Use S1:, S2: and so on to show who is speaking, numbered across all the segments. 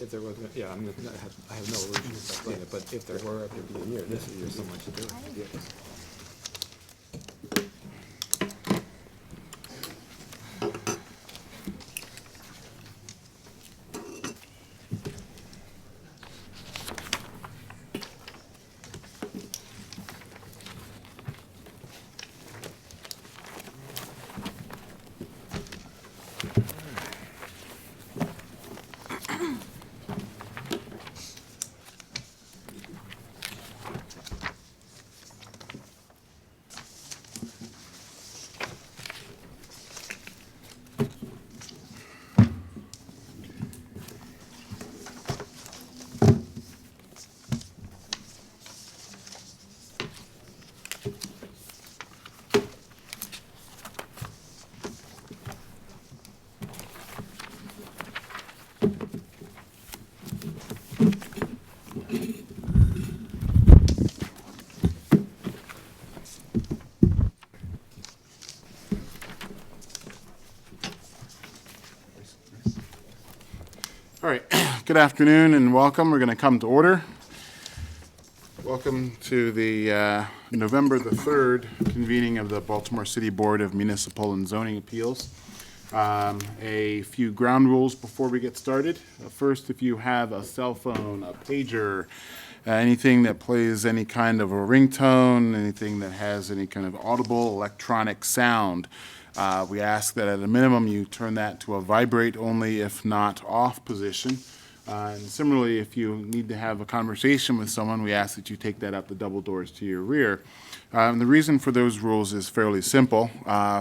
S1: If there was, yeah, I have no illusion to explain it, but if there were up to be a year, this is just so much to do.
S2: All right, good afternoon and welcome. We're going to come to order. Welcome to the November the 3rd convening of the Baltimore City Board of Municipal and Zoning Appeals. A few ground rules before we get started. First, if you have a cell phone, a pager, anything that plays any kind of a ringtone, anything that has any kind of audible electronic sound, we ask that at a minimum you turn that to a vibrate only, if not off position. And similarly, if you need to have a conversation with someone, we ask that you take that out the double doors to your rear. And the reason for those rules is fairly simple.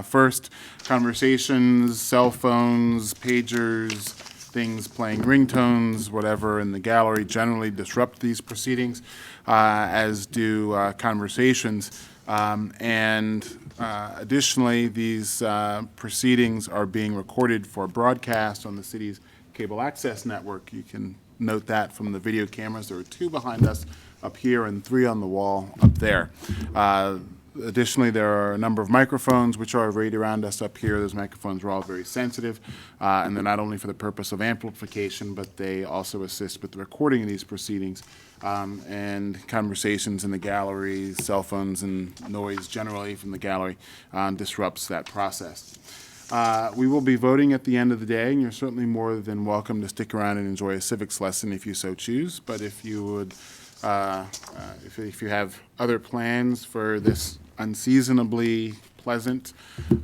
S2: First, conversations, cell phones, pagers, things playing ringtones, whatever in the gallery generally disrupt these proceedings, as do conversations. Additionally, these proceedings are being recorded for broadcast on the city's cable access network. You can note that from the video cameras. There are 2 behind us up here and 3 on the wall up there. Additionally, there are a number of microphones which are right around us up here. Those microphones are all very sensitive, and they're not only for the purpose of amplification, but they also assist with the recording of these proceedings. And conversations in the gallery, cell phones, and noise generally from the gallery disrupts that process. We will be voting at the end of the day, and you're certainly more than welcome to stick around and enjoy a civics lesson if you so choose. But if you would, if you have other plans for this unseasonably pleasant,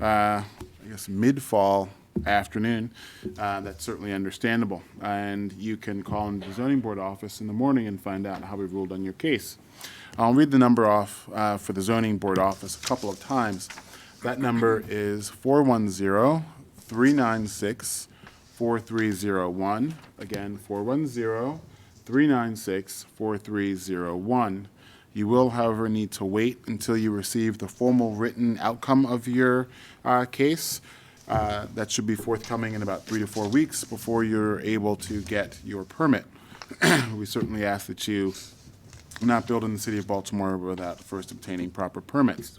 S2: I guess, mid-fall afternoon, that's certainly understandable. And you can call into the zoning board office in the morning and find out how we ruled on your case. I'll read the number off for the zoning board office a couple of times. That number is 410-396-4301. Again, 410-396-4301. You will, however, need to wait until you receive the formal written outcome of your case. That should be forthcoming in about 3 to 4 weeks before you're able to get your permit. We certainly ask that you not build in the city of Baltimore without first obtaining proper permits.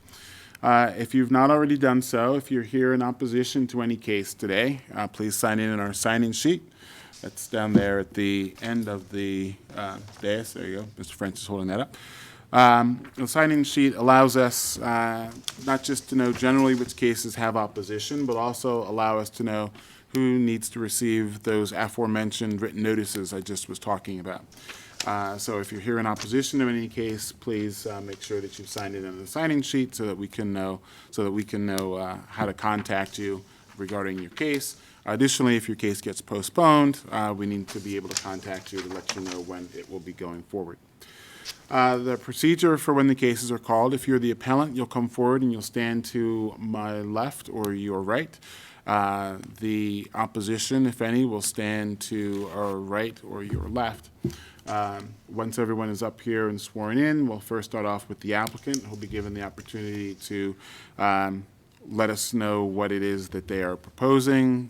S2: If you've not already done so, if you're here in opposition to any case today, please sign in our sign-in sheet. That's down there at the end of the dais. There you go. Mr. French is holding that up. The sign-in sheet allows us not just to know generally which cases have opposition, but also allow us to know who needs to receive those aforementioned written notices I just was talking about. So if you're here in opposition to any case, please make sure that you've signed in on the sign-in sheet so that we can know how to contact you regarding your case. Additionally, if your case gets postponed, we need to be able to contact you to let you know when it will be going forward. The procedure for when the cases are called: if you're the appellant, you'll come forward and you'll stand to my left or your right. The opposition, if any, will stand to our right or your left. Once everyone is up here and sworn in, we'll first start off with the applicant, who'll be given the opportunity to let us know what it is that they are proposing,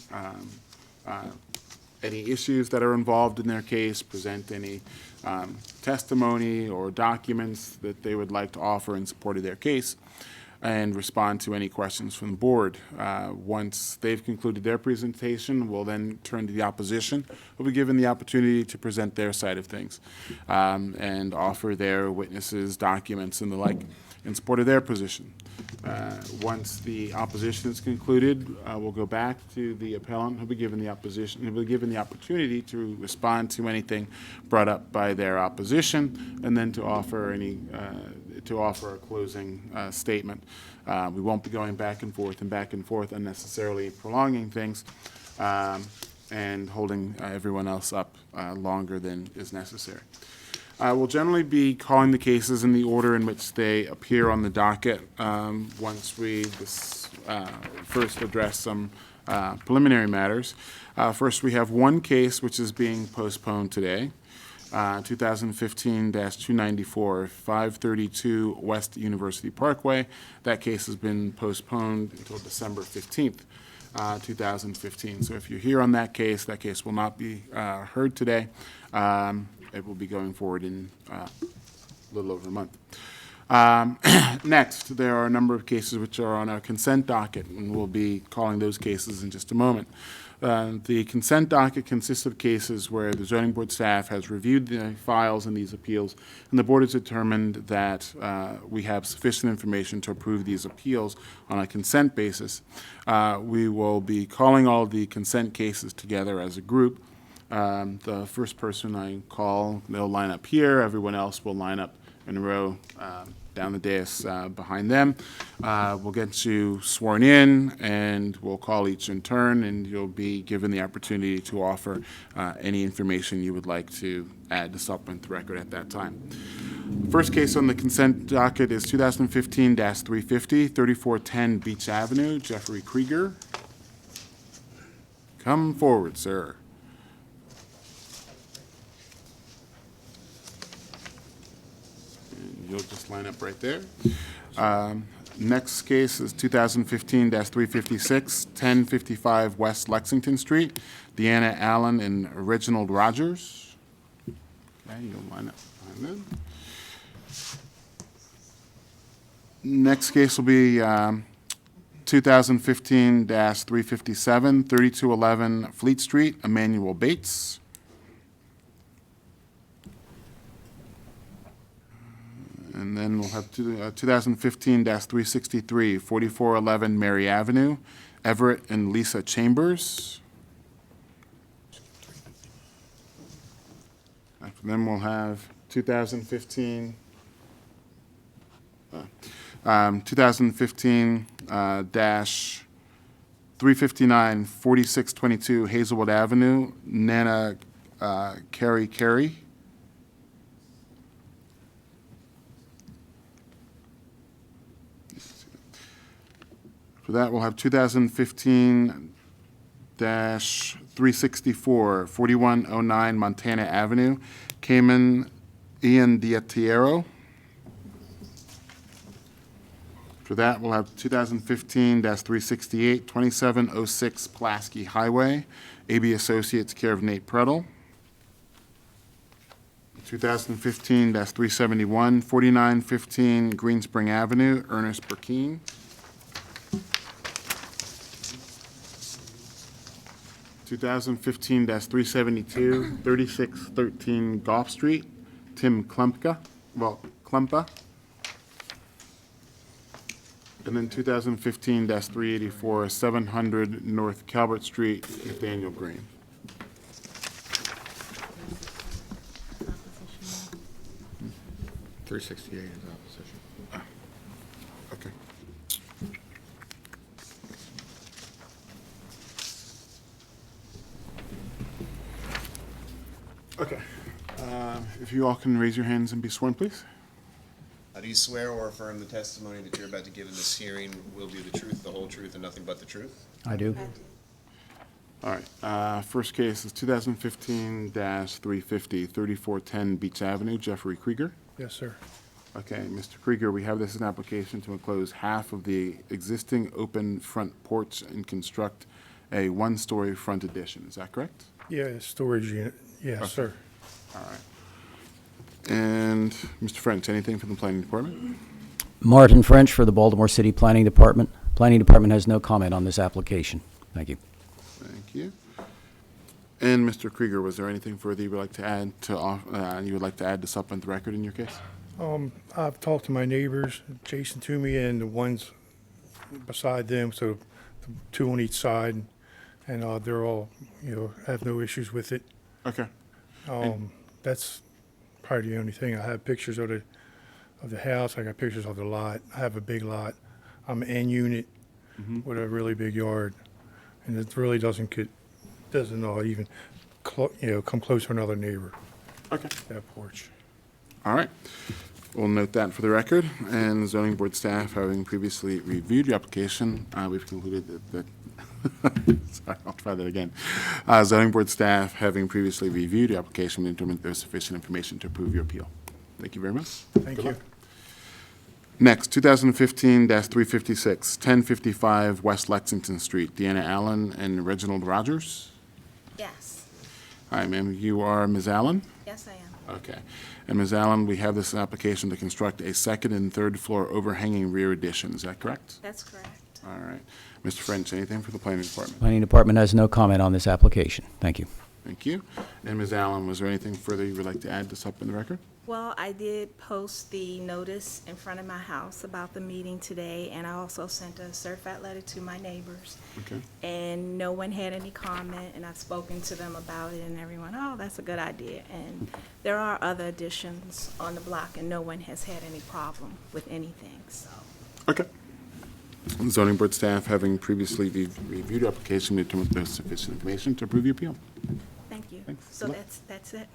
S2: any issues that are involved in their case, present any testimony or documents that they would like to offer in support of their case. and respond to any questions from the board. Once they've concluded their presentation, we'll then turn to the opposition, who will be given the opportunity to present their side of things and offer their witnesses, documents, and the like in support of their position. Once the opposition is concluded, we'll go back to the appellant, who'll be given the opposition, who'll be given the opportunity to respond to anything brought up by their opposition, and then to offer a closing statement. We won't be going back and forth, unnecessarily prolonging things and holding everyone else up longer than is necessary. We'll generally be calling the cases in the order in which they appear on the docket once we first address some preliminary matters. First, we have one case which is being postponed today, 2015-294, 532 West University Parkway. That case has been postponed until December 15th, 2015. So if you're here on that case will not be heard today. It will be going forward in a little over a month. Next, there are a number of cases which are on our consent docket, and we'll be calling those cases in just a moment. The consent docket consists of cases where the zoning board staff has reviewed the files in these appeals, and the board has determined that we have sufficient information to approve these appeals on a consent basis. We will be calling all the consent cases together as a group. The first person I call, they'll line up here. Everyone else will line up in a row down the dais behind them. We'll get you sworn in, and we'll call each in turn, and you'll be given the opportunity to offer any information you would like to add to supplement the record at that time. First case on the consent docket is 2015-350, 3410 Beach Avenue, Jeffrey Krieger. Come forward, sir. You'll just line up right there. Next case is 2015-356, 1055 West Lexington Street, Deanna Allen and Reginald Rogers. Okay, you'll line up behind them. Next case will be 2015-357, 3211 Fleet Street, Emmanuel Bates. And then we'll have 2015-363, 4411 Mary Avenue, Everett and Lisa Chambers. After them, we'll have 2015 dash 359, 4622 Hazelwood Avenue, Nana Carey. For that, we'll have 2015-364, 4109 Montana Avenue, Cayman Ian Diatiero. For that, we'll have 2015-368, 2706 Pulaski Highway, AB Associates, care of Nate Predel. 2015-371, 4915 Greenspring Avenue, Ernest Burkeen. 2015-372, 3613 Gulf Street, Tim Klumpa. And then 2015-384, 700 North Calvert Street, Nathaniel Green.
S1: Opposition. 368 is opposition.
S2: Okay. Okay. If you all can raise your hands and be sworn, please.
S3: Do you swear or affirm the testimony that you're about to give in this hearing will be the truth, the whole truth, and nothing but the truth?
S4: I do.
S2: All right. First case is 2015-350, 3410 Beach Avenue, Jeffrey Krieger.
S4: Yes, sir.
S2: Okay, Mr. Krieger, we have this as an application to enclose half of the existing open front porch and construct a one-story front addition. Is that correct?
S4: Yeah, storage unit. Yes,
S2: Okay.
S4: sir.
S2: All right. And Mr. French, anything from the planning department?
S5: Martin French for the Baltimore City Planning Department. Planning Department has no comment on this application. Thank you.
S2: Thank you. And Mr. Krieger, was there anything further you would like to add to supplement the record in your case?
S4: I've talked to my neighbors adjacent to me and the ones beside them, so the two on each side, and they're all, have no issues with it.
S2: Okay.
S4: That's probably the only thing. I have pictures of the house. I got pictures of the lot. I have a big lot. I'm an N unit with a really big yard, and it really doesn't even come close to another neighbor.
S2: Okay.
S4: That porch.
S2: All right. We'll note that for the record. And zoning board staff, having previously reviewed your application, we've concluded that sorry, I'll try that again. Zoning board staff, having previously reviewed your application, we determined there's sufficient information to approve your appeal. Thank you very much.
S4: Thank you.
S2: Next, 2015-356, 1055 West Lexington Street, Deanna Allen and Reginald Rogers.
S6: Yes.
S2: Hi, ma'am. You are Ms. Allen?
S6: Yes, I am.
S2: Okay. And Ms. Allen, we have this application to construct a second and third floor overhanging rear addition. Is that correct?
S6: That's correct.
S2: All right. Mr. French, anything for the planning department?
S5: Planning Department has no comment on this application. Thank you.
S2: Thank you. And Ms. Allen, was there anything further you would like to add to supplement the record?
S6: Well, I did post the notice in front of my house about the meeting today, and I also sent a certified letter to my neighbors.
S2: Okay.
S6: And no one had any comment, and I've spoken to them about it, and everyone, oh, that's a good idea. And there are other additions on the block, and no one has had any problem with anything, so.
S2: Okay. Zoning board staff, having previously reviewed the application, determined there's sufficient information to approve your appeal.
S6: Thank you.
S2: Thanks.
S6: So
S2: Good luck.
S6: that's it.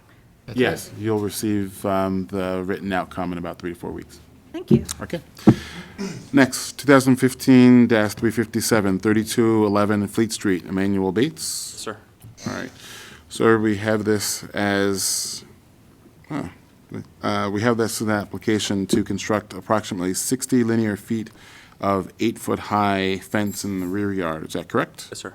S2: Yes, you'll receive the written outcome in about 3 to 4 weeks.
S6: Thank you.
S2: Okay. Next, 2015-357, 3211 Fleet Street, Emmanuel Bates.
S7: Sir.
S2: All right. Sir, we have this as, we have this as an application to construct approximately 60 linear feet of 8-foot-high fence in the rear yard. Is that correct?
S7: Yes, sir.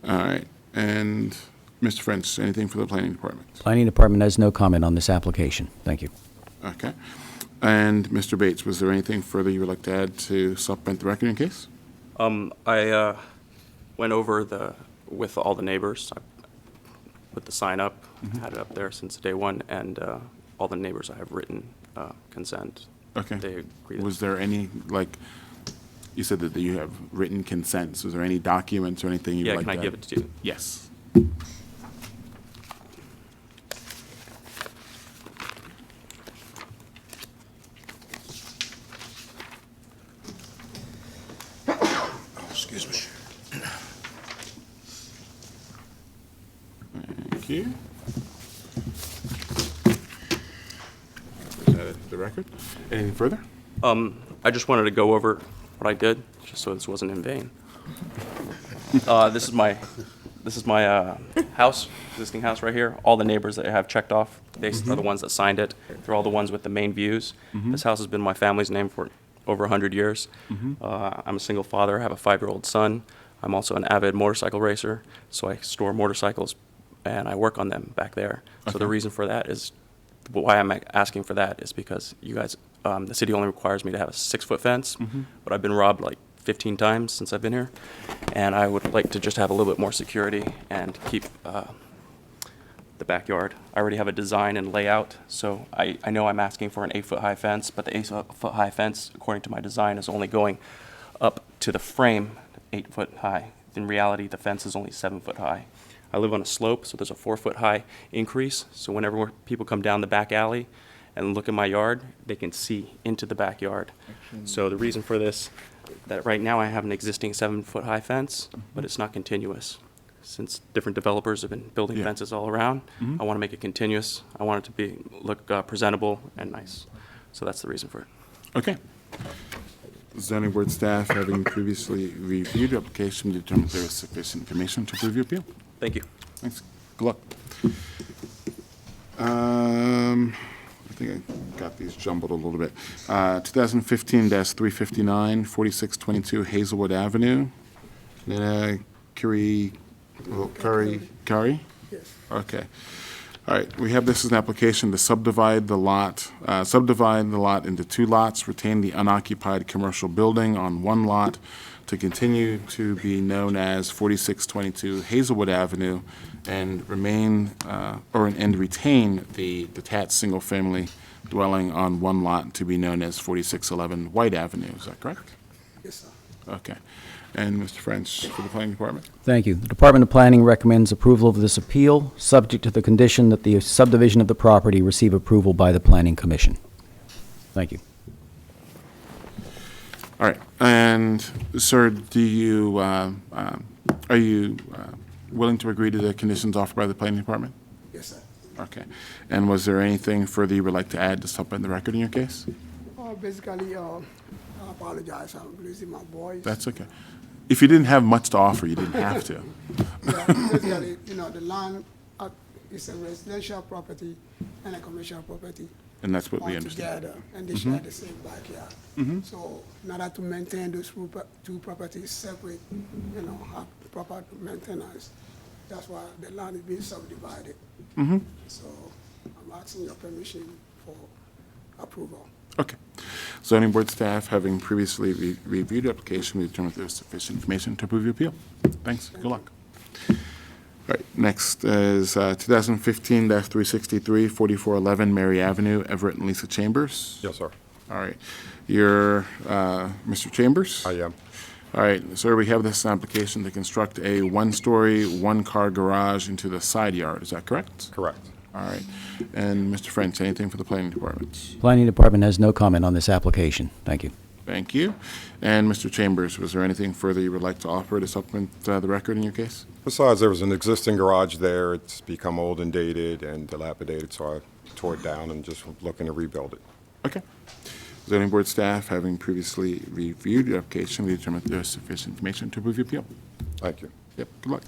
S2: All right. And Mr. French, anything for the planning department?
S5: Planning Department has no comment on this application. Thank you.
S2: Okay. And Mr. Bates, was there anything further you would like to add to supplement the record in case?
S7: I went over with all the neighbors. I put the sign up, had it up there since day one, and all the neighbors I have written consent.
S2: Okay.
S7: They agree.
S2: Was there any, like, you said that you have written consents. Was there any documents or anything you'd
S7: Yeah,
S2: like to
S7: can I give it to you?
S2: Yes.
S4: Excuse me.
S2: Thank you. Is that the record? Anything further?
S7: I just wanted to go over what I did, just so this wasn't in vain. This is my house, existing house right here. All the neighbors that I have checked off, they are the ones that signed it. They're all the ones with the main views. This house has been my family's name for over 100 years. I'm a single father. I have a 5-year-old son. I'm also an avid motorcycle racer, so I store motorcycles and I work on them back there. So the reason for that is, why I'm asking for that is because you guys, the city only requires me to have a 6-foot fence, but I've been robbed like 15 times since I've been here, and I would like to just have a little bit more security and keep the backyard. I already have a design and layout, so I know I'm asking for an 8-foot-high fence, but the 8-foot-high fence, according to my design, is only going up to the frame 8 foot high. In reality, the fence is only 7 foot high. I live on a slope, so there's a 4 foot high increase, so whenever people come down the back alley and look at my yard, they can see into the backyard. So the reason for this, that right now I have an existing 7 foot high fence, but it's not continuous. Since different developers have been building
S2: Yeah.
S7: fences all around, I want to make it continuous. I want it to look presentable and nice. So that's the reason for it.
S2: Okay. Zoning board staff, having previously reviewed the application, determined there is sufficient information to approve your appeal.
S7: Thank you.
S2: Thanks. Good luck. I think I got these jumbled a little bit. 2015-359, 4622 Hazelwood Avenue. Nina Curry? Yes. Okay. All right, we have this as an application to subdivide the lot into 2 lots, retain the unoccupied commercial building on 1 lot to continue to be known as 4622 Hazelwood Avenue and retain the detached single-family dwelling on 1 lot to be known as 4611 White Avenue. Is that correct?
S8: Yes, sir.
S2: Okay. And Mr. French for the planning department?
S5: Thank you. The Department of Planning recommends approval of this appeal, subject to the condition that the subdivision of the property receive approval by the Planning Commission. Thank you.
S2: All right, and sir, are you willing to agree to the conditions offered by the planning department?
S8: Yes, sir.
S2: Okay, and was there anything further you would like to add to supplement the record in your case?
S8: Basically, I apologize. I'm losing my voice.
S2: That's okay. If you didn't have much to offer, you didn't have to.
S8: Yeah, basically, the land is a residential property and a commercial property.
S2: And that's what we
S8: all
S2: understand.
S8: together, and they share the same backyard. So in order to maintain those 2 properties separate, have proper maintenance, that's why the land is being subdivided. So I'm asking your permission for approval.
S2: Okay. Zoning board staff, having previously reviewed the application, we determined there is sufficient information to approve your appeal. Thanks. Good luck. All right, next is 2015-363, 4411 Mary Avenue, Everett and Lisa Chambers.
S9: Yes, sir.
S2: All right. You're Mr. Chambers?
S9: I am.
S2: All right, sir, we have this application to construct a 1-story, 1-car garage into the side yard. Is that correct?
S9: Correct.
S2: All right. And Mr. French, anything for the planning department?
S5: Planning Department has no comment on this application. Thank you.
S2: Thank you. And Mr. Chambers, was there anything further you would like to offer to supplement the record in your case?
S9: Besides, there was an existing garage there. It's become old and dated and dilapidated, so I tore it down and just looking to rebuild it.
S2: Okay. Zoning board staff, having previously reviewed the application, we determined there is sufficient information to approve your appeal.
S9: Thank you.
S2: Yep, good luck.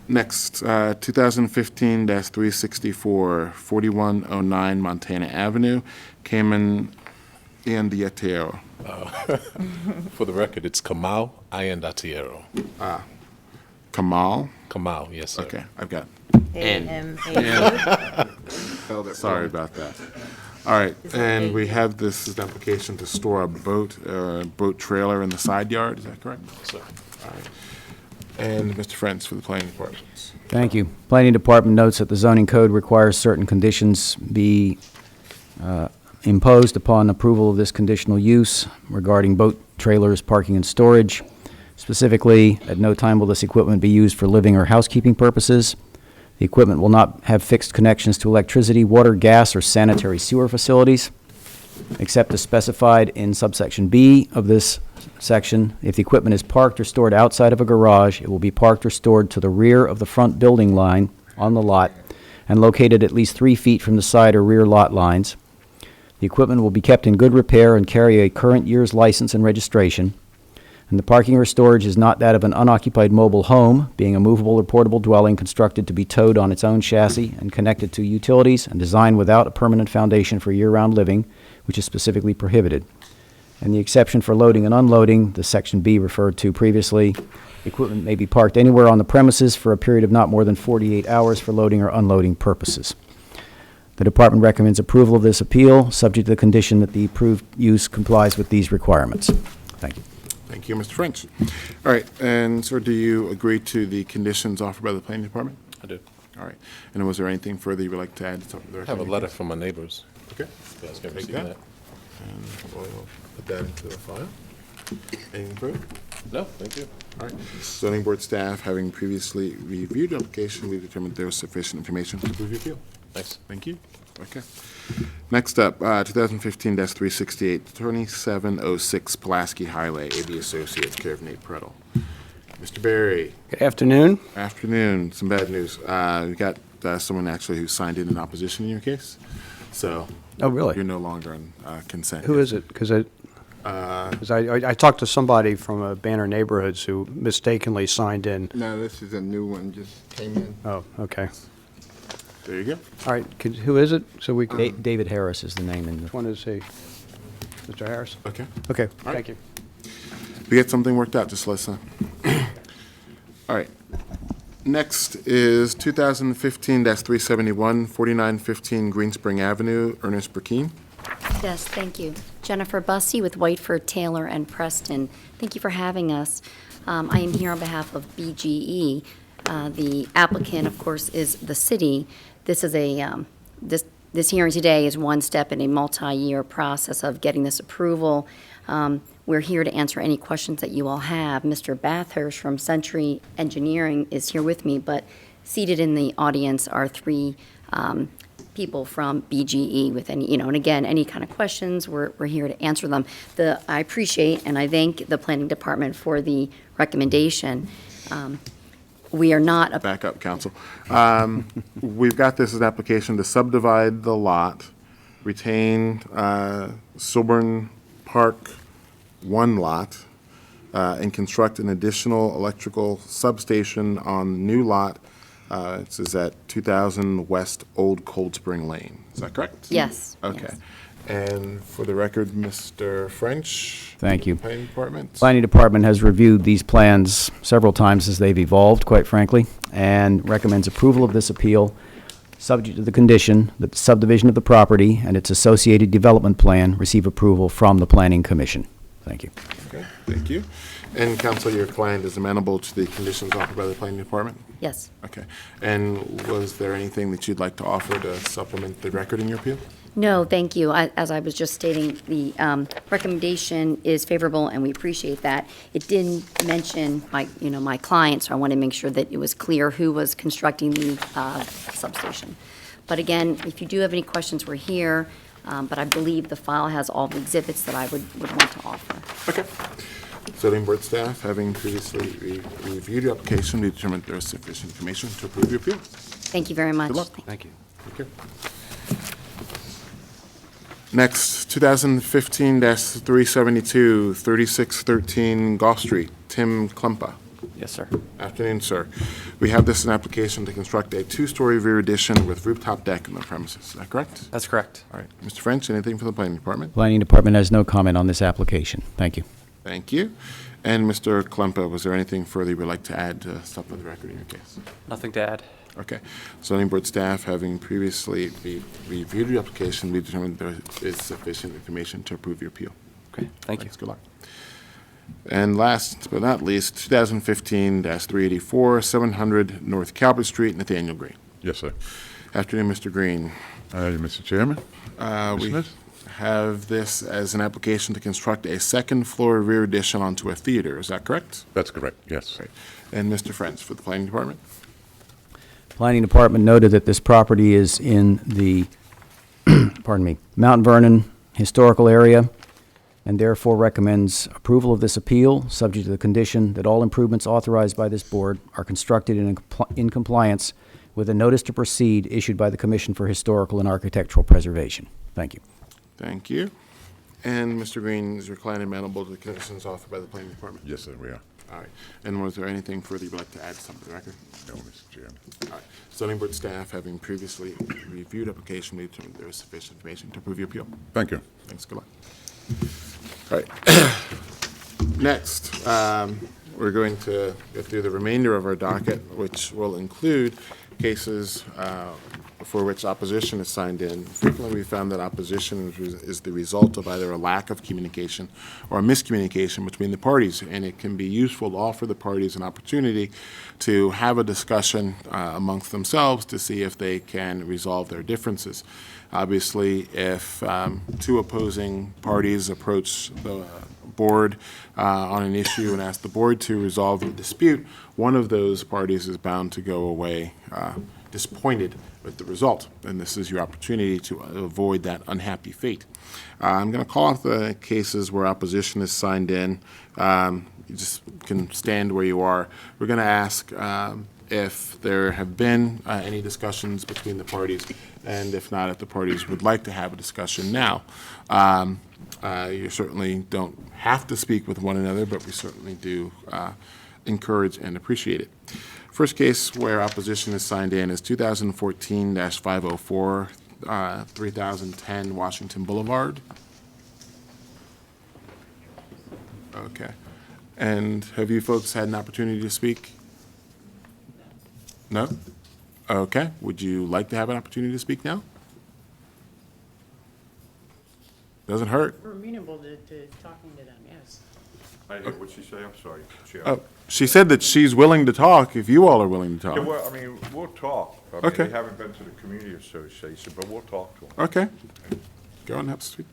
S2: Next, 2015-364, 4109 Montana Avenue, Cayman Iandiatiero.
S10: For the record, it's Kamau Iandatiero.
S2: Kamal?
S10: Kamau, yes, sir.
S2: Okay, I've got
S11: A-M-A.
S2: Sorry about that. All right, and we have this as an application to store a boat trailer in the side yard, is that correct?
S10: Yes, sir.
S2: All right. And Mr. French for the planning department.
S5: Thank you. Planning Department notes that the zoning code requires certain conditions be imposed upon approval of this conditional use regarding boat trailers, parking, and storage. Specifically, at no time will this equipment be used for living or housekeeping purposes. The equipment will not have fixed connections to electricity, water, gas, or sanitary sewer facilities, except as specified in subsection B of this section. If the equipment is parked or stored outside of a garage, it will be parked or stored to the rear of the front building line on the lot and located at least 3 feet from the side or rear lot lines. The equipment will be kept in good repair and carry a current year's license and registration. And the parking or storage is not that of an unoccupied mobile home, being a movable or portable dwelling constructed to be towed on its own chassis and connected to utilities and designed without a permanent foundation for year-round living, which is specifically prohibited. And the exception for loading and unloading, the section B referred to previously, equipment may be parked anywhere on the premises for a period of not more than 48 hours for loading or unloading purposes. The department recommends approval of this appeal, subject to the condition that the approved use complies with these requirements. Thank you.
S2: Thank you, Mr. French. All right, and sir, do you agree to the conditions offered by the planning department?
S10: I do.
S2: All right, and was there anything further you would like to add to the
S10: I
S2: record?
S10: have a letter from my neighbors.
S2: Okay.
S10: You guys can
S2: Take
S10: receive
S2: that.
S10: that.
S2: And we'll put that into the file. Anything further?
S10: No, thank you.
S2: All right. Zoning board staff, having previously reviewed the application, we determined there was sufficient information to approve your appeal.
S10: Thanks.
S2: Thank you. Okay. Next up, 2015-368, 2706 Pulaski Highway, AB Associates, care of Nate Prettle. Mr. Berry.
S12: Good afternoon.
S2: Afternoon. Some bad news. We got someone actually who signed in opposition in your case. So.
S12: Oh, really?
S2: You're no longer on consent.
S12: Who is it? Because I talked to somebody from Banner Neighborhoods who mistakenly signed in.
S11: No, this is a new one, just came in.
S12: Oh, okay.
S2: There you go.
S12: All right, who is it? So we can,
S5: David Harris is the name in the...
S12: which one is he? Mr. Harris?
S2: Okay.
S12: Okay,
S2: right.
S12: thank you.
S2: If we get something worked out, just let us know. All right. Next is 2015-371, 4915 Green Spring Avenue, Ernest Burkeen.
S13: Yes, thank you. Jennifer Bussey with Whiteford, Taylor, and Preston. Thank you for having us. I am here on behalf of BGE. The applicant, of course, is the city. This is this hearing today is one step in a multi-year process of getting this approval. We're here to answer any questions that you all have. Mr. Bathurst from Century Engineering is here with me, but seated in the audience are three people from BGE with any, and again, any kind of questions, we're here to answer them. I appreciate and I thank the planning department for the recommendation. We are not.
S2: Back up, counsel. We've got this as an application to subdivide the lot, retain Silburn Park 1 lot, and construct an additional electrical substation on the new lot. This is at 2000 West Old Cold Spring Lane. Is that correct?
S13: Yes.
S2: Okay.
S13: Yes.
S2: And for the record, Mr. French?
S5: Thank you.
S2: Planning Department?
S5: Planning Department has reviewed these plans several times as they've evolved, quite frankly, and recommends approval of this appeal, subject to the condition that the subdivision of the property and its associated development plan receive approval from the Planning Commission. Thank you.
S2: Okay, thank you. And counsel, your client is amenable to the conditions offered by the Planning Department?
S13: Yes.
S2: Okay. And was there anything that you'd like to offer to supplement the record in your appeal?
S13: No, thank you. As I was just stating, the recommendation is favorable, and we appreciate that. It didn't mention my client, so I want to make sure that it was clear who was constructing the substation. But again, if you do have any questions, we're here. But I believe the file has all the exhibits that I would want to offer.
S2: Okay. Zoning Board staff, having previously reviewed your application, we determined there is sufficient information to approve your appeal.
S13: Thank you very much.
S2: Good luck.
S12: Thank you.
S2: Thank you. Next, 2015-372, 3613 Gulf Street, Tim Klumpa.
S7: Yes, sir.
S2: Afternoon, sir. We have this an application to construct a two-story rear addition with rooftop deck in the premises. Is that correct?
S7: That's correct.
S2: All right. Mr. French, anything from the Planning Department?
S5: Planning Department has no comment on this application. Thank you.
S2: Thank you. And Mr. Klumpa, was there anything further you would like to add to supplement the record in your case?
S7: Nothing to add.
S2: Okay. Zoning Board staff, having previously reviewed your application, we determined there is sufficient information to approve your appeal.
S7: Okay, thank you.
S2: Thanks. Good luck. And last but not least, 2015-384, 700 North Calvert Street, Nathaniel Green.
S14: Yes, sir.
S2: Afternoon, Mr. Green.
S14: Mr. Chairman.
S2: We
S14: Smith?
S2: have this as an application to construct a second-floor rear addition onto a theater. Is that correct?
S14: That's correct, yes.
S2: Right. And Mr. French for the Planning Department?
S5: Planning Department noted that this property is in the, pardon me, Mount Vernon Historical Area, and therefore recommends approval of this appeal, subject to the condition that all improvements authorized by this board are constructed in compliance with a notice to proceed issued by the Commission for Historical and Architectural Preservation. Thank you.
S2: Thank you. And Mr. Green, is your client amenable to the conditions offered by the Planning Department?
S14: Yes, sir, we are.
S2: All right. And was there anything further you'd like to add to some of the record?
S14: No, Mr. Chairman.
S2: All right. Zoning Board staff, having previously reviewed application, we determined there is sufficient information to approve your appeal.
S14: Thank you.
S2: Thanks. Good luck. All right. Next, we're going to go through the remainder of our docket, which will include cases for which opposition is signed in. Frequently, we found that opposition is the result of either a lack of communication or a miscommunication between the parties, and it can be useful to offer the parties an opportunity to have a discussion amongst themselves to see if they can resolve their differences. Obviously, if two opposing parties approach the board on an issue and ask the board to resolve the dispute, one of those parties is bound to go away disappointed with the result, and this is your opportunity to avoid that unhappy fate. I'm going to call off the cases where opposition is signed in. You just can stand where you are. We're going to ask if there have been any discussions between the parties, and if not, if the parties would like to have a discussion now. You certainly don't have to speak with one another, but we certainly do encourage and appreciate it. First case where opposition is signed in is 2014-504, 3010 Washington Boulevard. Okay. And have you folks had an opportunity to speak? No? Okay. Would you like to have an opportunity to speak now? Doesn't hurt.
S15: We're amenable to talking to them, yes.
S14: I didn't hear what she say, I'm sorry, Chair.
S2: Oh, she said that she's willing to talk if you all are willing to
S14: Yeah,
S2: talk.
S14: well, I mean, we'll talk. I mean,
S2: Okay.
S14: they haven't been to the community association, but we'll talk to them.
S2: Okay. Go on, have a seat.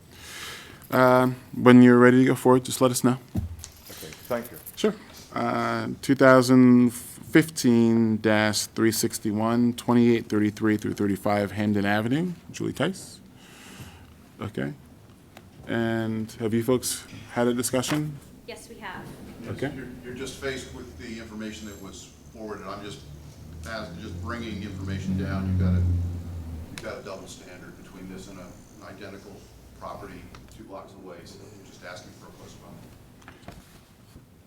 S2: When you're ready to go forward, just let us know.
S14: Okay, thank you.
S2: Sure. 2015-361, 2833 through 35 Hamden Avenue, Julie Tice. Okay. And have you folks had a discussion?
S13: Yes, we have.
S2: Okay.
S16: You're just faced with the information that was forwarded. I'm just bringing information down. You've got a double standard between this and an identical property 2 blocks away. So we're just asking for a postponement.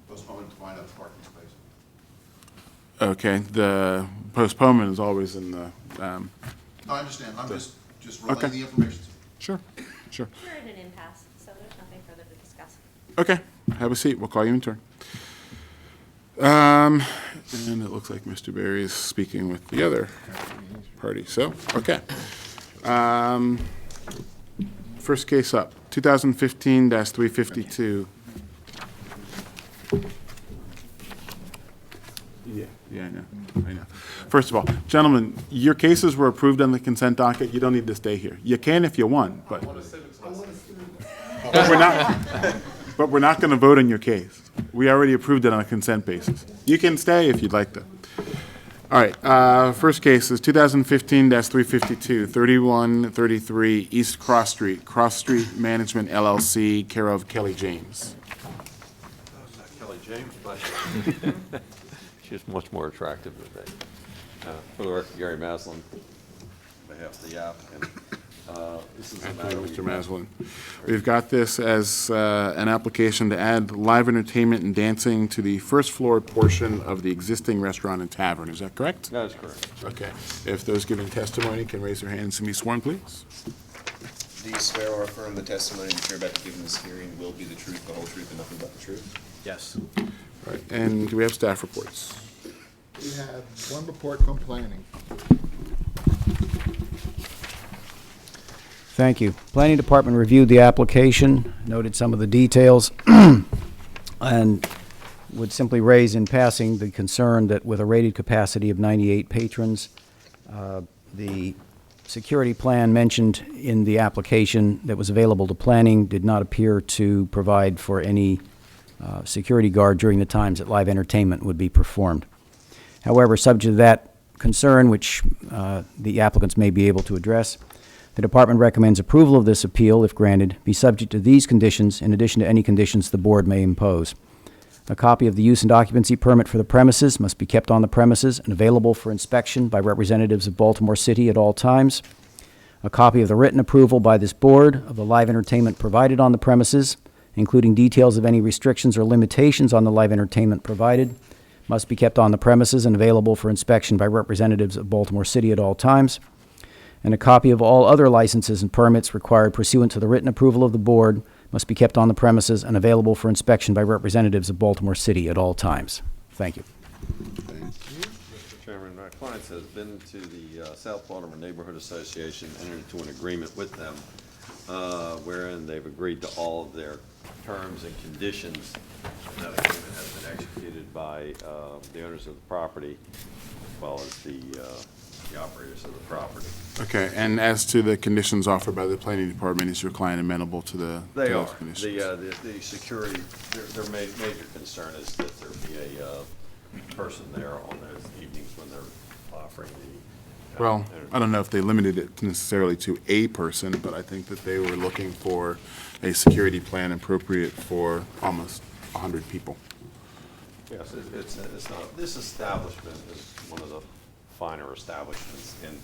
S16: Postponement to find out the parking space.
S2: Okay, the postponement is always in the,
S16: No, I understand. I'm just
S2: Okay.
S16: relaying the information.
S2: sure, sure.
S13: We're at an impasse, so there's nothing further to discuss.
S2: Okay, have a seat, we'll call you in turn. And it looks like Mr. Berry is speaking with the other party, so, okay. First case up, 2015-352. Yeah, I know. First of all, gentlemen, your cases were approved on the consent docket. You don't need to stay here. You can if you want, but. But we're not going to vote on your case. We already approved it on a consent basis. You can stay if you'd like to. All right, first case is 2015-352, 3133 East Cross Street Management LLC, care of Kelly James.
S17: Kelly James, but she's much more attractive than me. For the record, Gary Maslin, on behalf of the applicant. This is a
S2: Thank
S17: matter
S2: you,
S17: we
S2: Mr. Maslin. We've got this as an application to add live entertainment and dancing to the first floor portion of the existing restaurant and tavern. Is that correct?
S17: That is correct.
S2: Okay. If those giving testimony can raise their hands and be sworn, please.
S3: Do you swear or affirm the testimony that you're about to give in this hearing will be the truth, the whole truth, and nothing but the truth?
S11: Yes.
S2: All right, and do we have staff reports?
S11: We have one report from planning.
S5: Thank you. Planning Department reviewed the application, noted some of the details, and would simply raise in passing the concern that with a rated capacity of 98 patrons, the security plan mentioned in the application that was available to planning did not appear to provide for any security guard during the times that live entertainment would be performed. However, subject to that concern, which the applicants may be able to address, the department recommends approval of this appeal, if granted, be subject to these conditions in addition to any conditions the board may impose. A copy of the use and occupancy permit for the premises must be kept on the premises and available for inspection by representatives of Baltimore City at all times. A copy of the written approval by this board of the live entertainment provided on the premises, including details of any restrictions or limitations on the live entertainment provided, must be kept on the premises and available for inspection by representatives of Baltimore City at all times. And a copy of all other licenses and permits required pursuant to the written approval of the board must be kept on the premises and available for inspection by representatives of Baltimore City at all times. Thank you.
S17: Mr. Chairman, my clients has been to the South Baltimore Neighborhood Association, entered into an agreement with them, wherein they've agreed to all of their terms and conditions. And that agreement has been executed by the owners of the property, as well as the operators of the property.
S2: Okay, and as to the conditions offered by the planning department, is your client amenable to the
S17: They
S2: those
S17: are.
S2: conditions?
S17: The security, their major concern is that there be a person there on those evenings when they're offering the.
S2: Well, I don't know if they limited it necessarily to a person, but I think that they were looking for a security plan appropriate for almost 100 people.
S17: Yes, it's not, this establishment is one of the finer establishments in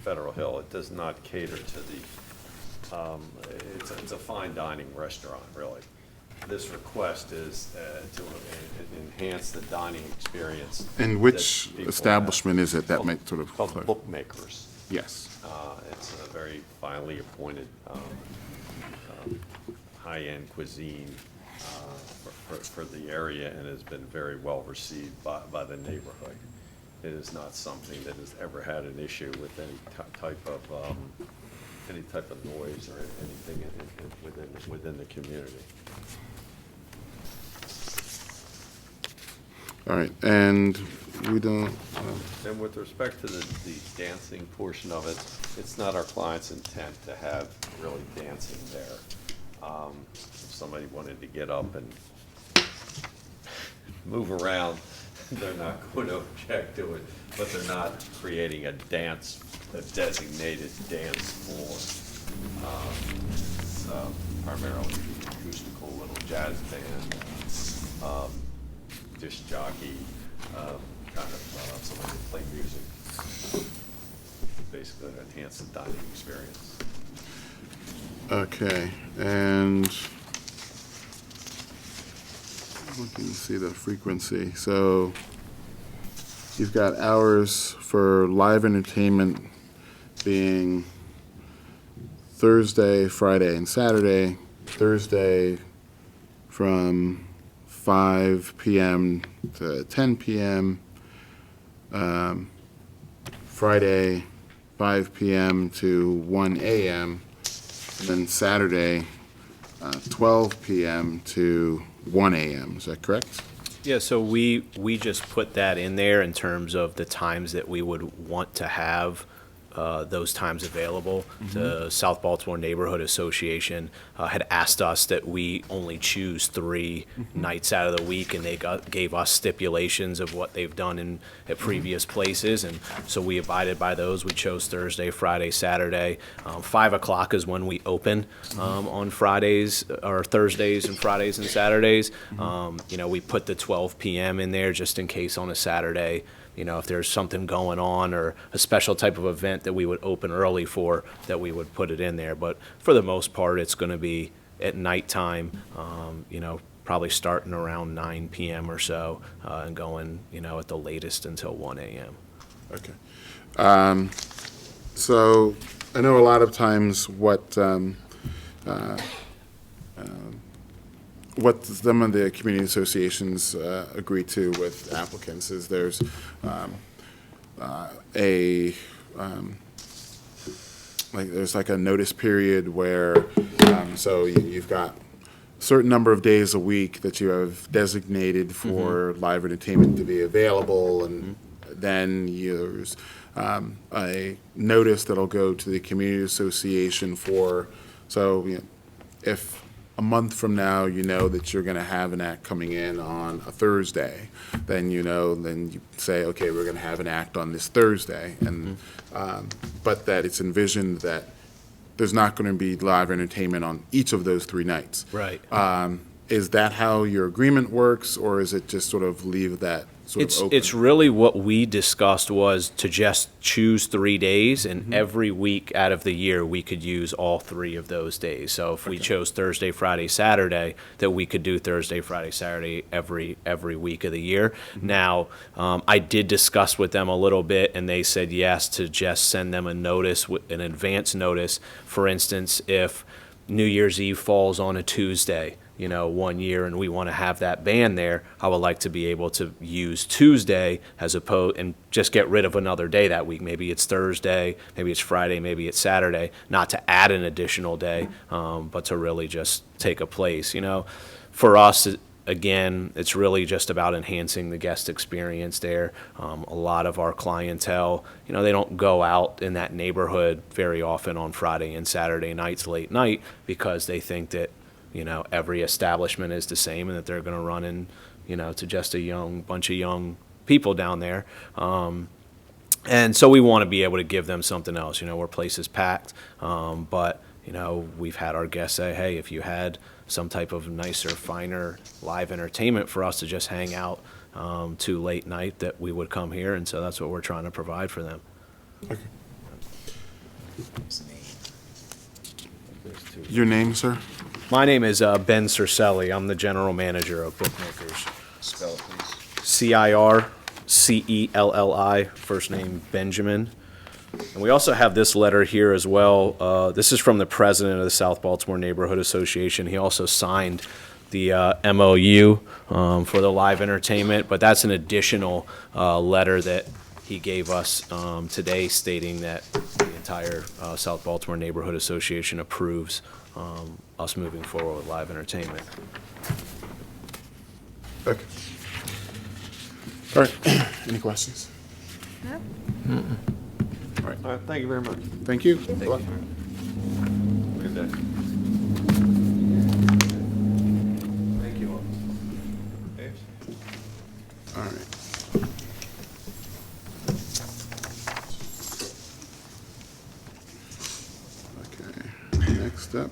S17: Federal Hill. It does not cater to the, it's a fine dining restaurant, really. This request is to enhance the dining experience.
S2: And which
S17: that people
S2: establishment
S17: have.
S2: is it that might sort of?
S17: Called Bookmakers.
S2: Yes.
S17: It's a very finely appointed, high-end cuisine for the area, and has been very well received by the neighborhood. it is not something that has ever had an issue with any type of noise or anything within the community.
S2: All right, and we don't,
S17: And with respect to the dancing portion of it, it's not our client's intent to have really dancing there. If somebody wanted to get up and move around, they're not going to object to it, but they're not creating a designated dance floor. It's primarily acoustical little jazz band, disc jockey, kind of somebody to play music, basically to enhance the dining experience.
S2: okay, and looking to see the frequency. So you've got hours for live entertainment being Thursday, Friday, and Saturday. Thursday from 5 p.m. to 10 p.m. Friday, 5 p.m. to 1 a.m. And then Saturday, 12 p.m. to 1 a.m. Is that correct?
S18: Yeah, so we just put that in there in terms of the times that we would want to have those times available. The South Baltimore Neighborhood Association had asked us that we only choose 3 nights out of the week, and they gave us stipulations of what they've done at previous places, and so we abided by those. We chose Thursday, Friday, Saturday. 5 o'clock is when we open on Fridays, or Thursdays and Fridays and Saturdays. You know, we put the 12 p.m. in there just in case on a Saturday, you know, if there's something going on or a special type of event that we would open early for, that we would put it in there. But for the most part, it's going to be at nighttime, you know, probably starting around 9 p.m. or so, and going, you know, at the latest until 1 a.m.
S2: Okay. So I know a lot of times what some of the community associations agree to with applicants is there's there's like a notice period where so you've got a certain number of days a week that you have designated for live entertainment to be available, and then there's a notice that'll go to the community association for, so you know, if a month from now, you know that you're going to have an act coming in on a Thursday, then you know, then you say, okay, we're going to have an act on this Thursday, and but that it's envisioned that there's not going to be live entertainment on each of those 3 nights.
S18: Right.
S2: Is that how your agreement works, or is it just sort of leave that sort of open?
S18: It's really what we discussed was to just choose 3 days, and every week out of the year, we could use all 3 of those days. So if we chose Thursday, Friday, Saturday, that we could do Thursday, Friday, Saturday every week of the year. Now, I did discuss with them a little bit, and they said yes to just send them a notice, an advance notice. For instance, if New Year's Eve falls on a Tuesday, you know, one year, and we want to have that band there, I would like to be able to use Tuesday as opposed, and just get rid of another day that week. Maybe it's Thursday, maybe it's Friday, maybe it's Saturday, not to add an additional day, but to really just take a place. You know, for us, again, it's really just about enhancing the guest experience there. A lot of our clientele, you know, they don't go out in that neighborhood very often on Friday and Saturday nights, late night, because they think that, you know, every establishment is the same and that they're going to run in, you know, to just a bunch of young people down there. And so we want to be able to give them something else, you know, where place is packed. But, you know, we've had our guests say, hey, if you had some type of nicer, finer live entertainment for us to just hang out to late night, that we would come here. And so that's what we're trying to provide for them.
S2: Okay. Your name, sir?
S18: My name is Ben Cercelli. I'm the general manager of Bookmakers.
S3: Spell it, please.
S18: Circelli, first name Benjamin. And we also have this letter here as well. This is from the president of the South Baltimore Neighborhood Association. He also signed the MOU for the live entertainment, but that's an additional letter that he gave us today stating that the entire South Baltimore Neighborhood Association approves us moving forward with live entertainment.
S2: Okay. All right, any questions?
S6: Nope.
S2: All right,
S17: All right, thank you very much.
S2: thank you. Good luck.
S17: Good day. Thank you all.
S2: All right. Okay, next up.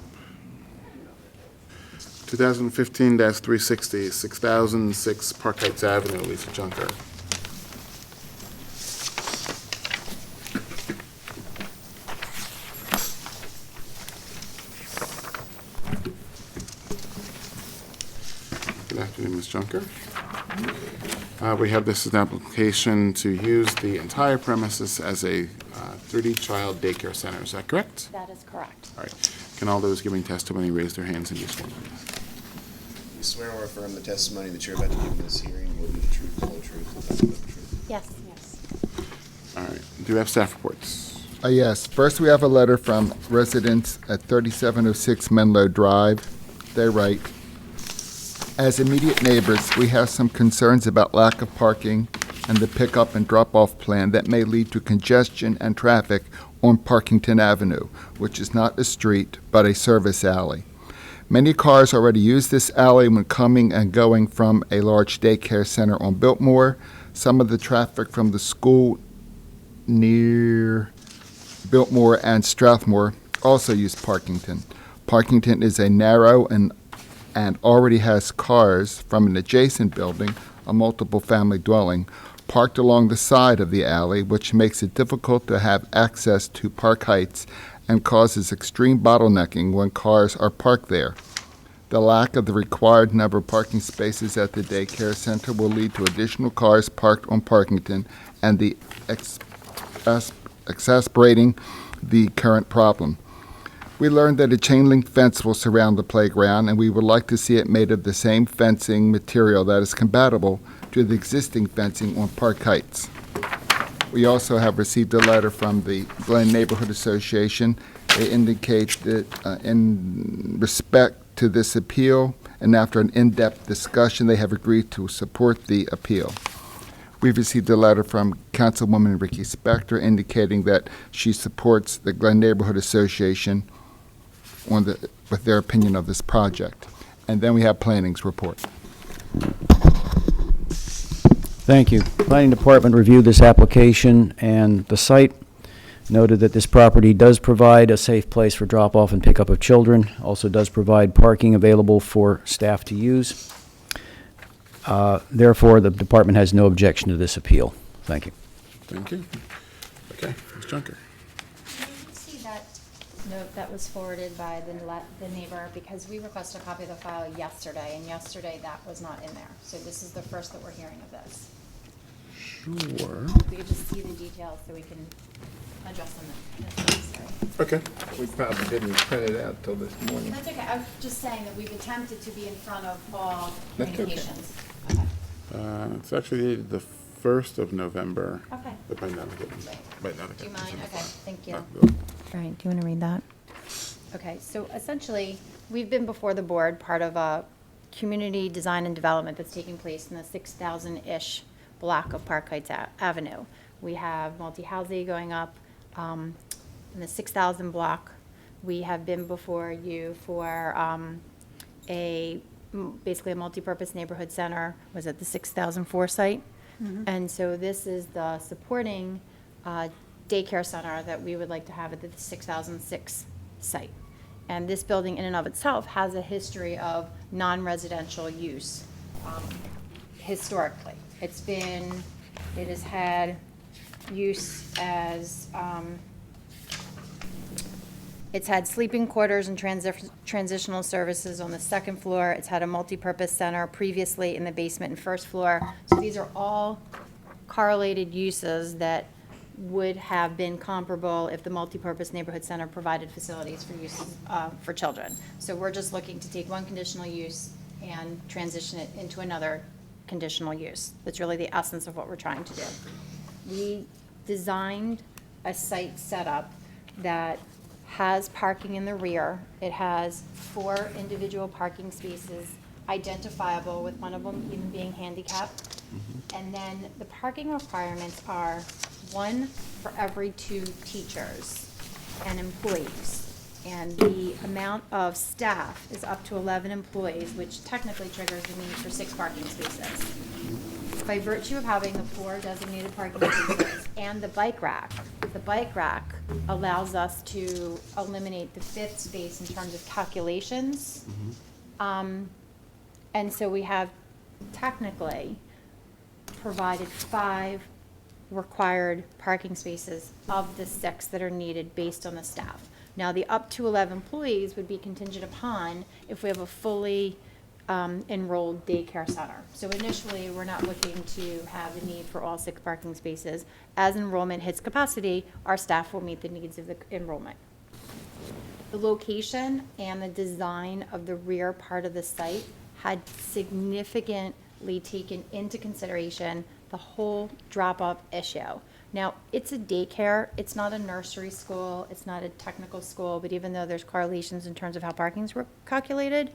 S2: 2015-360, 6006 Park Heights Avenue, Lisa Junker. Good afternoon, Ms. Junker. We have this as an application to use the entire premises as a 3D child daycare center. Is that correct?
S13: That is correct.
S2: All right. Can all those giving testimony raise their hands and be sworn, please?
S3: You swear or affirm the testimony that you're about to give in this hearing will be the truth, the whole truth, and nothing but the truth?
S13: Yes. Yes.
S2: All right. Do we have staff reports?
S11: Yes, first we have a letter from residents at 3706 Menlo Drive. They write, as immediate neighbors, we have some concerns about lack of parking and the pickup and drop-off plan that may lead to congestion and traffic on Parkington Avenue, which is not a street, but a service alley. Many cars already use this alley when coming and going from a large daycare center on Biltmore. Some of the traffic from the school near Biltmore and Strathmore also use Parkington. Parkington is a narrow and already has cars from an adjacent building, a multiple family dwelling, parked along the side of the alley, which makes it difficult to have access to Park Heights and causes extreme bottlenecking when cars are parked there. The lack of the required number of parking spaces at the daycare center will lead to additional cars parked on Parkington and the exacerbating the current problem. We learned that a chain link fence will surround the playground, and we would like to see it made of the same fencing material that is compatible to the existing fencing on Park Heights. We also have received a letter from the Glen Neighborhood Association. They indicate that in respect to this appeal, and after an in-depth discussion, they have agreed to support the appeal. We've received a letter from Councilwoman Ricky Spector indicating that she supports the Glen Neighborhood Association with their opinion of this project. And then we have planning's report.
S5: Thank you. Planning Department reviewed this application, and the site noted that this property does provide a safe place for drop-off and pickup of children, also does provide parking available for staff to use. Therefore, the department has no objection to this appeal. Thank you.
S2: Thank you. Okay, Ms. Junker.
S13: Can you see that note that was forwarded by the neighbor? Because we requested a copy of the file yesterday, and yesterday that was not in there. So this is the first that we're hearing of this.
S2: Sure.
S13: If we could just see the details so we can address them if necessary.
S2: Okay.
S11: We probably didn't print it out till this morning.
S13: That's okay. I was just saying that we've attempted to be in front of all
S11: That's okay.
S13: communications. Okay.
S2: It's actually the 1st of November.
S13: Okay.
S2: But might not have gotten- might not have
S13: Do you
S2: gotten
S13: mind?
S2: to the
S13: Okay,
S2: file.
S13: thank you.
S2: Not really.
S13: All right, do you want to read that? Okay, so essentially, we've been before the board, part of a community design and development that's taking place in the 6,000-ish block of Park Heights Avenue. We have multi-housing going up in the 6,000 block. We have been before you for basically a multi-purpose neighborhood center, was at the 6004 site. And so this is the supporting daycare center that we would like to have at the 6006 site. And this building in and of itself has a history of non-residential use historically. It has had use as, it's had sleeping quarters and transitional services on the second floor. It's had a multi-purpose center previously in the basement and first floor. So these are all correlated uses that would have been comparable if the multi-purpose neighborhood center provided facilities for use for children. So we're just looking to take one conditional use and transition it into another conditional use. That's really the essence of what we're trying to do.
S19: We designed a site setup that has parking in the rear. It has 4 individual parking spaces identifiable, with one of them even being handicapped. And then the parking requirements are 1 for every 2 teachers and employees. And the amount of staff is up to 11 employees, which technically triggers the need for 6 parking spaces. By virtue of having the 4 designated parking spaces and the bike rack allows us to eliminate the 5th space in terms of calculations. And so we have technically provided 5 required parking spaces of the 6 that are needed based on the staff. Now, the up to 11 employees would be contingent upon if we have a fully enrolled daycare center. So initially, we're not looking to have the need for all 6 parking spaces. As enrollment hits capacity, our staff will meet the needs of the enrollment. The location and the design of the rear part of the site had significantly taken into consideration the whole drop-off issue. Now, it's a daycare, it's not a nursery school, it's not a technical school, but even though there's correlations in terms of how parkings were calculated,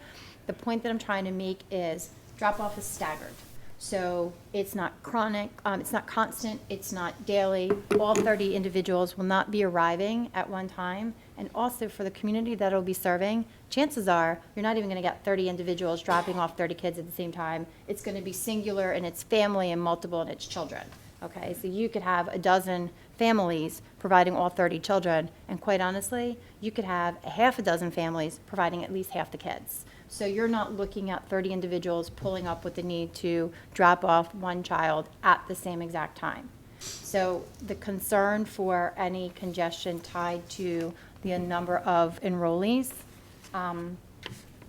S19: the point that I'm trying to make is drop-off is staggered. So it's not chronic, it's not constant, it's not daily. All 30 individuals will not be arriving at one time. And also for the community that it'll be serving, chances are you're not even gonna get 30 individuals dropping off 30 kids at the same time. It's gonna be singular in its family and multiple in its children. Okay, so you could have a dozen families providing all 30 children, and quite honestly, you could have a half a dozen families providing at least half the kids. So you're not looking at 30 individuals pulling up with the need to drop off one child at the same exact time. So the concern for any congestion tied to the number of enrollees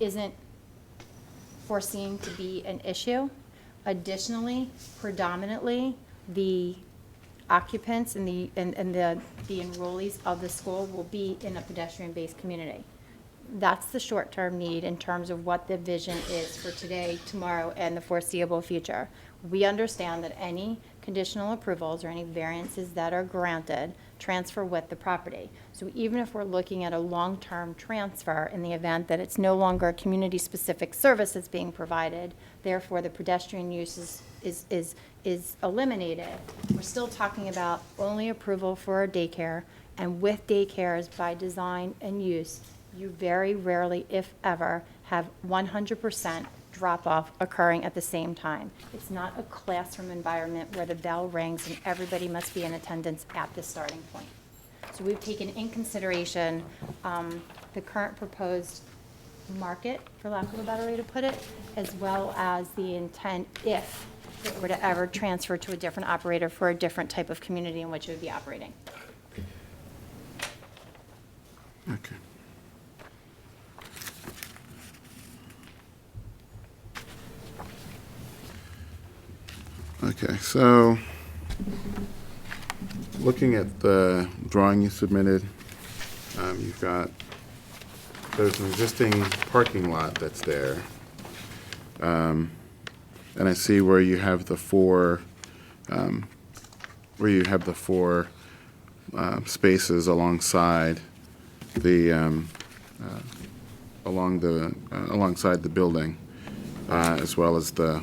S19: isn't foreseen to be an issue. Additionally, predominantly, the occupants and the enrollees of the school will be in a pedestrian-based community. That's the short-term need in terms of what the vision is for today, tomorrow, and the foreseeable future. We understand that any conditional approvals or any variances that are granted transfer with the property. So even if we're looking at a long-term transfer in the event that it's no longer a community-specific service that's being provided, therefore the pedestrian use is eliminated, we're still talking about only approval for a daycare, and with daycares by design and use, you very rarely, if ever, have 100% drop-off occurring at the same time. It's not a classroom environment where the bell rings and everybody must be in attendance at the starting point. So we've taken in consideration the current proposed market, for lack of a better way to put it, as well as the intent if it were to ever transfer to a different operator for a different type of community in which it would be operating.
S2: Okay. Okay, so looking at the drawing you submitted, you've got, there's an existing parking lot that's there. And I see where you have the four spaces alongside the, alongside the building, as well as the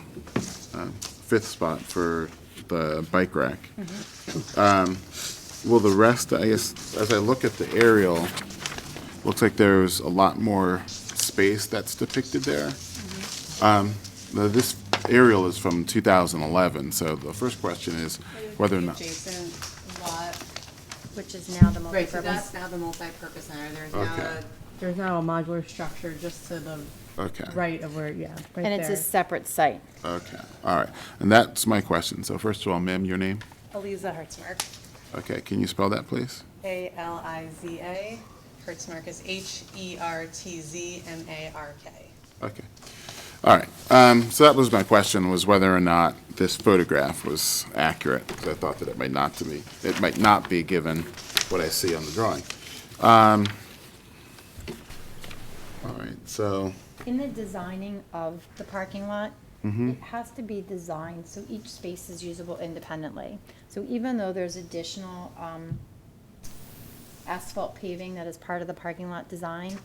S2: 5th spot for the bike rack. Will the rest, I guess, as I look at the aerial, looks like there's a lot more space that's depicted there. Now this aerial is from 2011, so the first question is whether or not.
S19: Adjacent lot, which is now the multipurpose.
S15: Right, so that's now the multi-purpose center. There's now a modular structure just to the right of where, right there.
S19: And it's a separate site.
S2: Okay, all right. And that's my question. So first of all, ma'am, your name?
S15: Aliza Hertzmark.
S2: Okay, can you spell that, please?
S15: Aliza. Hertzmark is Hertzmark.
S2: Okay. All right. So that was my question, was whether or not this photograph was accurate, because I thought that it might not be given what I see on the drawing. All right, so.
S19: In the designing of the parking lot, it has to be designed so each space is usable independently. So even though there's additional asphalt paving that is part of the parking lot design,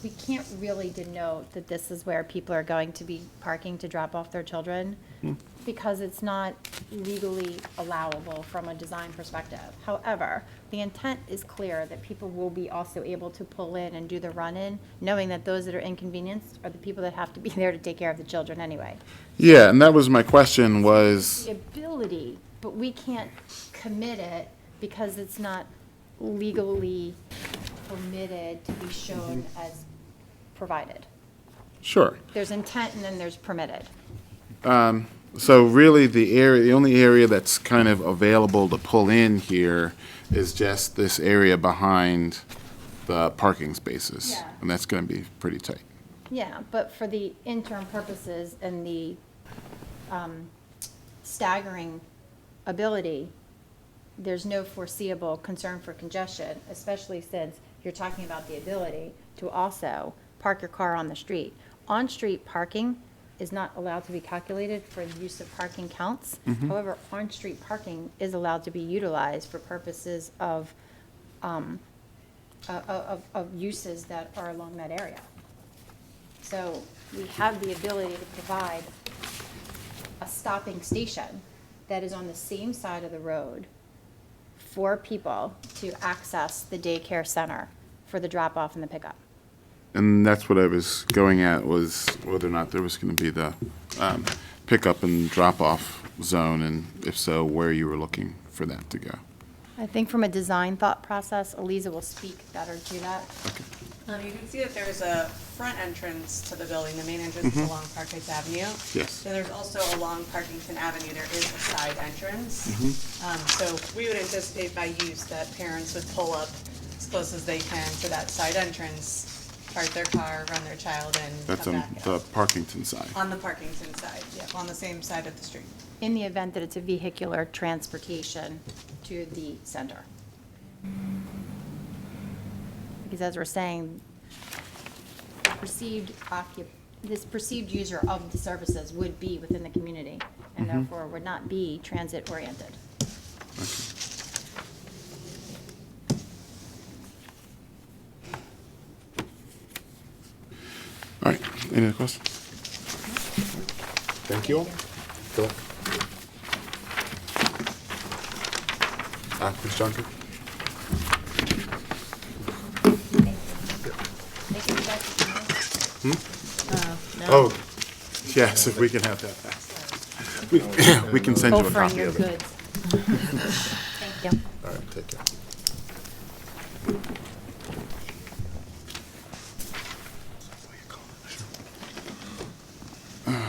S19: we can't really denote that this is where people are going to be parking to drop off their children because it's not legally allowable from a design perspective. However, the intent is clear that people will be also able to pull in and do the run-in, knowing that those that are inconvenienced are the people that have to be there to take care of the children anyway.
S2: Yeah, and that was my question was,
S19: The ability, but we can't commit it because it's not legally permitted to be shown as provided.
S2: sure.
S19: There's intent and then there's permitted.
S2: So really, the only area that's kind of available to pull in here is just this area behind the parking spaces.
S19: Yeah.
S2: And that's gonna be pretty tight.
S19: Yeah, but for the interim purposes and the staggering ability, there's no foreseeable concern for congestion, especially since you're talking about the ability to also park your car on the street. On-street parking is not allowed to be calculated for the use of parking counts. However, on-street parking is allowed to be utilized for purposes of uses that are along that area. So we have the ability to provide a stopping station that is on the same side of the road for people to access the daycare center for the drop-off and the pickup.
S2: And that's what I was going at, was whether or not there was gonna be the pickup and drop-off zone, and if so, where you were looking for that to go.
S19: I think from a design thought process, Eliza will speak better to that.
S15: You can see that there's a front entrance to the building. The main entrance is along Park Heights Avenue.
S2: Yes.
S15: Then there's also along Parkington Avenue, there is a side entrance. So we would anticipate by use that parents would pull up as close as they can to that side entrance, park their car, run their child in,
S2: That's
S15: come
S2: on
S15: back
S2: the
S15: out.
S2: Parkington side.
S15: On the Parkington side, yep, on the same side of the street.
S19: In the event that it's a vehicular transportation to the center. Because as we're saying, this perceived user of the services would be within the community and therefore would not be transit-oriented.
S2: All right, any other questions? Thank you all. Good luck. Ms. Junker? Oh, yes, if we can have that back. We can send you a
S19: Offering
S2: copy
S19: your
S2: of it.
S19: goods. Thank you.
S2: All right, take care. All right.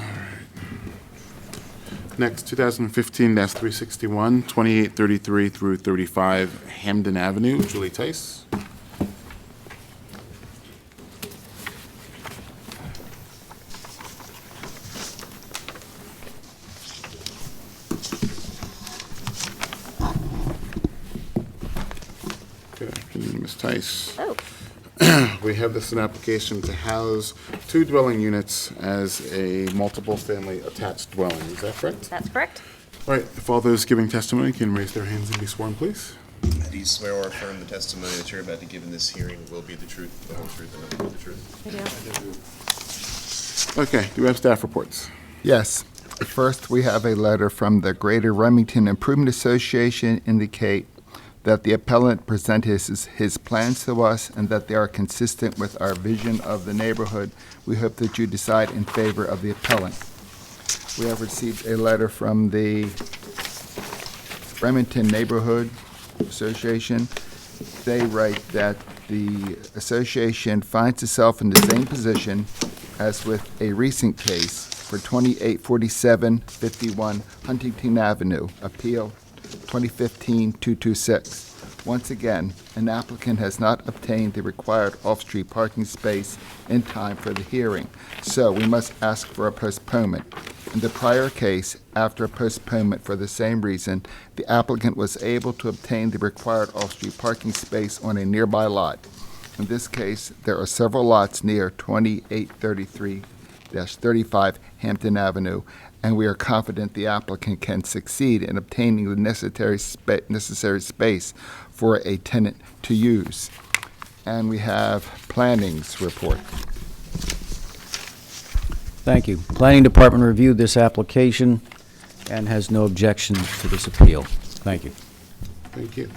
S2: Next, 2015-361, 2833 through 35 Hamden Avenue, Julie Tice. Good afternoon, Ms. Tice.
S19: Oh.
S2: We have this an application to house 2 dwelling units as a multiple-family attached dwelling. Is that correct?
S19: That's correct.
S2: All right, if all those giving testimony can raise their hands and be sworn, please.
S3: Do you swear or affirm the testimony that you're about to give in this hearing will be the truth, the whole truth, and nothing but the truth?
S19: I do.
S2: Okay, do we have staff reports?
S11: Yes. First, we have a letter from the Greater Remington Improvement Association indicate that the appellant present his plans to us and that they are consistent with our vision of the neighborhood. We hope that you decide in favor of the appellant. We have received a letter from the Remington Neighborhood Association. They write that the association finds itself in the same position as with a recent case for 284751 Huntington Avenue, Appeal 2015-226. Once again, an applicant has not obtained the required off-street parking space in time for the hearing, so we must ask for a postponement. In the prior case, after a postponement for the same reason, the applicant was able to obtain the required off-street parking space on a nearby lot. In this case, there are several lots near 2833 35 Hampton Avenue, and we are confident the applicant can succeed in obtaining the necessary space for a tenant to use. And we have planning's report.
S5: Thank you. Planning Department reviewed this application and has no objection to this appeal. Thank you.
S2: Thank you.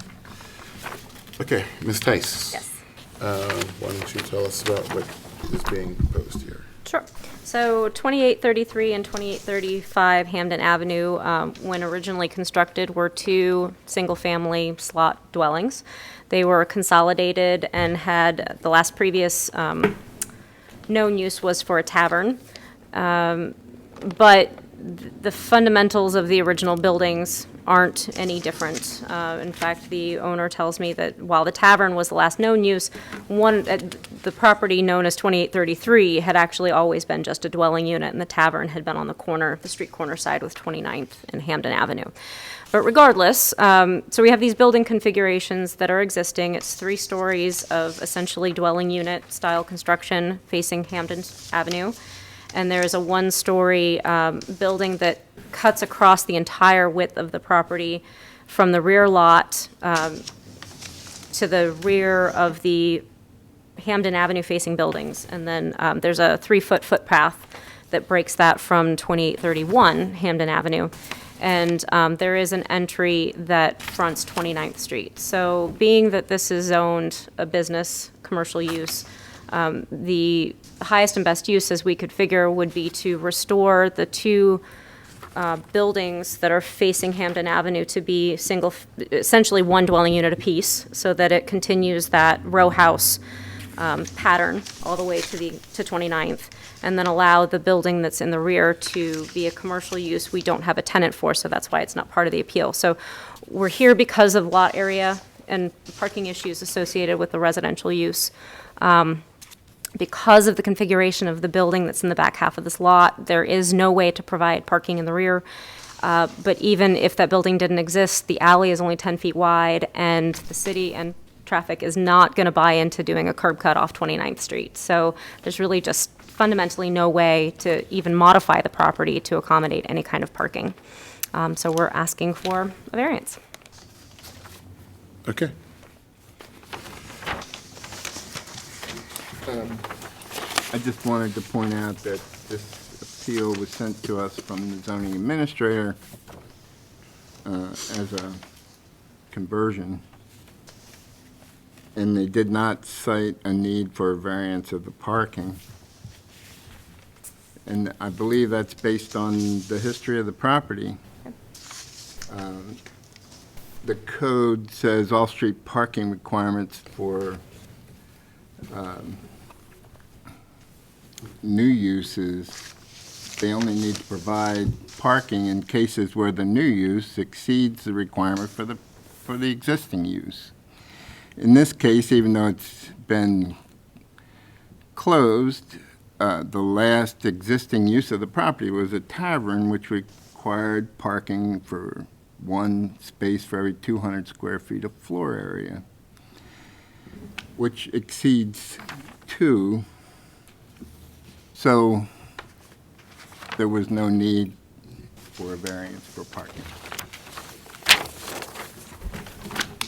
S2: Okay, Ms. Tice.
S20: Yes.
S2: Why don't you tell us about what is being proposed here?
S20: Sure. So 2833 and 2835 Hamden Avenue, when originally constructed, were two single-family slot dwellings. They were consolidated and had, the last previous known use was for a tavern. But the fundamentals of the original buildings aren't any different. In fact, the owner tells me that while the tavern was the last known use, the property known as 2833 had actually always been just a dwelling unit, and the tavern had been on the corner, the street corner side with 29th and Hamden Avenue. But regardless, so we have these building configurations that are existing. It's 3 stories of essentially dwelling unit style construction facing Hamden Avenue. And there is a 1-story building that cuts across the entire width of the property from the rear lot to the rear of the Hamden Avenue facing buildings. And then there's a 3-foot footpath that breaks that from 2831 Hamden Avenue. And there is an entry that fronts 29th Street. So being that this is zoned a business commercial use, the highest and best use, as we could figure, would be to restore the 2 buildings that are facing Hamden Avenue to be essentially 1 dwelling unit apiece, so that it continues that row house pattern all the way to 29th, and then allow the building that's in the rear to be a commercial use we don't have a tenant for, so that's why it's not part of the appeal. So we're here because of lot area and parking issues associated with the residential use. Because of the configuration of the building that's in the back half of this lot, there is no way to provide parking in the rear. But even if that building didn't exist, the alley is only 10 feet wide, and the city and traffic is not going to buy into doing a curb cut off 29th Street. So there's really just fundamentally no way to even modify the property to accommodate any kind of parking. So we're asking for a variance.
S2: Okay.
S21: I just wanted to point out that this appeal was sent to us from the zoning administrator as a conversion, and they did not cite a need for a variance of the parking. And I believe that's based on the history of the property. The code says all street parking requirements for new uses, they only need to provide parking in cases where the new use exceeds the requirement for the existing use. In this case, even though it's been closed, the last existing use of the property was a tavern, which required parking for 1 space for every 200 square feet of floor area, which exceeds 2. So there was no need for a variance for parking.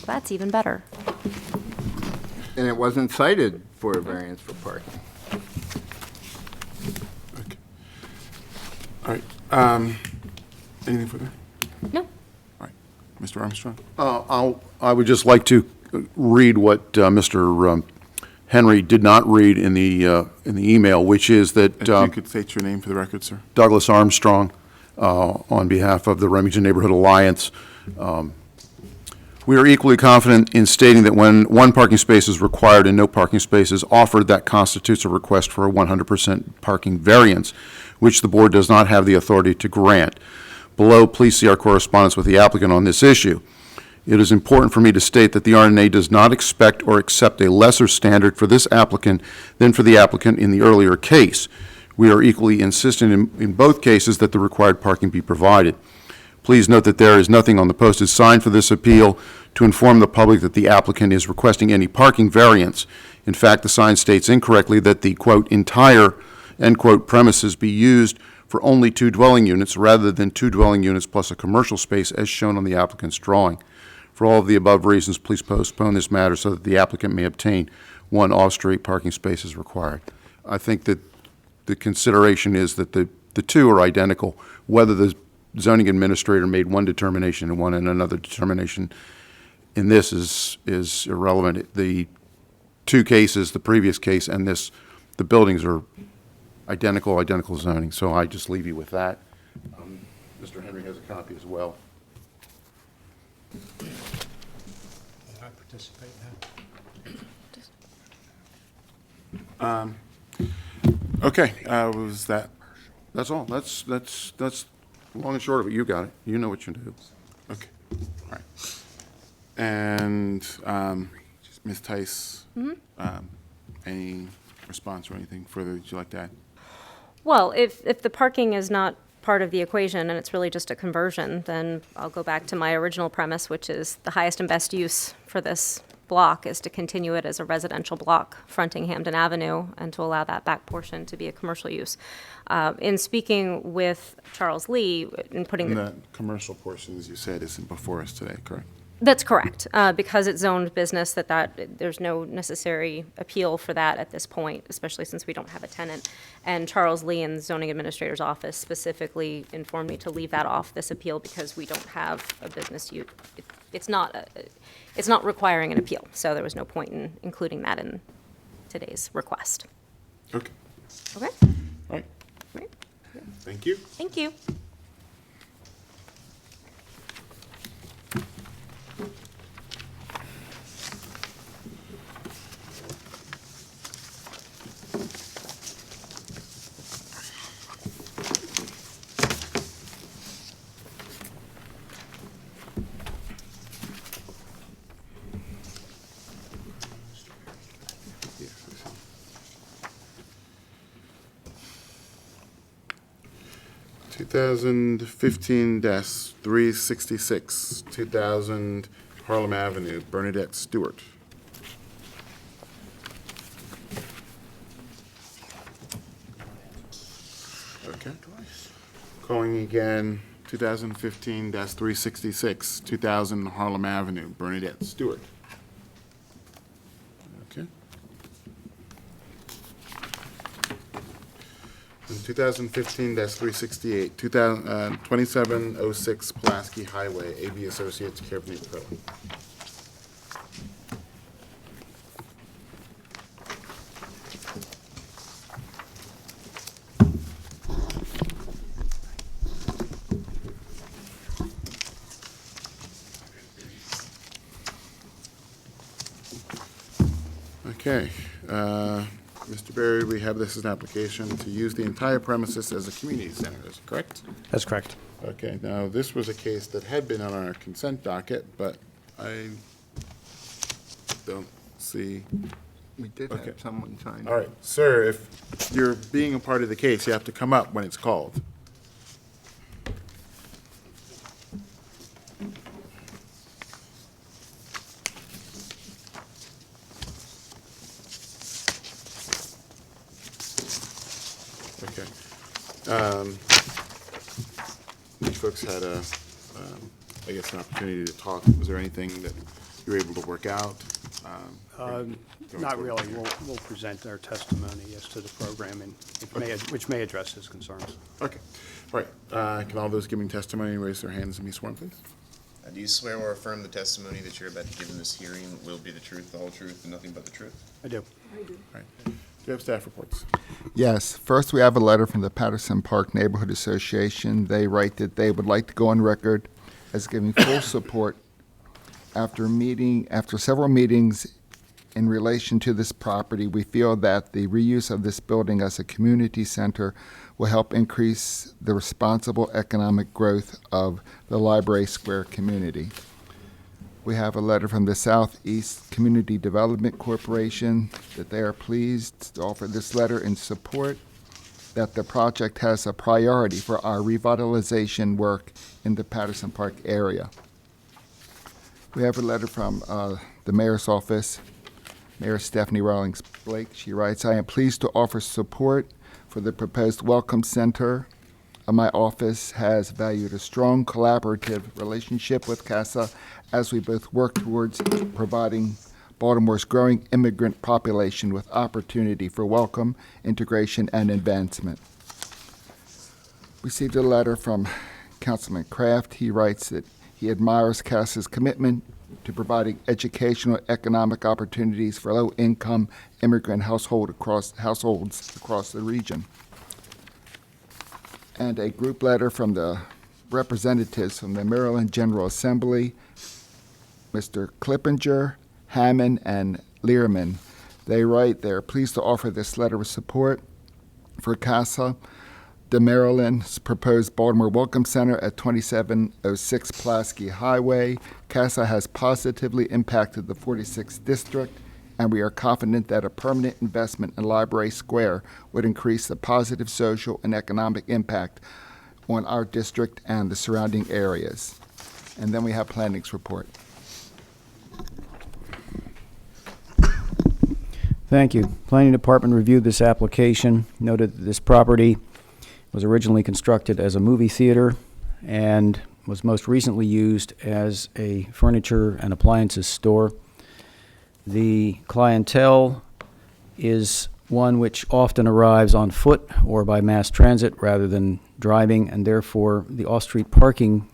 S20: That's even better.
S21: And it wasn't cited for a variance for parking.
S2: Okay. All right. Anything further?
S20: No.
S2: All right. Mr. Armstrong?
S10: I would just like to read what Mr. Henry did not read in the email, which is that
S2: If you could state your name for the record, sir.
S10: Douglas Armstrong, on behalf of the Remington Neighborhood Alliance. We are equally confident in stating that when 1 parking space is required and no parking space is offered, that constitutes a request for a 100% parking variance, which the board does not have the authority to grant. Below, please see our correspondence with the applicant on this issue. It is important for me to state that the RNA does not expect or accept a lesser standard for this applicant than for the applicant in the earlier case. We are equally insistent in both cases that the required parking be provided. Please note that there is nothing on the posted sign for this appeal to inform the public that the applicant is requesting any parking variance. In fact, the sign states incorrectly that the, quote, entire end quote, premises be used for only 2 dwelling units rather than 2 dwelling units plus a commercial space as shown on the applicant's drawing. For all of the above reasons, please postpone this matter so that the applicant may obtain 1 off-street parking space as required. I think that the consideration is that the 2 are identical, whether the zoning administrator made one determination in one and another determination in this is irrelevant. The 2 cases, the previous case and this, the buildings are identical zoning, so I just leave you with that. Mr. Henry has a copy as well.
S12: Can I participate now?
S2: Okay, was that,
S10: That's all. That's long and short of it. You got it. You know what you do.
S2: okay, all right. And Ms. Tice, any response or anything further that you'd like to add?
S20: Well, if the parking is not part of the equation and it's really just a conversion, then I'll go back to my original premise, which is the highest and best use for this block is to continue it as a residential block fronting Hampden Avenue and to allow that back portion to be a commercial use. In speaking with Charles Lee and putting
S2: And that commercial portion, as you said, isn't before us today, correct?
S20: That's correct, because it's zoned business, there's no necessary appeal for that at this point, especially since we don't have a tenant. And Charles Lee in the zoning administrator's office specifically informed me to leave that off this appeal because we don't have a business use. It's not requiring an appeal, so there was no point in including that in today's request.
S2: Okay,
S20: Okay?
S2: all right.
S20: Right.
S2: Thank you.
S20: Thank you.
S2: Two 2015-366, 2000 Harlem Avenue, Bernadette Stewart. Okay. Calling again, 2015-366, 2000 Harlem Avenue, Bernadette Stewart. Okay. And 2015-368, 2706 Pulaski Highway, AV Associates, care of Nate Curley. Okay, Mr. Berry, we have this as an application to use the entire premises as a community center, is it correct?
S12: That's correct.
S2: Okay, now, this was a case that had been on our consent docket, but I don't see.
S11: We did
S2: Okay.
S11: have someone sign.
S2: All right, sir, if you're being a part of the case, you have to come up when it's called. Okay. You folks had I guess, an opportunity to talk. Was there anything that you were able to work out?
S12: Not really. We'll present our testimony as to the program, and which may address his concerns.
S2: Okay. All right. Can all those giving testimony raise their hands and be sworn, please?
S3: Do you swear or affirm the testimony that you're about to give in this hearing will be the truth, the whole truth, and nothing but the truth?
S12: I do.
S2: All right. Do you have staff reports?
S11: Yes. First, we have a letter from the Patterson Park Neighborhood Association. They write that they would like to go on record as giving full support after several meetings in relation to this property. We feel that the reuse of this building as a community center will help increase the responsible economic growth of the Library Square community. We have a letter from the Southeast Community Development Corporation that they are pleased to offer this letter in support that the project has a priority for our revitalization work in the Patterson Park area. We have a letter from the mayor's office, Mayor Stephanie Rawlings Blake. She writes, I am pleased to offer support for the proposed Welcome Center. My office has valued a strong collaborative relationship with CASA as we both work towards providing Baltimore's growing immigrant population with opportunity for welcome, integration, and advancement. Received a letter from Councilman Kraft. He writes that he admires CASA's commitment to providing educational economic opportunities for low-income immigrant households across the region. And a group letter from the representatives from the Maryland General Assembly, Mr. Clippinger, Hammond, and Learman. They write they're pleased to offer this letter of support for CASA, the Maryland's proposed Baltimore Welcome Center at 2706 Pulaski Highway. CASA has positively impacted the 46th District, and we are confident that a permanent investment in Library Square would increase the positive social and economic impact on our district and the surrounding areas. And then we have planning's report.
S5: Thank you. Planning Department reviewed this application, noted that this property was originally constructed as a movie theater and was most recently used as a furniture and appliances store. The clientele is one which often arrives on foot or by mass transit rather than driving, and therefore the off-street parking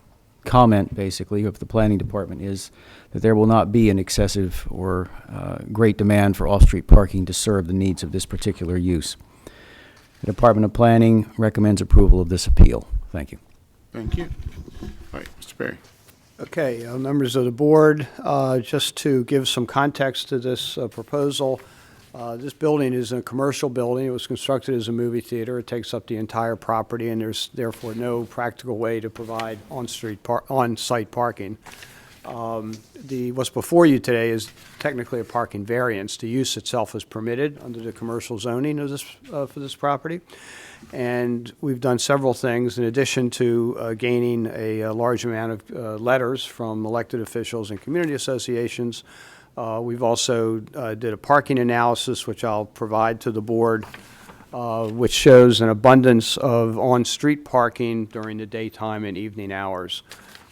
S5: comment, basically, of the Planning Department is that there will not be an excessive or great demand for off-street parking to serve the needs of this particular use. The Department of Planning recommends approval of this appeal. Thank you.
S2: Thank you. All right, Mr. Berry.
S12: Okay, members of the board, just to give some context to this proposal, this building is a commercial building. It was constructed as a movie theater. It takes up the entire property, and there's therefore no practical way to provide on-site parking. What's before you today is technically a parking variance. The use itself is permitted under the commercial zoning of this, for this property. And we've done several things in addition to gaining a large amount of letters from elected officials and community associations. We've also did a parking analysis, which I'll provide to the board, which shows an abundance of on-street parking during the daytime and evening hours.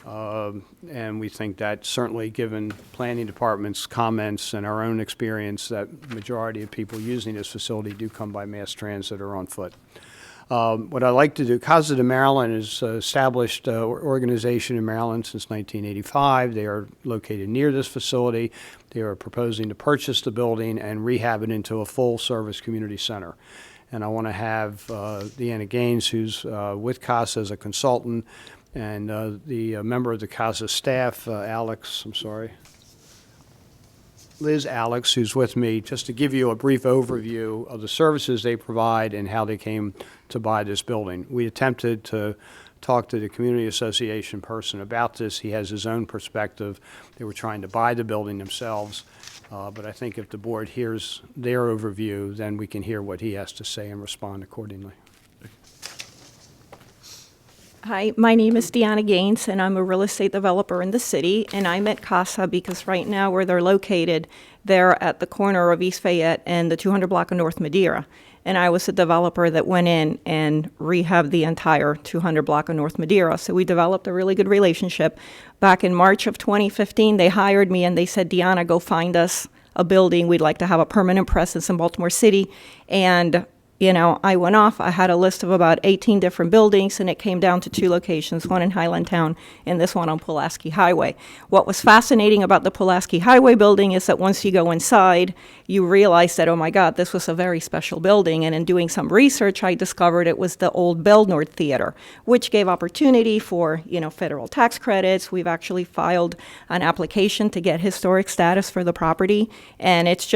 S12: And we think that certainly, given Planning Department's comments and our own experience, that majority of people using this facility do come by mass transit or on foot. What I like to do, CASA de Maryland is an established organization in Maryland since 1985. They are located near this facility. They are proposing to purchase the building and rehab it into a full-service community center. And I want to have Deanna Gaines, who's with CASA as a consultant, and the member of the CASA staff, Liz Alex, who's with me, just to give you a brief overview of the services they provide and how they came to buy this building. We attempted to talk to the community association person about this. He has his own perspective. They were trying to buy the building themselves, but I think if the board hears their overview, then we can hear what he has to say and respond accordingly.
S6: Hi, my name is Deanna Gaines, and I'm a real estate developer in the city, and I'm at CASA because right now where they're located, they're at the corner of East Fayette and the 200 block of North Madeira. And I was a developer that went in and rehabbed the entire 200 block of North Madeira. So we developed a really good relationship. Back in March of 2015, they hired me and they said, Deanna, go find us a building. We'd like to have a permanent presence in Baltimore City. And you know, I went off, I had a list of about 18 different buildings, and it came down to 2 locations, one in Highlandtown and this one on Pulaski Highway. What was fascinating about the Pulaski Highway building is that once you go inside, you realize that, oh my God, this was a very special building. And in doing some research, I discovered it was the old Belnord Theater, which gave opportunity for, you know, federal tax credits. We've actually filed an application to get historic status for the property, and it's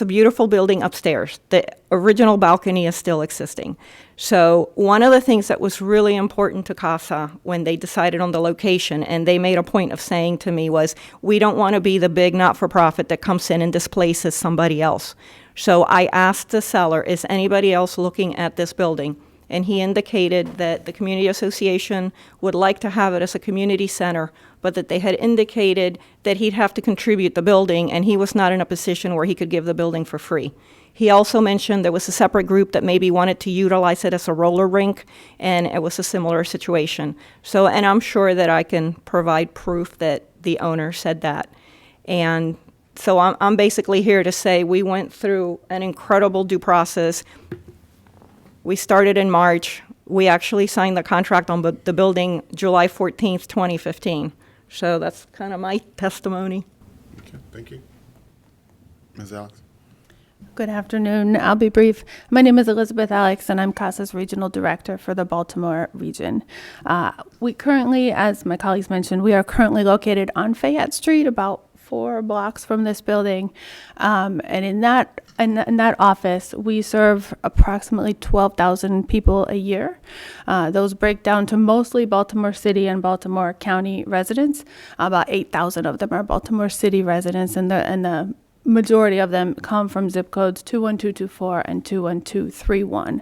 S6: a beautiful building upstairs. The original balcony is still existing. So one of the things that was really important to CASA when they decided on the location, and they made a point of saying to me, was we don't want to be the big not-for-profit that comes in and displaces somebody else. So I asked the seller, is anybody else looking at this building? And he indicated that the community association would like to have it as a community center, but that they had indicated that he'd have to contribute the building, and he was not in a position where he could give the building for free. He also mentioned there was a separate group that maybe wanted to utilize it as a roller rink, and it was a similar situation. So, and I'm sure that I can provide proof that the owner said that. And so I'm basically here to say we went through an incredible due process. We started in March. We actually signed the contract on the building July 14th, 2015. So that's kind of my testimony.
S2: Okay, thank you. Ms. Alex?
S1: Good afternoon. I'll be brief. My name is Elizabeth Alex, and I'm CASA's Regional Director for the Baltimore region. We currently, as my colleagues mentioned, we are currently located on Fayette Street, about 4 blocks from this building. And in that office, we serve approximately 12,000 people a year. Those break down to mostly Baltimore City and Baltimore County residents. About 8,000 of them are Baltimore City residents, and the majority of them come from zip codes 21224 and 21231.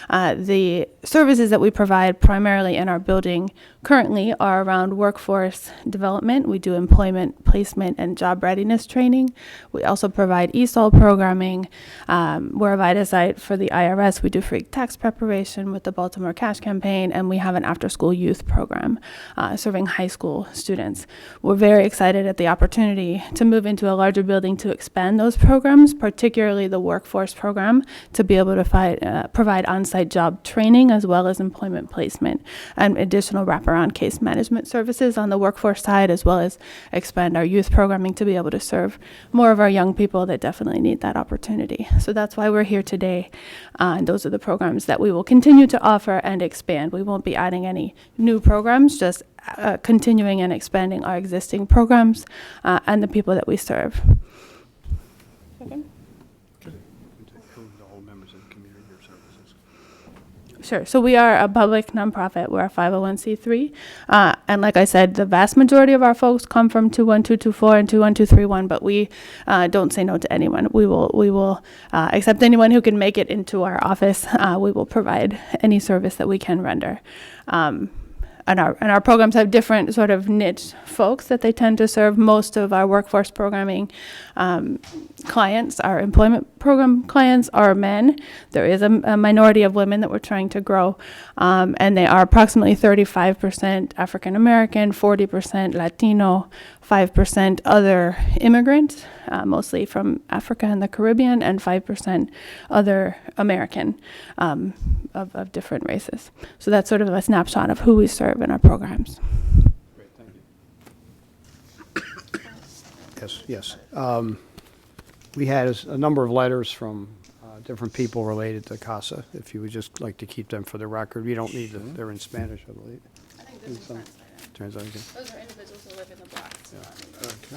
S1: The services that we provide primarily in our building currently are around workforce development. We do employment, placement, and job readiness training. We also provide ESOL programming. We're a VITA site for the IRS. We do free tax preparation with the Baltimore Cash Campaign, and we have an after-school youth program serving high school students. We're very excited at the opportunity to move into a larger building to expand those programs, particularly the workforce program, to be able to provide on-site job training as well as employment placement and additional wraparound case management services on the workforce side, as well as expand our youth programming to be able to serve more of our young people that definitely need that opportunity. So that's why we're here today. And those are the programs that we will continue to offer and expand. We won't be adding any new programs, just continuing and expanding our existing programs and the people that we serve. Sure. So we are a public nonprofit. We're a 501c3. And like I said, the vast majority of our folks come from 21224 and 21231, but we don't say no to anyone. We will accept anyone who can make it into our office. We will provide any service that we can render. And our programs have different sort of niche folks that they tend to serve. Most of our workforce programming clients, our employment program clients, are men. There is a minority of women that we're trying to grow, and they are approximately 35% African American, 40% Latino, 5% other immigrants, mostly from Africa and the Caribbean, and 5% other American of different races. So that's sort of a snapshot of who we serve in our programs.
S12: Great, thank you. Yes. We had a number of letters from different people related to CASA. If you would just like to keep them for the record. We don't need them. They're in Spanish, I believe.
S1: I think this is
S12: Translated.
S1: Those are individuals who live in the blocks.
S2: Okay.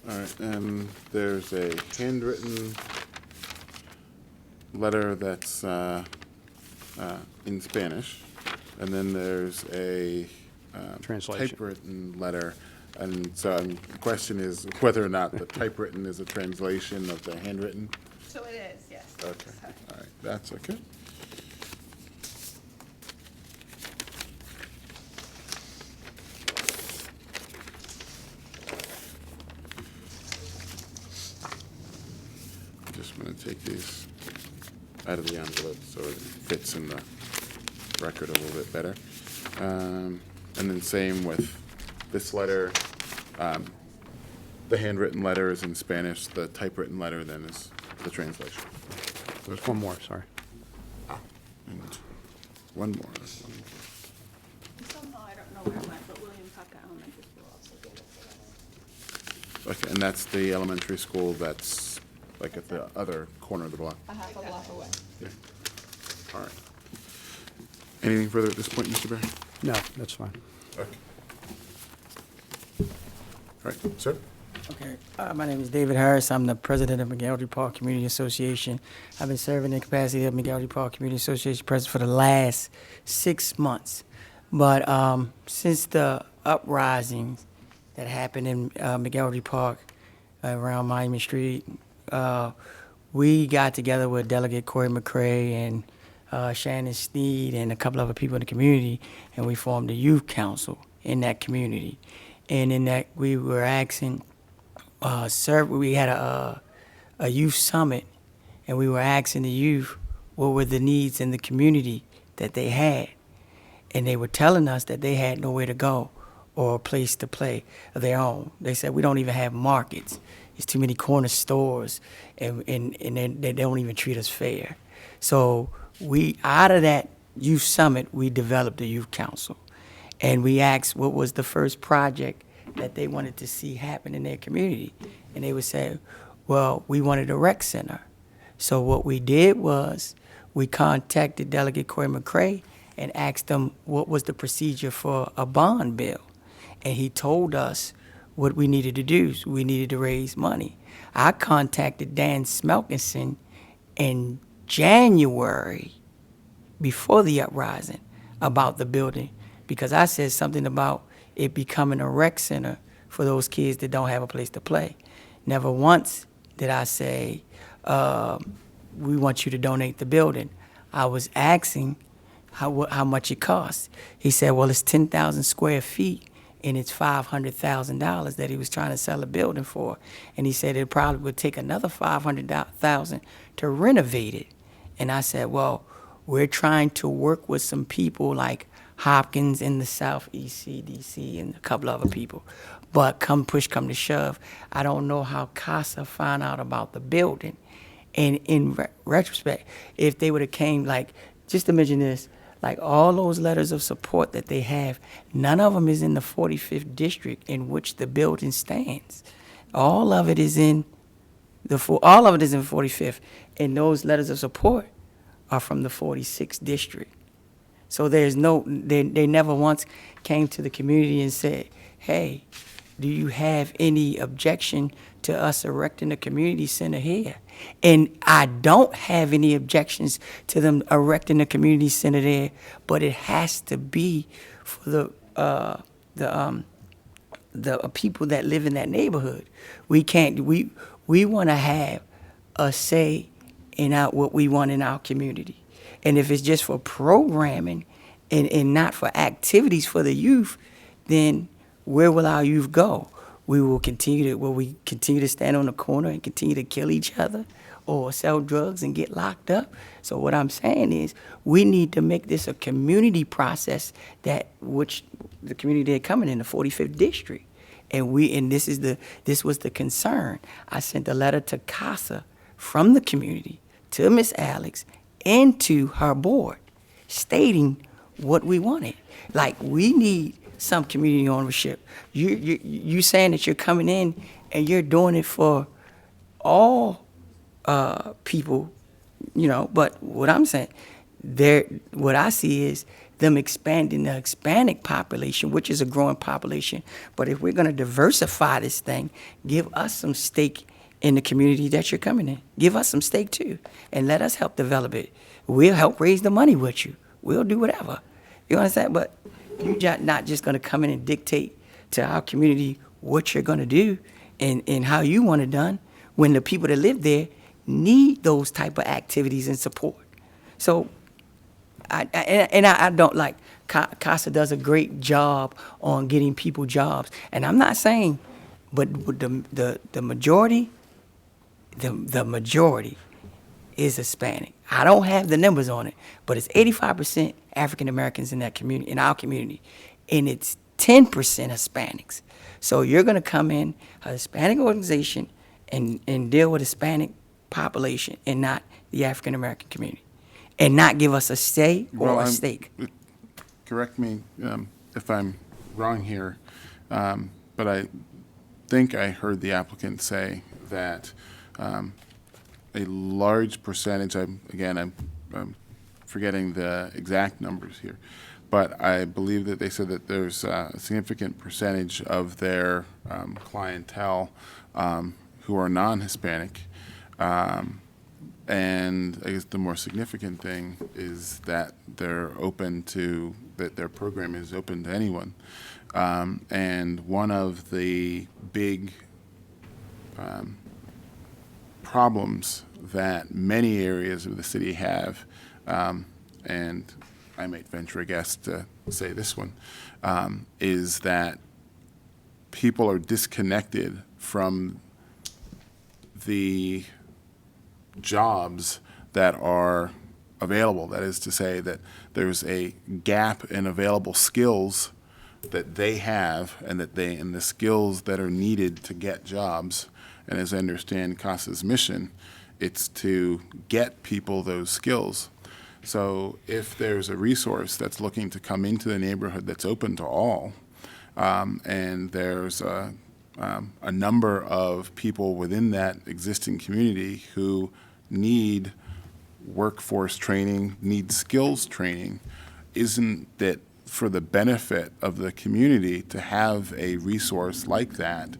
S2: All right, and there's a handwritten letter that's in Spanish, and then there's a
S12: Translation.
S2: typewritten letter. And so the question is whether or not the typewritten is a translation of the handwritten.
S1: So it is, yes.
S2: Okay, all right, that's okay. I'm just going to take these out of the envelope so it fits in the record a little bit better. And then same with this letter. The handwritten letter is in Spanish. The typewritten letter then is the translation.
S12: There's one more, sorry.
S2: And one more.
S1: Somehow, I don't know where it went, but William Tucker Elementary School also gave us a letter.
S2: Okay, and that's the elementary school that's like at the other corner of the block.
S1: A half a block away.
S2: Yeah. All right. Anything further at this point, Mr. Barry?
S12: No, that's fine.
S2: Okay. All right, sir?
S22: Okay, my name is David Harris. I'm the president of McGarry Park Community Association. I've been serving in the capacity of McGarry Park Community Association president for the last 6 months. But since the uprising that happened in McGarry Park around Monument Street, we got together with Delegate Corey McCray and Shannon Sneed and a couple other people in the community, and we formed a youth council in that community. And in that, we were asking, we had a youth summit, and we were asking the youth what were the needs in the community that they had. And they were telling us that they had nowhere to go or a place to play of their own. They said, we don't even have markets. It's too many corner stores, and they don't even treat us fair. So out of that youth summit, we developed a youth council. And we asked what was the first project that they wanted to see happen in their community. And they would say, well, we wanted a rec center. So what we did was we contacted Delegate Corey McCray and asked him what was the procedure for a bond bill. And he told us what we needed to do. So we needed to raise money. I contacted Dan Smelkinson in January before the uprising about the building, because I said something about it becoming a rec center for those kids that don't have a place to play. Never once did I say, we want you to donate the building. I was asking how much it costs. He said, well, it's 10,000 square feet, and it's $500,000 that he was trying to sell a building for. And he said it probably would take another $500,000 to renovate it. And I said, well, we're trying to work with some people like Hopkins in the Southeast CDC and a couple other people. But push come to shove, I don't know how CASA found out about the building. And in retrospect, if they would have came, like, just imagine this, like all those letters of support that they have, none of them is in the 45th district in which the building stands. All of it is in 45th, and those letters of support are from the 46th district. So there's they never once came to the community and said, hey, do you have any objection to us erecting a community center here? And I don't have any objections to them erecting a community center there, but it has to be for the people that live in that neighborhood. We want to have a say in what we want in our community. And if it's just for programming and not for activities for the youth, then where will our youth go? Will we continue to stand on the corner and continue to kill each other or sell drugs and get locked up? So what I'm saying is we need to make this a community process which the community they're coming in, the 45th district. And this was the concern. I sent a letter to CASA from the community to Miss Alex and to her board stating what we wanted. Like, we need some community ownership. You saying that you're coming in and you're doing it for all people, but what I'm saying, what I see is them expanding the Hispanic population, which is a growing population. But if we're going to diversify this thing, give us some stake in the community that you're coming in. Give us some stake too, and let us help develop it. We'll help raise the money with you. We'll do whatever. You understand? But you're not just going to come in and dictate to our community what you're going to do and how you want it done when the people that live there need those type of activities and support. So I don't like, CASA does a great job on getting people jobs. And I'm not saying, but the majority, the majority is Hispanic. I don't have the numbers on it, but it's 85% African Americans in that community, in our community, and it's 10% Hispanics. So you're going to come in a Hispanic organization and deal with Hispanic population and not the African American community, and not give us a say or a stake.
S2: Correct me if I'm wrong here, but I think I heard the applicant say that a large percentage, I'm forgetting the exact numbers here, but I believe that they said that there's a significant percentage of their clientele who are non-Hispanic. And I guess the more significant thing is that that their program is open to anyone. And one of the big problems that many areas of the city have, and I might venture a guess to say this one, is that people are disconnected from the jobs that are available. That is to say that there's a gap in available skills that they have and the skills that are needed to get jobs. And as I understand CASA's mission, it's to get people those skills. So if there's a resource that's looking to come into the neighborhood that's open to all, and there's a number of people within that existing community who need workforce training, need skills training, isn't it for the benefit of the community to have a resource like that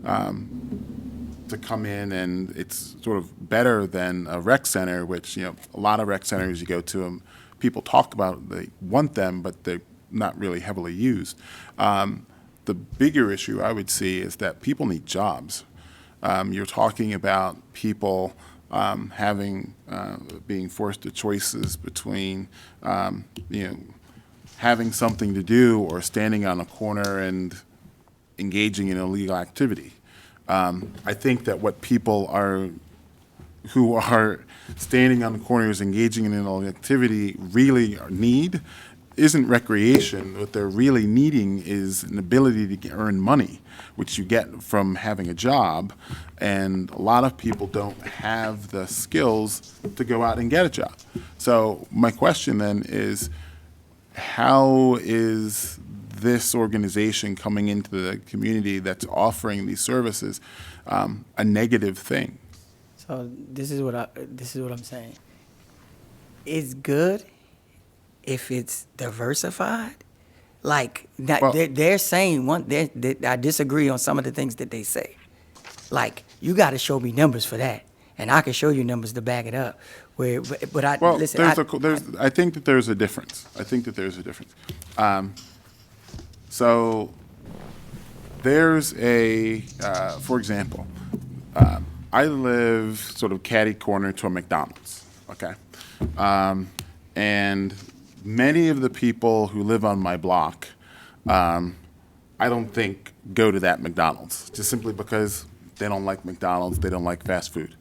S2: to come in? And it's sort of better than a rec center, which, a lot of rec centers you go to them, people talk about, they want them, but they're not really heavily used. The bigger issue I would see is that people need jobs. You're talking about people being forced to choices between, having something to do or standing on a corner and engaging in illegal activity. I think that what people who are standing on the corners engaging in illegal activity really need isn't recreation. What they're really needing is an ability to earn money, which you get from having a job. And a lot of people don't have the skills to go out and get a job. So my question then is, how is this organization coming into the community that's offering these services a negative thing?
S22: So this is what I'm saying. It's good if it's diversified. Like they're saying I disagree on some of the things that they say. Like, you got to show me numbers for that, and I can show you numbers to back it up. I
S2: think that there's a difference. So there's for example, I live sort of catty corner to a McDonald's, okay? And many of the people who live on my block, I don't think go to that McDonald's, just simply because they don't like McDonald's, they don't like fast food.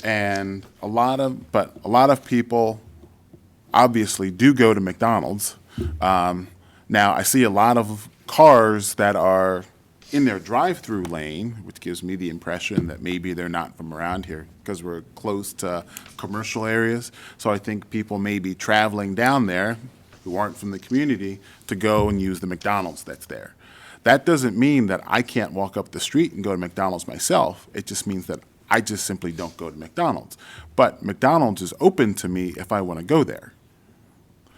S2: And a lot of people obviously do go to McDonald's. Now, I see a lot of cars that are in their drive-through lane, which gives me the impression that maybe they're not from around here because we're close to commercial areas. So I think people may be traveling down there who aren't from the community to go and use the McDonald's that's there. That doesn't mean that I can't walk up the street and go to McDonald's myself. It just means that I just simply don't go to McDonald's. But McDonald's is open to me if I want to go there.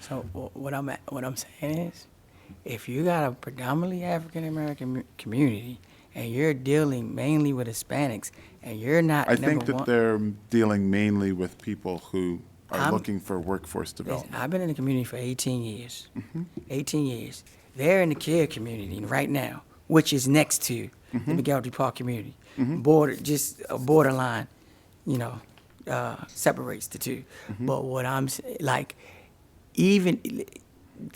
S22: So what I'm saying is, if you got a predominantly African American community and you're dealing mainly with Hispanics and you're not,
S2: I think that they're dealing mainly with people who are looking for workforce development.
S22: I've been in the community for 18 years. 18 years. They're in the care community right now, which is next to the McGarry Park community. Just a borderline, separates the two. But what I'm like, even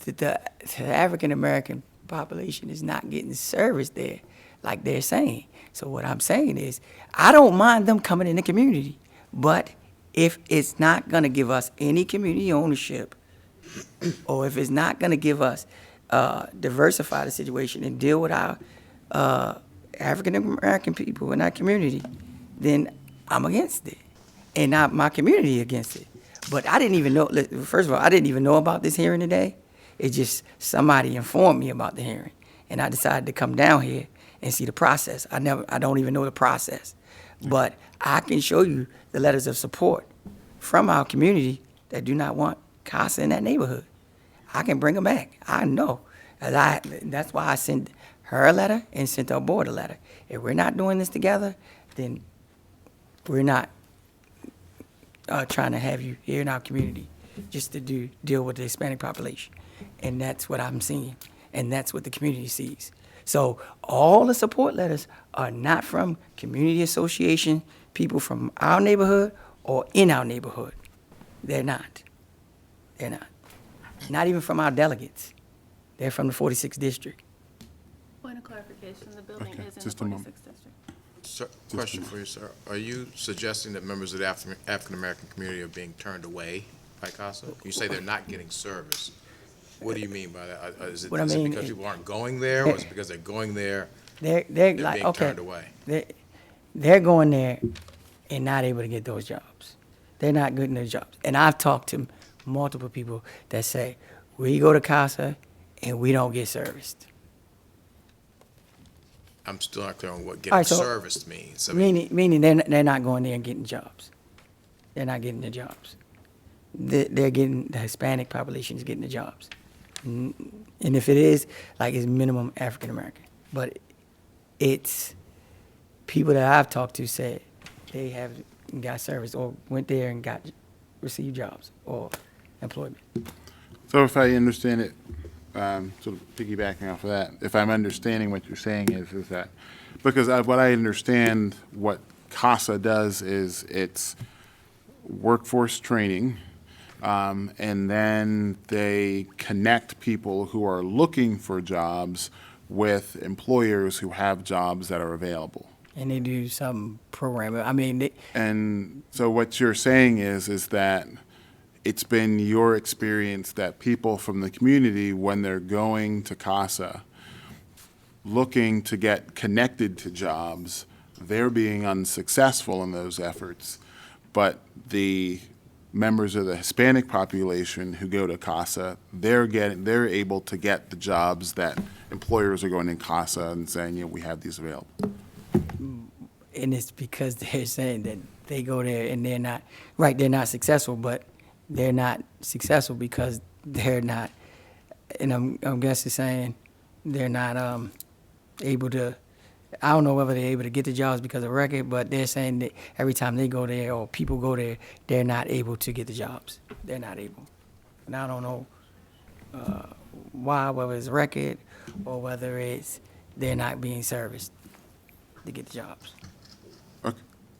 S22: the African American population is not getting service there, like they're saying. So what I'm saying is, I don't mind them coming in the community, but if it's not going to give us any community ownership, or if it's not going to give us diversify the situation and deal with our African American people in our community, then I'm against it, and not my community against it. But I didn't even know. First of all, I didn't even know about this hearing today. It's just somebody informed me about the hearing, and I decided to come down here and see the process. I don't even know the process, but I can show you the letters of support from our community that do not want CASA in that neighborhood. I can bring them back. I know. That's why I sent her a letter and sent our board a letter. If we're not doing this together, then we're not trying to have you here in our community just to deal with the Hispanic population. And that's what I'm seeing, and that's what the community sees. So all the support letters are not from community association, people from our neighborhood or in our neighborhood. They're not. They're not. Not even from our delegates. They're from the 46th district.
S1: Point of clarification, the building
S2: Okay,
S1: is in the
S2: just a moment.
S1: 46th district.
S3: Sir, question for you, sir. Are you suggesting that members of the African-American community are being turned away by CASA? You say they're not getting service. What do you mean by that? Is it
S22: What I mean
S3: because
S22: is-
S3: people aren't going there, or is it because they're going there,
S22: They're
S3: they're
S22: like,
S3: being
S22: okay,
S3: turned away?
S22: they're going there and not able to get those jobs. They're not getting those jobs. And I've talked to multiple people that say, we go to CASA and we don't get serviced.
S3: I'm still not clear on what
S22: All
S3: getting
S22: right, so-
S3: serviced means. I mean,
S22: Meaning they're not going there and getting jobs. They're not getting the jobs. They're getting, the Hispanic population is getting the jobs. And if it is, like, it's minimum African American. But it's people that I've talked to said they have got service or went there and received jobs or employment.
S2: So if I understand it, sort of piggybacking off of that, if I'm understanding what you're saying is that, because what I understand what CASA does is it's workforce training, and then they connect people who are looking for jobs with employers who have jobs that are available.
S22: And they do some programming. I mean,
S2: And so what you're saying is that it's been your experience that people from the community, when they're going to CASA, looking to get connected to jobs, they're being unsuccessful in those efforts. But the members of the Hispanic population who go to CASA, they're able to get the jobs that employers are going in CASA and saying, yeah, we have these available.
S22: and it's because they're saying that they go there and they're not successful, but they're not successful because they're not, and I'm guessing saying they're not able to, I don't know whether they're able to get the jobs because of record, but they're saying that every time they go there or people go there, they're not able to get the jobs. They're not able. And I don't know why, whether it's record or whether it's they're not being serviced to get the jobs.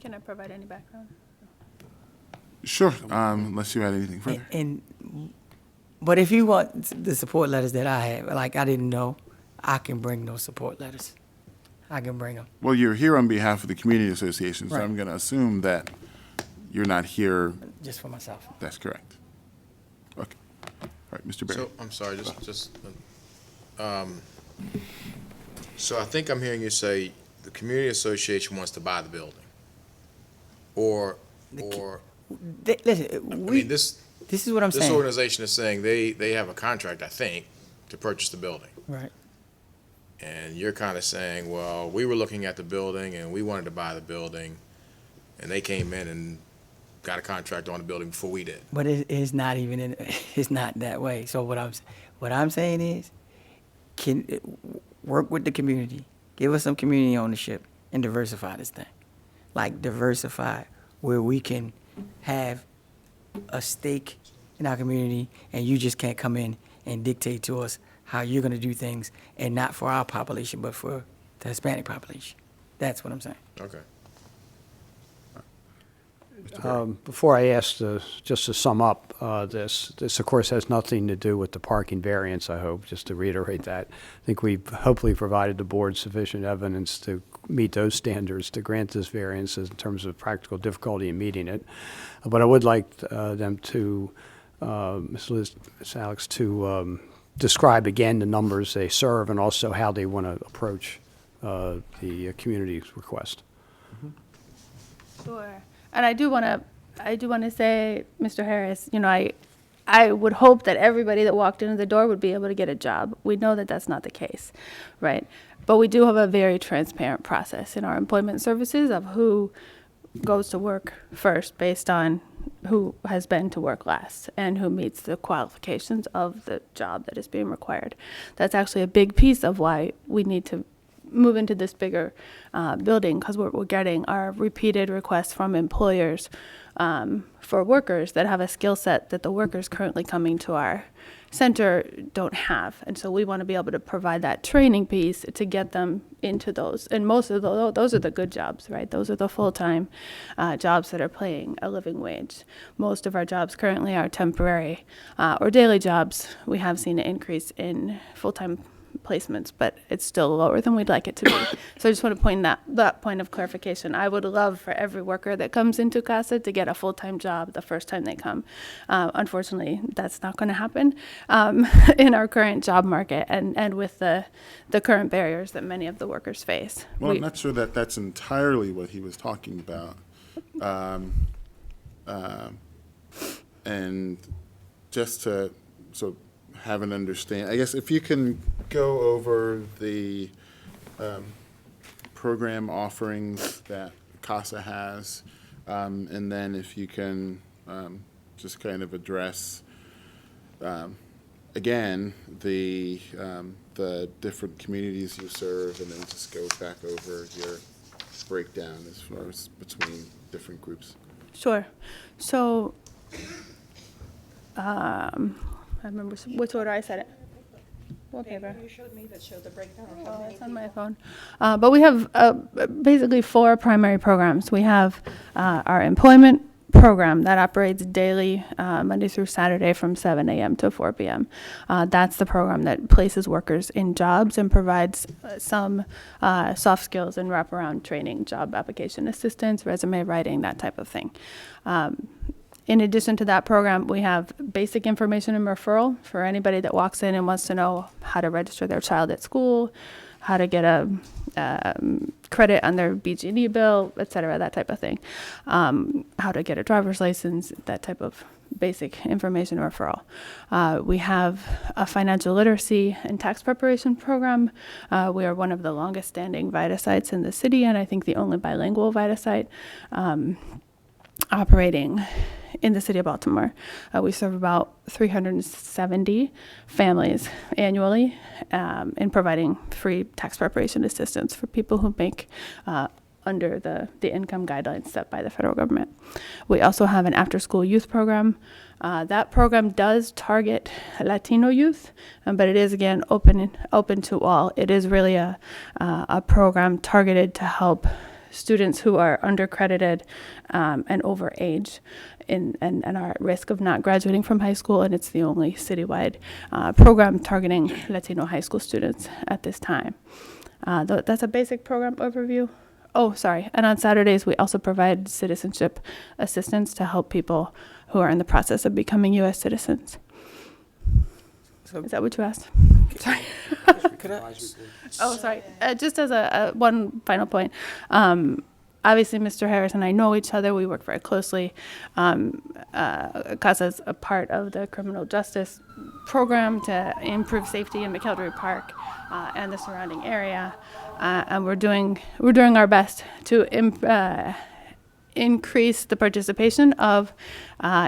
S1: Can I provide any background?
S2: Sure, unless you had anything further.
S22: But if you want the support letters that I have, like I didn't know, I can bring those support letters. I can bring them.
S2: Well, you're here on behalf of the community association, so
S22: Right.
S2: I'm going to assume that you're not here.
S22: Just for myself.
S2: That's correct. Okay. All right, Mr. Barry.
S3: So, I'm sorry, so I think I'm hearing you say the community association wants to buy the building.
S22: Listen, this is what I'm
S3: This
S22: saying.
S3: organization is saying they have a contract, I think, to purchase the building.
S22: Right.
S3: And you're kind of saying, well, we were looking at the building and we wanted to buy the building, and they came in and got a contract on the building before we did.
S22: But it's not even it's not that way. So what I'm saying is, work with the community, give us some community ownership, and diversify this thing. Like diversify where we can have a stake in our community, and you just can't come in and dictate to us how you're going to do things, and not for our population, but for the Hispanic population. That's what I'm saying.
S3: Okay.
S12: Before I ask, just to sum up this of course has nothing to do with the parking variance, I hope, just to reiterate that. I think we've hopefully provided the board sufficient evidence to meet those standards to grant this variance in terms of practical difficulty in meeting it. But I would like them to, Ms. Alex, to describe again the numbers they serve and also how they want to approach the community's request.
S1: Sure. And I do want to say, Mr. Harris, I would hope that everybody that walked into the door would be able to get a job. We know that that's not the case, right? But we do have a very transparent process in our employment services of who goes to work first based on who has been to work last and who meets the qualifications of the job that is being required. That's actually a big piece of why we need to move into this bigger building, because what we're getting are repeated requests from employers for workers that have a skill set that the workers currently coming to our center don't have. And so we want to be able to provide that training piece to get them into those. And most of those are the good jobs, right? Those are the full-time jobs that are paying a living wage. Most of our jobs currently are temporary or daily jobs. We have seen an increase in full-time placements, but it's still lower than we'd like it to be. So I just want to point that point of clarification. I would love for every worker that comes into CASA to get a full-time job the first time they come. Unfortunately, that's not going to happen in our current job market and with the current barriers that many of the workers face.
S2: Well, I'm not sure that that's entirely what he was talking about. And just to have an understanding, I guess if you can go over the program offerings that CASA has, and then if you can just kind of address again the different communities you serve, and then just go back over your breakdown as far as between different groups.
S1: Sure. So, I remember which order I said it. What paper?
S6: You showed me that showed the breakdown.
S1: Oh, it's on my phone. But we have basically 4 primary programs. We have our employment program that operates daily, Monday through Saturday from 7 a.m. to 4 p.m. That's the program that places workers in jobs and provides some soft skills and wraparound training, job application assistance, resume writing, that type of thing. In addition to that program, we have basic information and referral for anybody that walks in and wants to know how to register their child at school, how to get a credit on their BG&E bill, et cetera, that type of thing. How to get a driver's license, that type of basic information referral. We have a financial literacy and tax preparation program. We are one of the longest standing VITA sites in the city, and I think the only bilingual VITA site operating in the city of Baltimore. We serve about 370 families annually in providing free tax preparation assistance for people who make under the income guidelines set by the federal government. We also have an after-school youth program. That program does target Latino youth, but it is, again, open to all. It is really a program targeted to help students who are undercredited and over age and are at risk of not graduating from high school, and it's the only citywide program targeting Latino high school students at this time. That's a basic program overview. Oh, sorry. And on Saturdays, we also provide citizenship assistance to help people who are in the process of becoming U.S. citizens. Is that what you asked? Sorry.
S22: Could I?
S1: Oh, sorry. Just as a one final point, obviously, Mr. Harris and I know each other. We work very closely. CASA is a part of the criminal justice program to improve safety in McElderry Park and the surrounding area, and we're doing our best to increase the participation of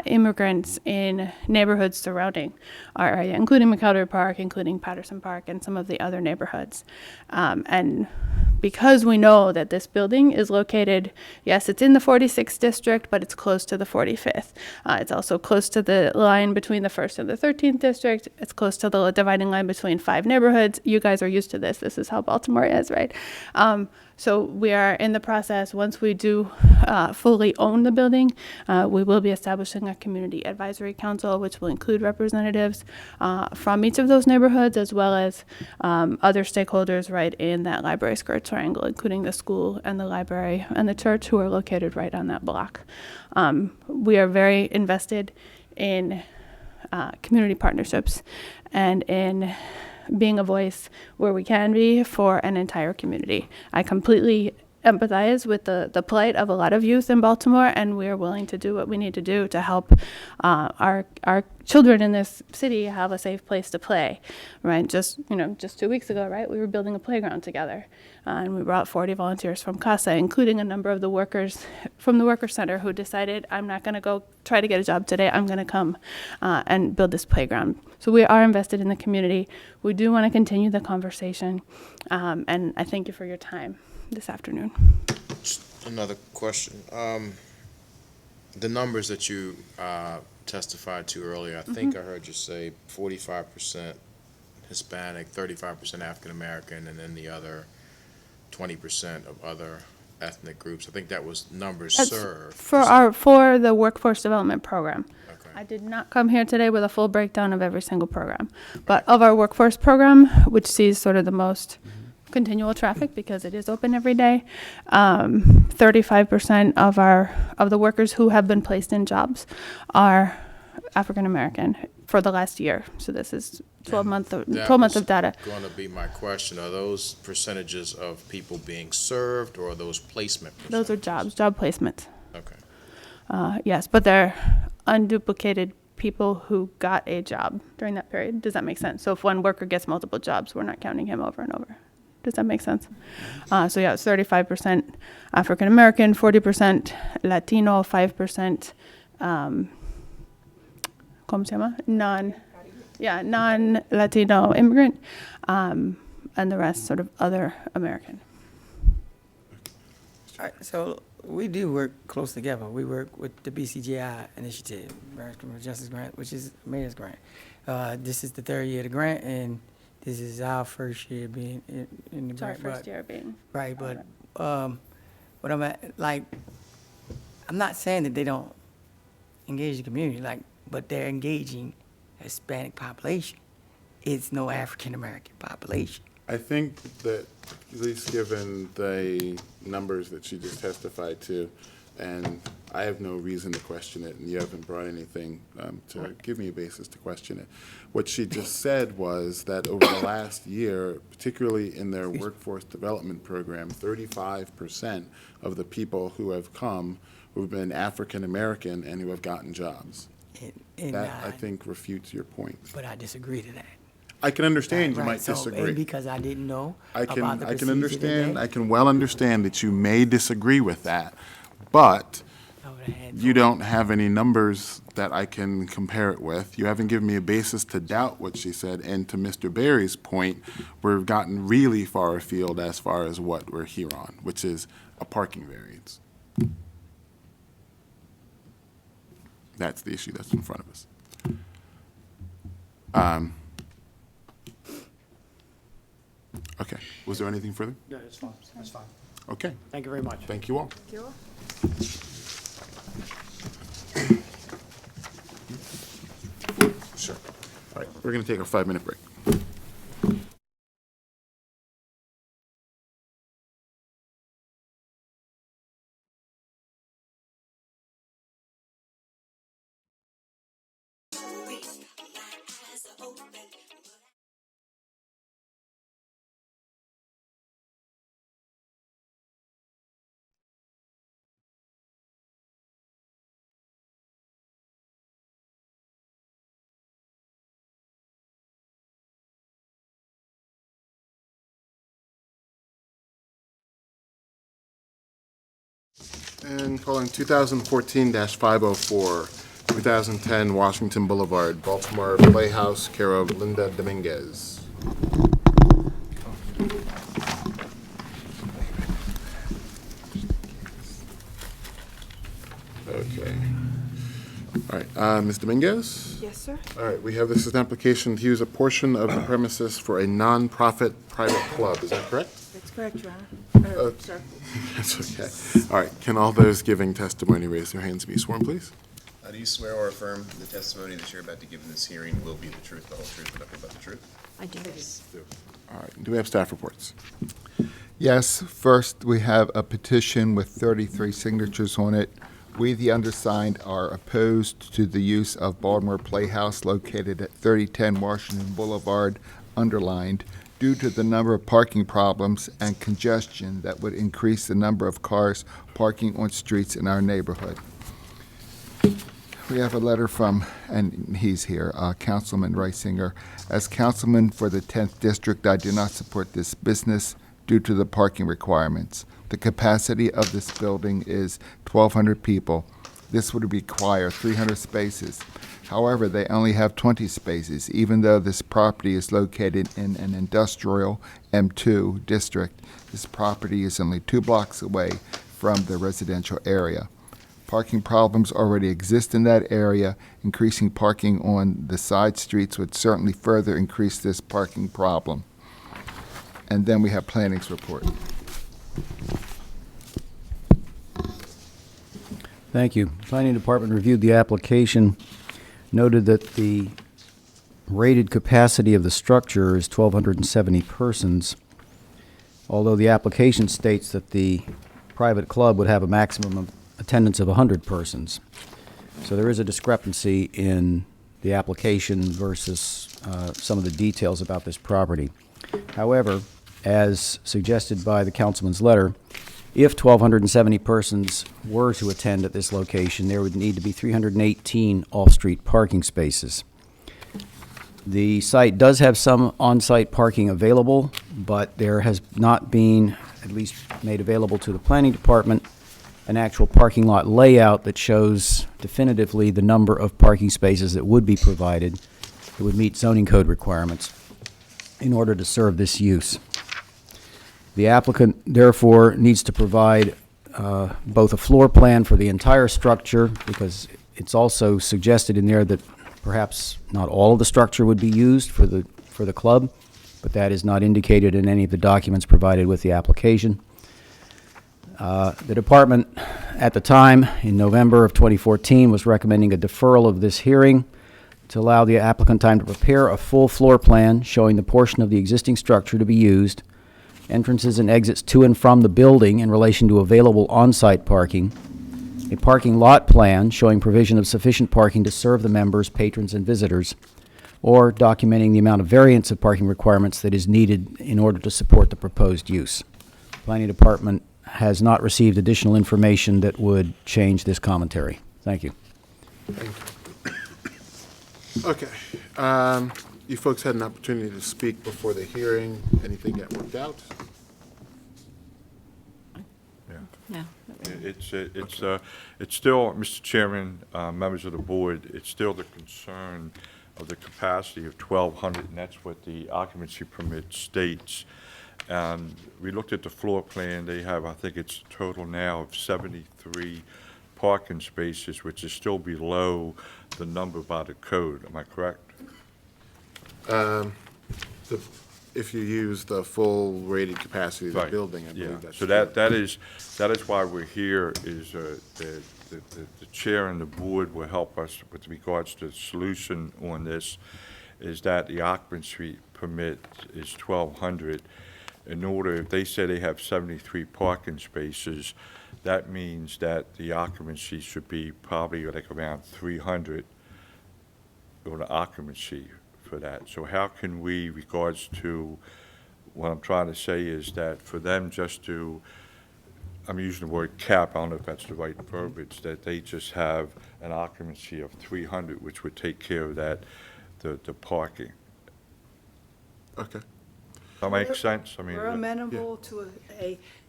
S1: immigrants in neighborhoods surrounding our area, including McElderry Park, including Patterson Park, and some of the other neighborhoods. And because we know that this building is located, yes, it's in the 46th district, but it's close to the 45th. It's also close to the line between the 1st and the 13th district. It's close to the dividing line between 5 neighborhoods. You guys are used to this. This is how Baltimore is, right? So we are in the process. Once we do fully own the building, we will be establishing a community advisory council, which will include representatives from each of those neighborhoods, as well as other stakeholders right in that library skirt triangle, including the school and the library and the church, who are located right on that block. We are very invested in community partnerships and in being a voice where we can be for an entire community. I completely empathize with the plight of a lot of youth in Baltimore, and we are willing to do what we need to do to help our children in this city have a safe place to play, right? Just 2 weeks ago, right, we were building a playground together, and we brought 40 volunteers from CASA, including a number of the workers from the Worker Center who decided, I'm not going to go try to get a job today, I'm going to come and build this playground. So we are invested in the community. We do want to continue the conversation, and I thank you for your time this afternoon.
S3: Just another question. The numbers that you testified to earlier, I think I heard you say 45% Hispanic, 35% African American, and then the other 20% of other ethnic groups. I think that was numbers
S1: That's
S3: served.
S1: for the workforce development program.
S3: Okay.
S1: I did not come here today with a full breakdown of every single program. But of our workforce program, which sees sort of the most continual traffic because it is open every day, 35% of the workers who have been placed in jobs are African American for the last year. So this is 12 months of data.
S3: Going to be my question. Are those percentages of people being served or are those placement?
S1: Those are job placements.
S3: Okay.
S1: Yes, but they're unduplicated people who got a job during that period. Does that make sense? So if one worker gets multiple jobs, we're not counting him over and over. Does that make sense? So yeah, it's 35% African American, 40% Latino, 5% ¿cómo se llama? Non-Latino immigrant, and the rest sort of other American.
S22: All right, so we do work close together. We work with the BCGI initiative, Branch Criminal Justice Grant, which is Mayor's grant. This is the third year of the grant, and this is our first year being in the
S1: It's our
S22: grant.
S1: first year being.
S22: Right, but what I'm at, like, I'm not saying that they don't engage the community, like, but they're engaging Hispanic population. It's no African American population.
S2: I think that, at least given the numbers that she just testified to, and I have no reason to question it, and you haven't brought anything to give me a basis to question it. What she just said was that over the last year, particularly in their workforce development program, 35% of the people who have come who've been African American and who have gotten jobs.
S22: And
S2: That, I think, refutes your point.
S22: But I disagree to that.
S2: I can understand you
S22: Right,
S2: might
S22: so,
S2: disagree.
S22: and because I didn't know
S2: I
S22: about the
S2: can
S22: procedure
S2: understand,
S22: today,
S2: I can well understand that you may disagree with that, but you don't have any numbers that I can compare it with. You haven't given me a basis to doubt what she said, and to Mr. Barry's point, we've gotten really far afield as far as what we're here on, which is a parking variance. That's the issue that's in front of us. Okay, was there anything further?
S12: No, that's fine, that's fine.
S2: Okay.
S12: Thank you very much.
S2: Thank you all.
S12: Thank you all.
S2: Sure. All right, we're going to take a 5-minute break. And calling 2014-504, 2010 Washington Boulevard, Baltimore Playhouse, care of Linda Dominguez. Okay. All right, Ms. Dominguez?
S4: Yes, sir.
S2: All right, we have, this is an application to use a portion of the premises for a nonprofit private club, is that correct?
S4: That's correct, Your Honor. Sir.
S2: That's okay. All right, can all those giving testimony raise their hands and be sworn, please?
S8: Do you swear or affirm the testimony that you're about to give in this hearing will be the truth, the whole truth, and nothing but the truth?
S4: I do.
S2: All right, do we have staff reports?
S11: Yes, first, we have a petition with 33 signatures on it. We, the undersigned, are opposed to the use of Baltimore Playhouse located at 3010 Washington Boulevard, underlined, due to the number of parking problems and congestion that would increase the number of cars parking on streets in our neighborhood. We have a letter from, and he's here, Councilman Reisinger. As councilman for the 10th District, I do not support this business due to the parking requirements. The capacity of this building is 1,200 people. This would require 300 spaces. However, they only have 20 spaces, even though this property is located in an industrial M2 district. This property is only 2 blocks away from the residential area. Parking problems already exist in that area. Increasing parking on the side streets would certainly further increase this parking problem. And then we have planning's report.
S5: Thank you. Planning Department reviewed the application noted that the rated capacity of the structure is 1,270 persons, although the application states that the private club would have a maximum of attendance of 100 persons. So there is a discrepancy in the application versus some of the details about this property. However, as suggested by the councilman's letter, if 1,270 persons were to attend at this location, there would need to be 318 off-street parking spaces. The site does have some on-site parking available, but there has not been, at least made available to the planning department, an actual parking lot layout that shows definitively the number of parking spaces that would be provided that would meet zoning code requirements in order to serve this use. The applicant, therefore, needs to provide both a floor plan for the entire structure, because it's also suggested in there that perhaps not all of the structure would be used for the club, but that is not indicated in any of the documents provided with the application. The department, at the time, in November of 2014, was recommending a deferral of this hearing to allow the applicant time to prepare a full floor plan showing the portion of the existing structure to be used, entrances and exits to and from the building in relation to available on-site parking, a parking lot plan showing provision of sufficient parking to serve the members, patrons, and visitors, or documenting the amount of variance of parking requirements that is needed in order to support the proposed use. The Planning Department has not received additional information that would change this commentary. Thank you.
S2: Okay. You folks had an opportunity to speak before the hearing. Anything get worked out?
S14: Yeah. It's still, Mr. Chairman, members of the board, it's still the concern of the capacity of 1,200, and that's what the occupancy permit states. And we looked at the floor plan. They have, I think it's a total now of 73 parking spaces, which is still below the number by the code. Am I correct?
S2: If you use the full rated capacity of the
S14: Right.
S2: building, I
S14: Yeah.
S2: believe that's
S14: So
S2: true.
S14: that is why we're here, is the chair and the board will help us with regards to the solution on this, is that the occupancy permit is 1,200. In order, if they say they have 73 parking spaces, that means that the occupancy should be probably like around 300 on the occupancy for that. So how can we, regards to, what I'm trying to say is that for them just to, I'm using the word cap, I don't know if that's the right verbiage, that they just have an occupancy of 300, which would take care of that, the parking.
S2: Okay.
S14: That makes sense? I mean,
S4: We're amenable to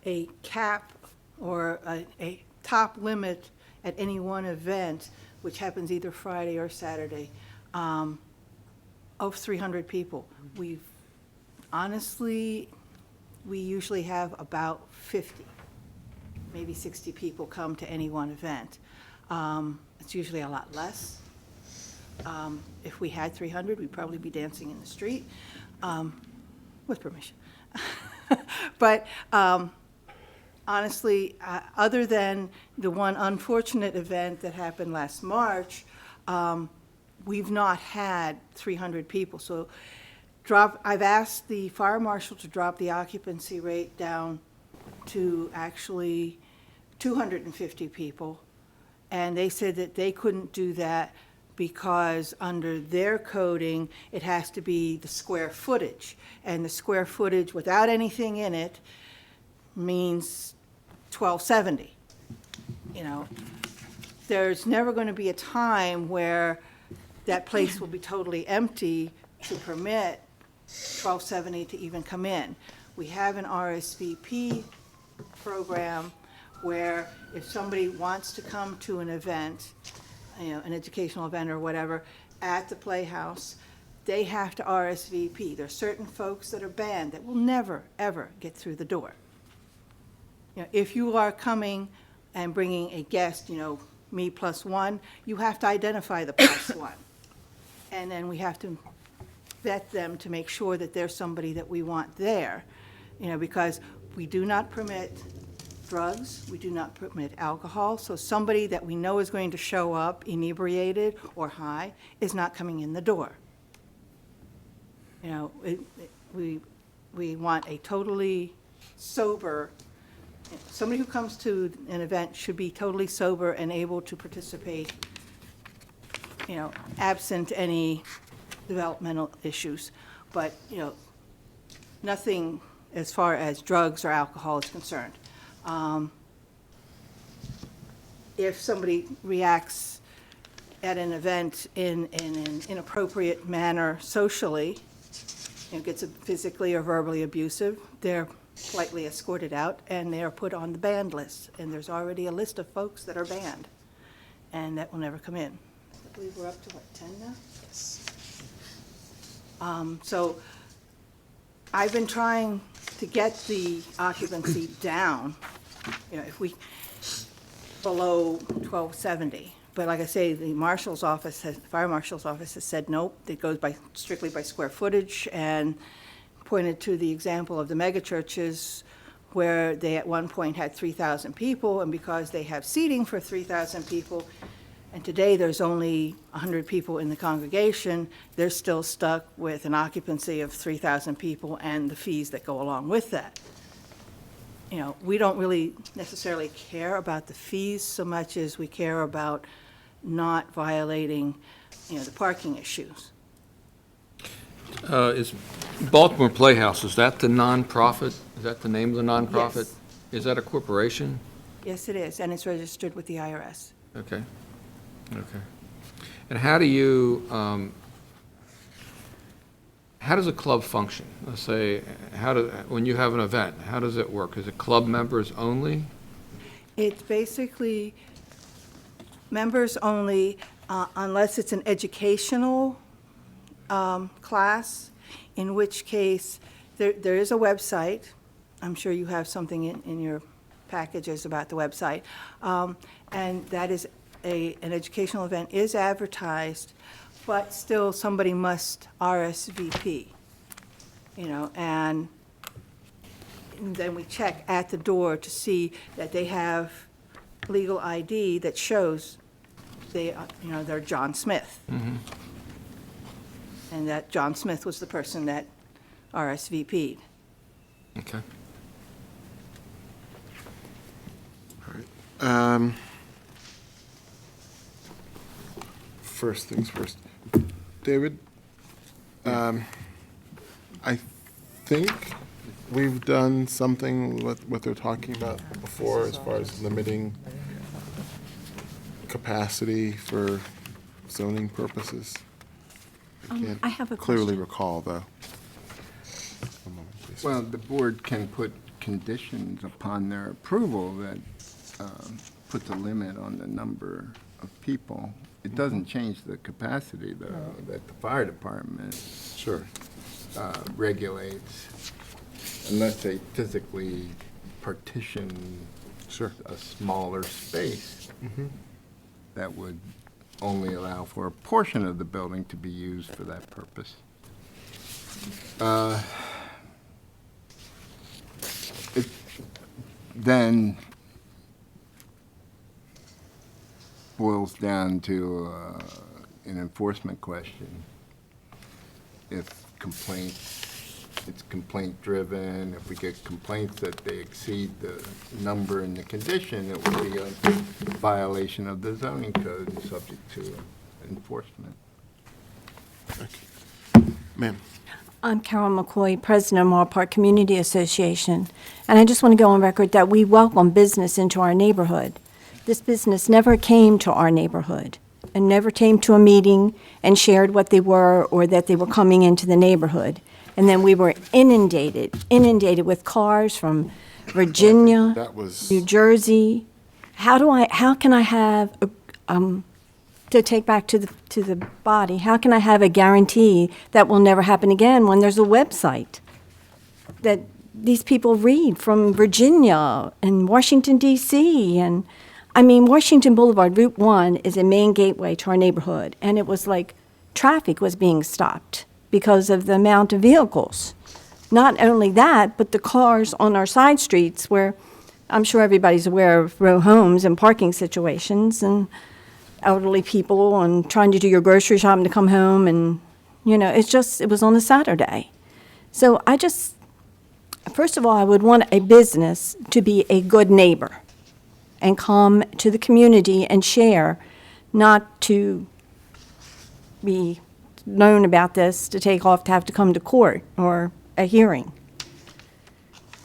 S4: a cap or a top limit at any one event, which happens either Friday or Saturday, of 300 people. Honestly, we usually have about 50, maybe 60 people come to any one event. It's usually a lot less. If we had 300, we'd probably be dancing in the street, with permission. But honestly, other than the one unfortunate event that happened last March, we've not had 300 people. So I've asked the fire marshal to drop the occupancy rate down to actually 250 people. And they said that they couldn't do that because under their coding, it has to be the square footage. And the square footage without anything in it means 1,270. You know, there's never going to be a time where that place will be totally empty to permit 1,270 to even come in. We have an RSVP program where if somebody wants to come to an event, you know, an educational event or whatever, at the Playhouse, they have to RSVP. There are certain folks that are banned that will never, ever get through the door. You know, if you are coming and bringing a guest, you know, me plus one, you have to identify the plus one. And then we have to vet them to make sure that they're somebody that we want there, you know, because we do not permit drugs, we do not permit alcohol, so somebody that we know is going to show up inebriated or high is not coming in the door. You know, we want a totally sober, somebody who comes to an event should be totally sober and able to participate, you know, absent any developmental issues. But, you know, nothing as far as drugs or alcohol is concerned. If somebody reacts at an event in an inappropriate manner socially, you know, gets physically or verbally abusive, they're politely escorted out and they are put on the banned list. And there's already a list of folks that are banned and that will never come in. I believe we're up to, what, 10 now? Yes. So I've been trying to get the occupancy down, you know, if we, below 1270. But like I say, the marshal's office fire marshal's office has said, nope, it goes strictly by square footage, and pointed to the example of the mega churches where they at one point had 3,000 people, and because they have seating for 3,000 people, and today there's only 100 people in the congregation, they're still stuck with an occupancy of 3,000 people and the fees that go along with that. You know, we don't really necessarily care about the fees so much as we care about not violating, you know, the parking issues.
S7: Is Baltimore Playhouse, is that the nonprofit? Is that the name of the nonprofit?
S4: Yes.
S7: Is that a corporation?
S4: Yes, it is, and it's registered with the IRS.
S7: Okay. Okay. And how do you, how does a club function? Let's say, when you have an event, how does it work? Is it club members only?
S4: It's basically members only, unless it's an educational class, in which case there is a website. I'm sure you have something in your packages about the website. And that is an educational event is advertised, but still somebody must RSVP, you know, and then we check at the door to see that they have legal ID that shows they, you know, they're John Smith.
S7: Mm-hmm.
S4: And that John Smith was the person that RSVP'd.
S7: Okay.
S2: All right. First things first. David, I think we've done something with what they're talking about before as far as limiting capacity for zoning purposes.
S9: I have a
S2: Clearly
S9: question.
S2: recall, though. One moment, please.
S21: Well, the board can put conditions upon their approval that puts a limit on the number of people. It doesn't change the capacity, though, that the fire department
S2: Sure.
S21: Regulates, unless they physically partition
S2: Sure.
S21: a smaller space
S2: Mhm.
S21: that would only allow for a portion of the building to be used for that purpose. It then boils down to an enforcement question. If it's complaint-driven, if we get complaints that they exceed the number in the condition, it would be a violation of the zoning code and subject to enforcement.
S2: Ma'am.
S9: I'm Carol McCoy, President of Moore Park Community Association, and I just want to go on record that we welcome business into our neighborhood. This business never came to our neighborhood and never came to a meeting and shared what they were or that they were coming into the neighborhood. And then we were inundated with cars from Virginia,
S2: That was-
S9: New Jersey. How can I have, to take back to the body, how can I have a guarantee that will never happen again when there's a website that these people read from Virginia and Washington, D.C., and I mean, Washington Boulevard, Route 1 is a main gateway to our neighborhood, and it was like traffic was being stopped because of the amount of vehicles. Not only that, but the cars on our side streets where I'm sure everybody's aware of row homes and parking situations and elderly people and trying to do your grocery shopping to come home and, it was on a Saturday. So first of all, I would want a business to be a good neighbor and come to the community and share, not to be known about this, to take off to have to come to court or a hearing.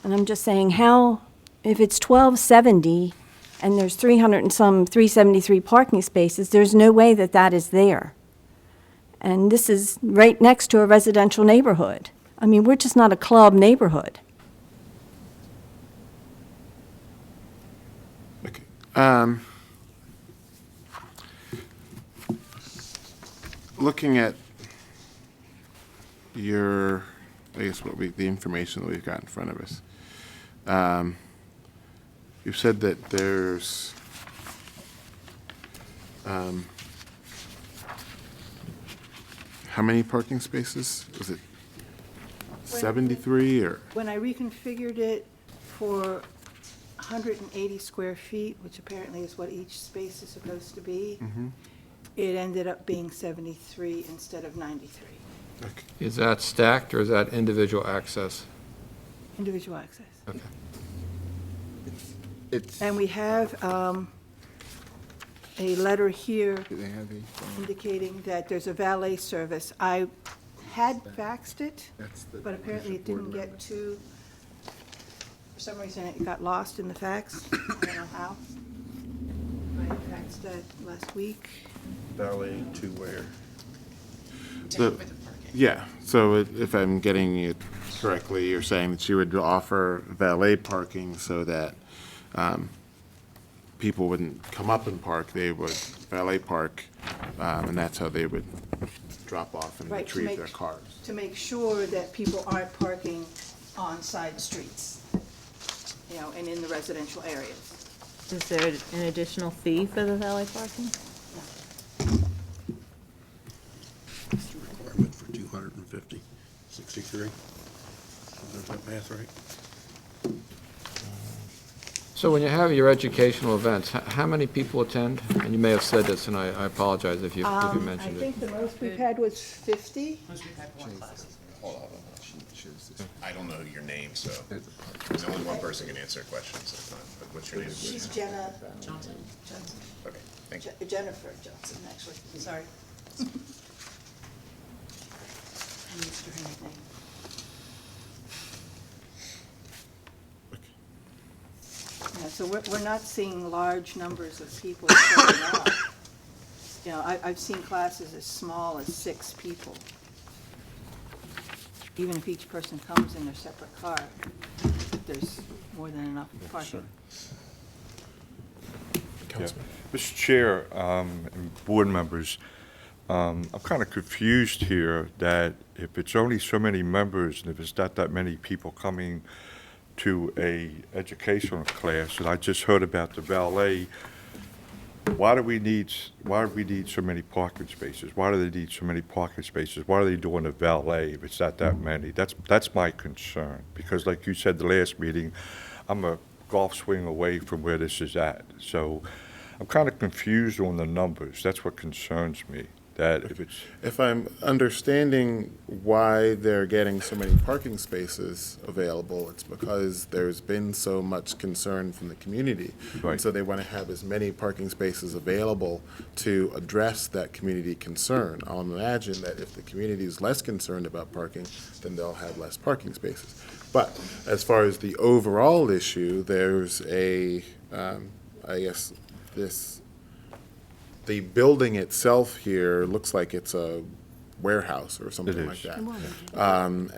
S9: And I'm just saying if it's 1270 and there's 373 parking spaces, there's no way that is there. And this is right next to a residential neighborhood. I mean, we're just not a club neighborhood.
S2: Looking at the information that we've got in front of us, you said that there's how many parking spaces? Was it 73 or?
S4: When I reconfigured it for 180 square feet, which apparently is what each space is supposed to be, it ended up being 73 instead of 93.
S7: Is that stacked or is that individual access?
S4: Individual access.
S7: Okay.
S4: And we have a letter here indicating that there's a valet service. I had faxed it, but apparently it didn't get to, for some reason it got lost in the fax. I don't know how. I faxed that last week.
S2: Valet to where? Yeah, so if I'm getting it correctly, you're saying that you would offer valet parking so that people wouldn't come up and park, they would valet park, and that's how they would drop off and
S4: Right,
S2: retrieve their cars.
S4: to make sure that people aren't parking on side streets, and in the residential areas.
S16: Is there an additional fee for the valet parking?
S18: What's the requirement for 250? 63? Is that math right?
S7: So when you have your educational events, how many people attend? And you may have said this, and I apologize if you mentioned
S4: I
S7: it.
S4: think the most we've had was 50.
S8: Hold on. I don't know your name, so there's only one person can answer questions at a time. But what's your name?
S4: She's Jenna Johnson.
S8: Okay, thank you.
S4: Jennifer Johnson, actually. Sorry. I missed her name. Yeah, so we're not seeing large numbers of people showing up. I've seen classes as small as 6 people. Even if each person comes in their separate car, there's more than enough parking.
S14: Mr. Chair, and board members, I'm kind of confused here that if it's only so many members and if it's not that many people coming to a educational class, and I just heard about the valet, why do we need so many parking spaces? Why do they need so many parking spaces? Why are they doing a valet if it's not that many? That's my concern, because like you said the last meeting, I'm a golf swing away from where this is at. So I'm kind of confused on the numbers. That's what concerns me. That
S2: if I'm understanding why they're getting so many parking spaces available, it's because there's been so much concern from the community.
S14: Right.
S2: So they want to have as many parking spaces available to address that community concern. I'll imagine that if the community is less concerned about parking, then they'll have less parking spaces. But as far as the overall issue, there's the building itself here looks like it's a warehouse or something like that.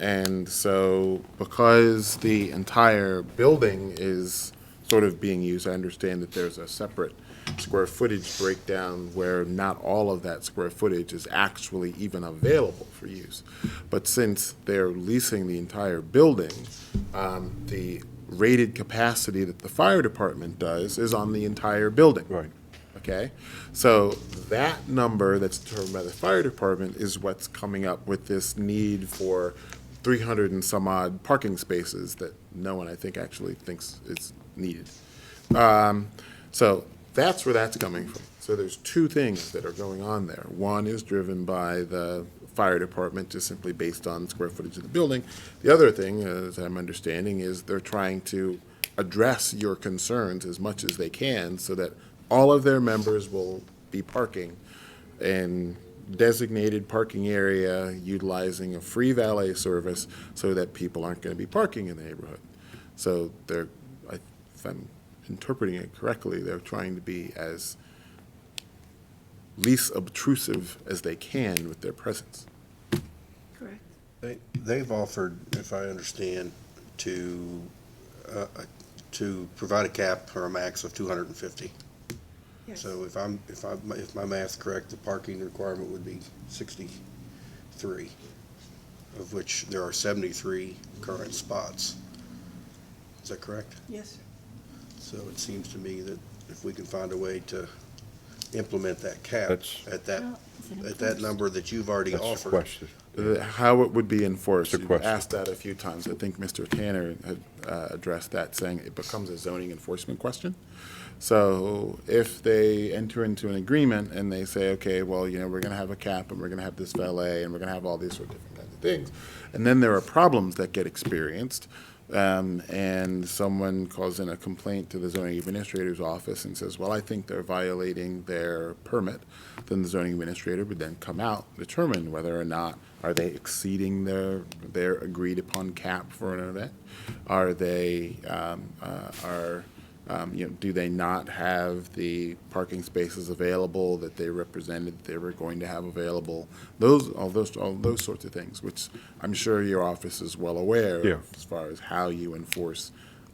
S2: And so because the entire building is sort of being used, I understand that there's a separate square footage breakdown where not all of that square footage is actually even available for use. But since they're leasing the entire building, the rated capacity that the fire department does is on the entire building.
S14: Right.
S2: Okay, so that number that's determined by the fire department is what's coming up with this need for 300 and some odd parking spaces that no one, I think, actually thinks is needed. So that's where that's coming from. So there's two things that are going on there. One is driven by the fire department, just simply based on square footage of the building. The other thing, as I'm understanding, is they're trying to address your concerns as much as they can so that all of their members will be parking in designated parking area, utilizing a free valet service so that people aren't going to be parking in the neighborhood. So they're, if I'm interpreting it correctly, they're trying to be as least obtrusive as they can with their presence.
S4: Correct.
S18: They've offered, if I understand, to provide a cap or a max of 250.
S4: Yes.
S18: So if my math's correct, the parking requirement would be 63, of which there are 73 current spots. Is that correct?
S4: Yes, sir.
S18: So it seems to me that if we can find a way to implement that cap
S14: That's-
S18: at that number that you've already
S14: That's the
S18: offered.
S14: question.
S2: How it would be enforced,
S14: Good
S2: you've
S14: question.
S2: asked that a few times. I think Mr. Tanner had addressed that, saying it becomes a zoning enforcement question. So if they enter into an agreement and they say, okay, well, you know, we're going to have a cap and we're going to have this valet and we're going to have all these sort of different kinds of things, and then there are problems that get experienced, and someone calls in a complaint to the zoning administrator's office and says, well, I think they're violating their permit, then the zoning administrator would then come out, determine whether or not are they exceeding their agreed upon cap for an event? Are they, do they not have the parking spaces available that they represented they were going to have available? All those sorts of things, which I'm sure your office is well aware
S14: Yeah.
S2: of as far as how you enforce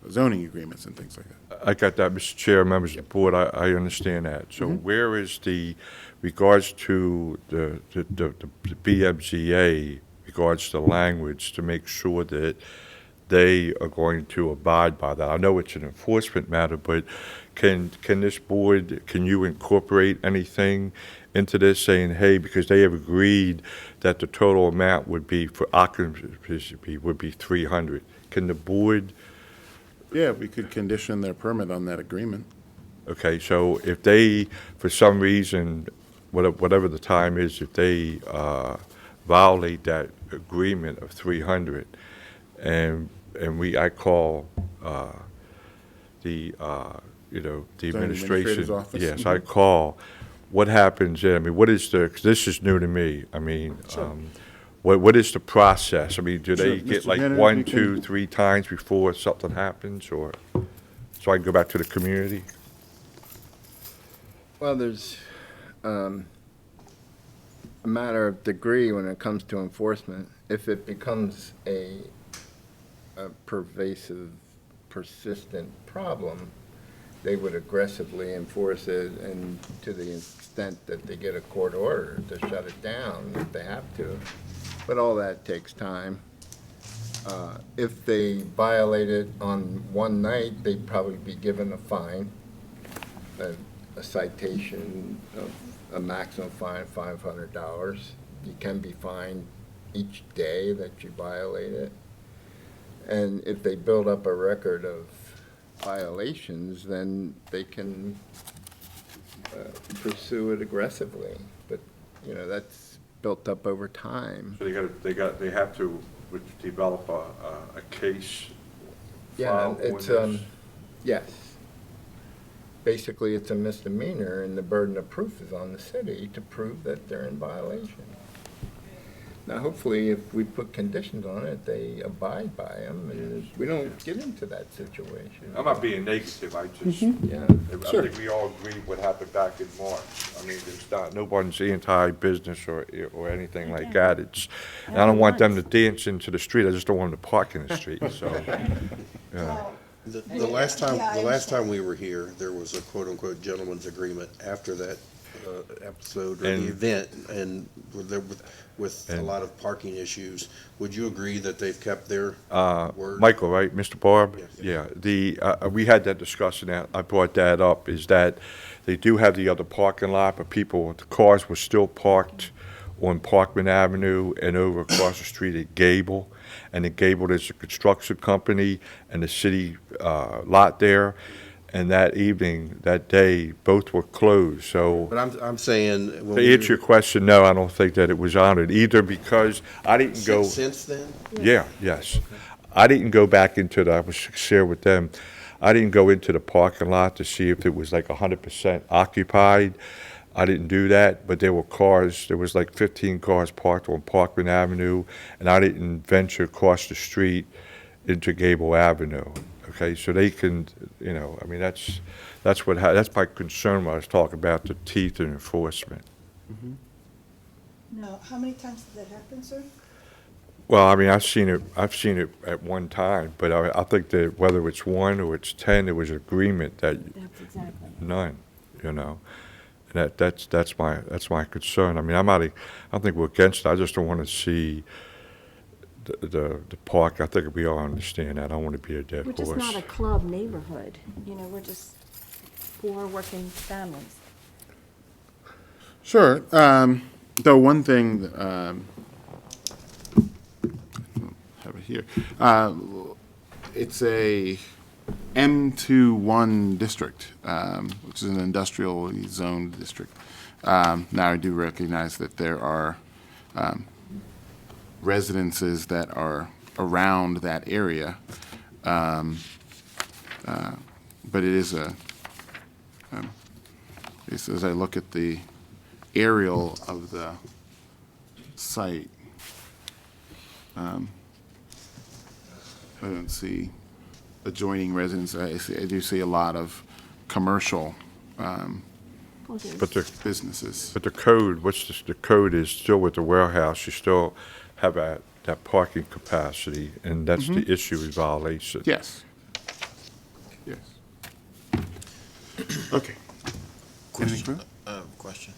S2: zoning agreements and things like that.
S14: I got that, Mr. Chair, members of the board, I understand that. So where is regards to the BMZA, regards to language, to make sure that they are going to abide by that? I know it's an enforcement matter, but can this board, can you incorporate anything into this saying, hey, because they have agreed that the total amount would be for occupancy would be 300. Can the board?
S2: Yeah, we could condition their permit on that agreement.
S14: Okay, so if they, for some reason, whatever the time is, if they violate that agreement of 300, and I call the
S2: administrator's
S14: administration.
S2: office?
S14: Yes, I call. What happens then? I mean, what is the? 'Cause this is new to me. I mean, what is the process? I mean, do they
S2: Sure.
S14: get
S2: Mr.
S14: like
S2: Tanner,
S14: one,
S2: you can-
S14: 2, 3 times before something happens, or so I can go back to the community?
S21: Well, there's a matter of degree when it comes to enforcement. If it becomes a pervasive, persistent problem, they would aggressively enforce it, and to the extent that they get a court order to shut it down if they have to. But all that takes time. If they violate it on one night, they'd probably be given a fine, a citation of a maximum fine of $500. You can be fined each day that you violate it. And if they build up a record of violations, then they can pursue it aggressively. But, you know, that's built up over time.
S14: So they have to develop a case.
S21: Yeah,
S14: file
S21: it's,
S14: on this?
S21: yes. Basically, it's a misdemeanor, and the burden of proof is on the city to prove that they're in violation. Now, hopefully, if we put conditions on it, they abide by them, and we don't get into that situation.
S14: I'm not being negative, I just,
S21: Yeah,
S14: I think we all agree what happened back in March. I mean, it's not, no one's anti-business or anything like that. It's, and I don't want them to dance into the street, I just don't want them to park in the street, so, yeah.
S18: The last time we were here, there was a quote-unquote gentleman's agreement after that episode or the
S14: And-
S18: event, and with a lot of parking issues. Would you agree that they've kept their word?
S14: Michael, right, Mr. Barb?
S18: Yes.
S14: Yeah, we had that discussion, I brought that up, is that they do have the other parking lot, but the cars were still parked on Parkman Avenue and over across the street at Gable. and in Gable, there's a construction company and the city lot there. And that evening, that day, both were closed, so.
S18: But I'm saying. when
S14: To
S18: we-
S14: answer your question, no, I don't think that it was honored, either because I didn't go.
S18: Since then?
S14: Yeah, yes. I didn't go back into the, I was share with them, I didn't go into the parking lot to see if it was like 100% occupied. I didn't do that, but there were cars, there was like 15 cars parked on Parkman Avenue, and I didn't venture across the street into Gable Avenue. Okay, so they can, you know, I mean, that's that's my concern when I was talking about the teeth and enforcement.
S4: Now, how many times did that happen, sir?
S14: Well, I mean, I've seen it at one time, but I think that whether it's one or it's 10, there was agreement that
S9: That's exactly.
S14: none, you know. And that's my concern. I mean, I don't think we're against it. I just don't want to see the park. I think we all understand that. I don't want to be a dead
S9: We're
S14: horse.
S9: just not a club neighborhood, you know, we're just poor working families.
S2: Sure. Though one thing, have it here. It's a M21 district, which is an industrial zoned district. Now, I do recognize that there are residences that are around that area, but it is as I look at the aerial of the site, I don't see adjoining residents. I do see a lot of commercial
S14: But the
S2: businesses.
S14: But the code, the code is still with the warehouse. You still have that parking capacity, and that's the issue is violation.
S2: Yes. Yes. Okay. Anything further?
S3: Question.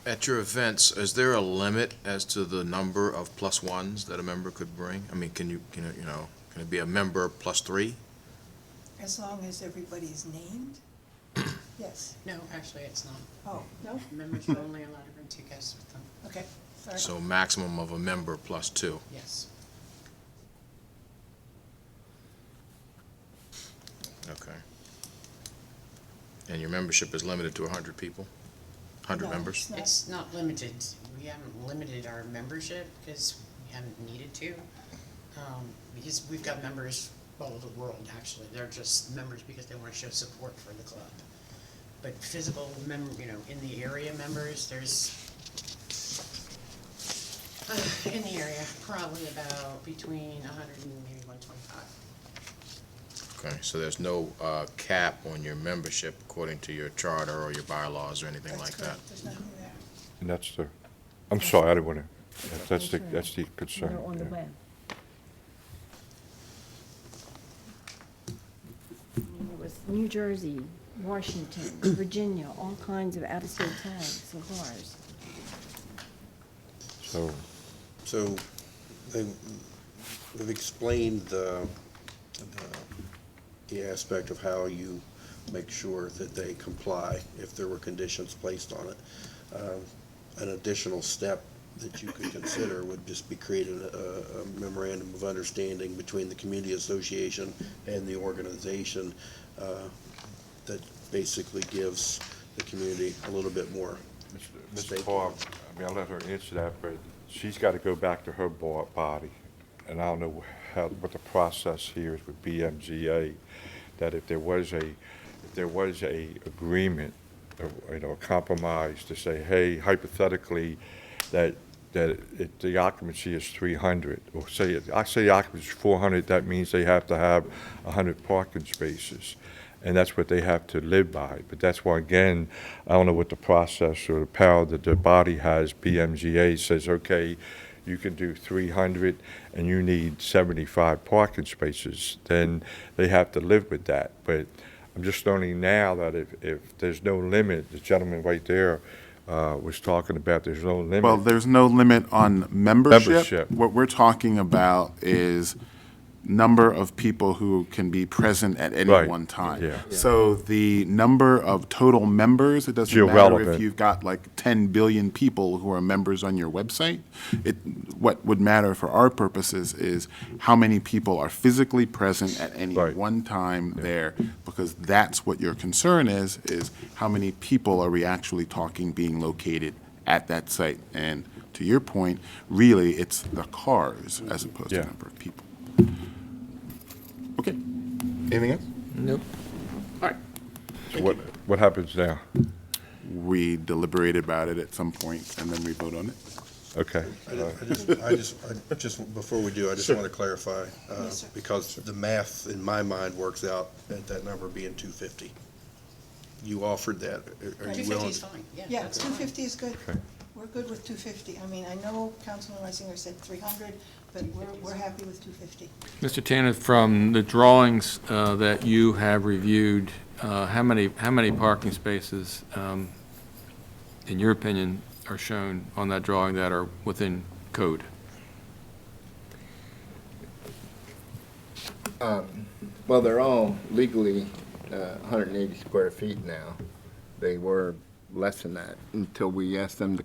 S3: At your events, is there a limit as to the number of plus ones that a member could bring? I mean, can it be a member plus 3?
S4: As long as everybody's named? Yes.
S13: No, actually, it's not.
S4: Oh, no?
S13: Members are only allowed to bring 2 guests with them.
S4: Okay, sorry.
S3: So maximum of a member plus 2.
S13: Yes.
S3: Okay. And your membership is limited to 100 people? 100
S4: No,
S3: members?
S13: It's not limited. We haven't limited our membership because we haven't needed to. Because we've got members all over the world, actually. They're just members because they want to show support for the club. But physical in the area members, there's, in the area, probably about between 100 and maybe 125.
S3: Okay, so there's no cap on your membership according to your charter or your bylaws or anything like that?
S4: There's nothing there.
S14: And that's the, I'm sorry, I didn't want to, that's the concern.
S9: They're on the
S14: yeah.
S9: web. I mean, there was New Jersey, Washington, Virginia, all kinds of out-of-state tags of ours.
S3: So,
S18: We've explained the aspect of how you make sure that they comply if there were conditions placed on it. An additional step that you could consider would just be creating a memorandum of understanding between the community association and the organization that basically gives the community a little bit more.
S14: Mr. Barb, I mean, I'll let her answer that, but she's got to go back to her body. And I don't know what the process here is with BMGA, that if there was a agreement, a compromise to say, hey, hypothetically, that the occupancy is 300, or I say the occupancy is 400, that means they have to have 100 parking spaces. And that's what they have to live by. But that's why, again, I don't know what the process or the power that the body has. BMGA says, okay, you can do 300 and you need 75 parking spaces. Then they have to live with that. But I'm just learning now that if there's no limit, the gentleman right there was talking about there's no limit.
S2: Well, there's no limit on membership. What we're talking about is number of people who can be present at any
S14: Right.
S2: one time.
S14: Yeah.
S2: So the number of total members, it doesn't matter
S14: Irrelevant.
S2: if you've got like 10 billion people who are members on your website. What would matter for our purposes is how many people are physically present at any
S14: Right.
S2: one time there, because that's what your concern is how many people are we actually talking being located at that site. And to your point, really, it's the cars as opposed to
S14: Yeah.
S2: the number of people. Okay. Anything else?
S7: Nope.
S2: All right.
S14: So what happens now?
S2: We deliberate about it at some point, and then we vote on it.
S14: Okay.
S18: I just, before we do, I just want to clarify, because the math in my mind works out at that number being 250. You offered that. Are you
S13: 250
S18: willing?
S13: is fine, yeah.
S4: Yeah,
S13: that's
S4: 250 is good.
S14: Okay.
S4: We're good with 250. I mean, I know Councilman Reisinger said 300, but we're happy with 250.
S7: Mr. Tanner, from the drawings that you have reviewed, how many parking spaces, in your opinion, are shown on that drawing that are within code?
S21: Well, they're all legally 180 square feet now. They were less than that until we asked them to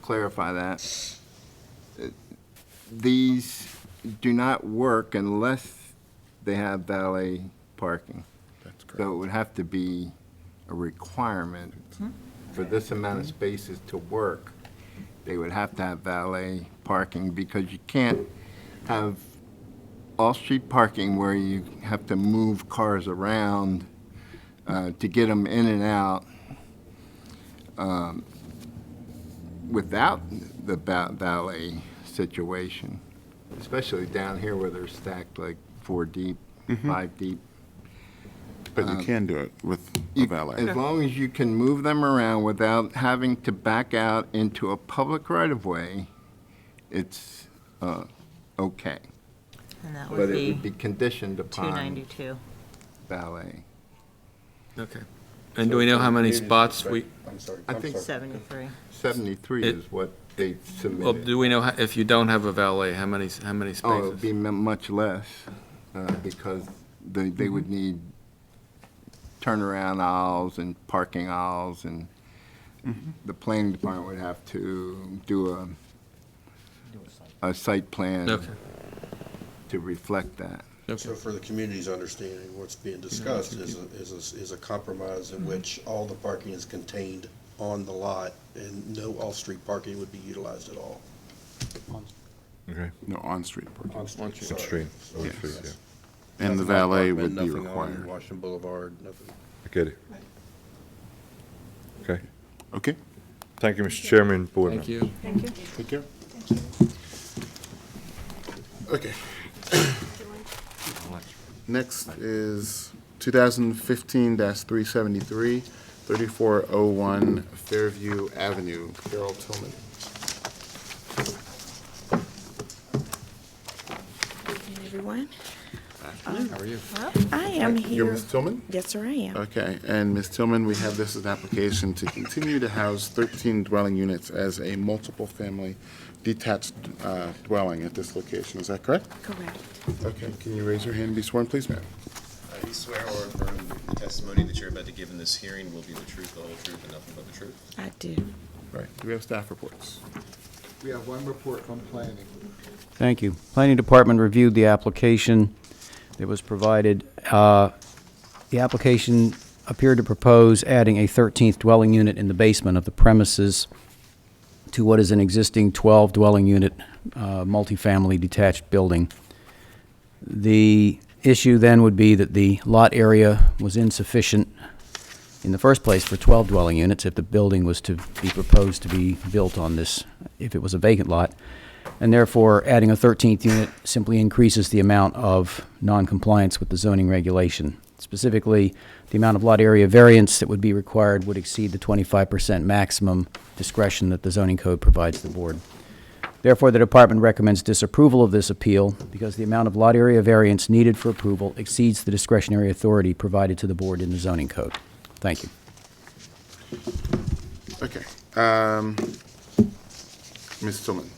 S21: clarify that. These do not work unless they have valet parking.
S2: That's correct.
S21: So it would have to be a requirement for this amount of spaces to work. They would have to have valet parking, because you can't have off-street parking where you have to move cars around to get them in and out without the valet situation, especially down here where they're stacked like 4 deep, 5 deep.
S2: But you can do it with a valet.
S21: As long as you can move them around without having to back out into a public right-of-way, it's okay.
S16: And that
S21: But
S16: would
S21: it would
S16: be
S21: be conditioned upon
S16: 292.
S21: valet.
S7: Okay. And do we know how many spots
S18: I'm sorry.
S21: I think
S16: 73.
S21: 73
S7: It-
S21: is what they
S7: well,
S21: submitted.
S7: do we know if you don't have a valet, how many spaces?
S21: Oh, it would be much less, because they would need turnaround aisles and parking aisles, and the planning department would have to do a site plan
S7: Okay.
S21: to reflect that.
S18: So for the community's understanding, what's being discussed is a compromise in which all the parking is contained on the lot and no off-street parking would be utilized at all.
S14: Okay.
S2: No on-street parking.
S18: On-street,
S14: On
S18: sorry.
S14: street, on
S2: Yes.
S14: street, yeah.
S2: And the
S18: Nothing on
S2: valet
S18: Parkman,
S2: would be
S18: nothing on
S2: required.
S18: Washington Boulevard, nothing.
S14: I get it. Okay.
S2: Okay?
S14: Thank you, Mr. Chairman, board
S7: Thank
S14: members.
S7: you.
S4: Thank you.
S2: Take care. Okay. Next is 2015-373, 3401 Fairview Avenue. Carol Tillman.
S15: Everyone.
S7: How are you?
S15: I am here.
S2: You're Ms. Tillman?
S15: Yes, sir, I am.
S2: Okay, and Ms. Tillman, we have this as an application to continue to house 13 dwelling units as a multiple-family detached dwelling at this location. Is that correct?
S15: Correct.
S2: Okay, can you raise your hand and be sworn, please, ma'am?
S8: Do you swear or affirm the testimony that you're about to give in this hearing will be the truth, the whole truth, and nothing but the truth?
S15: I do.
S2: Right, do we have staff reports?
S11: We have one report from planning.
S5: Thank you. Planning Department reviewed the application that was provided. The application appeared to propose adding a 13th dwelling unit in the basement of the premises to what is an existing 12 dwelling unit multifamily detached building. The issue then would be that the lot area was insufficient in the first place for 12 dwelling units if the building was to be proposed to be built on this, if it was a vacant lot. And therefore, adding a 13th unit simply increases the amount of noncompliance with the zoning regulation. Specifically, the amount of lot area variance that would be required would exceed the 25% maximum discretion that the zoning code provides the board. Therefore, the department recommends disapproval of this appeal because the amount of lot area variance needed for approval exceeds the discretionary authority provided to the board in the zoning code. Thank you.
S2: Okay. Ms. Tillman,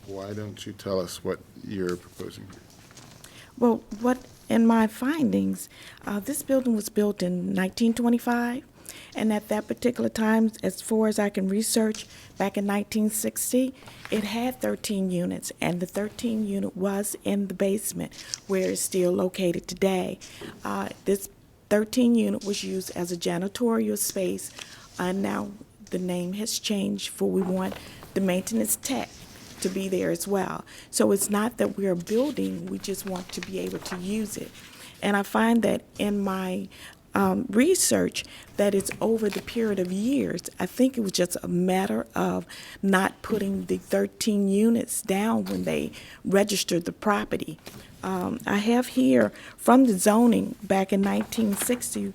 S2: why don't you tell us what you're proposing?
S15: Well, what in my findings, this building was built in 1925, and at that particular time, as far as I can research, back in 1960, it had 13 units, and the 13 unit was in the basement, where it's still located today. This 13 unit was used as a janitorial space, and now the name has changed for we want the maintenance tech to be there as well. So it's not that we're building, we just want to be able to use it. And I find that in my research that it's over the period of years. I think it was just a matter of not putting the 13 units down when they registered the property. I have here from the zoning back in 1960,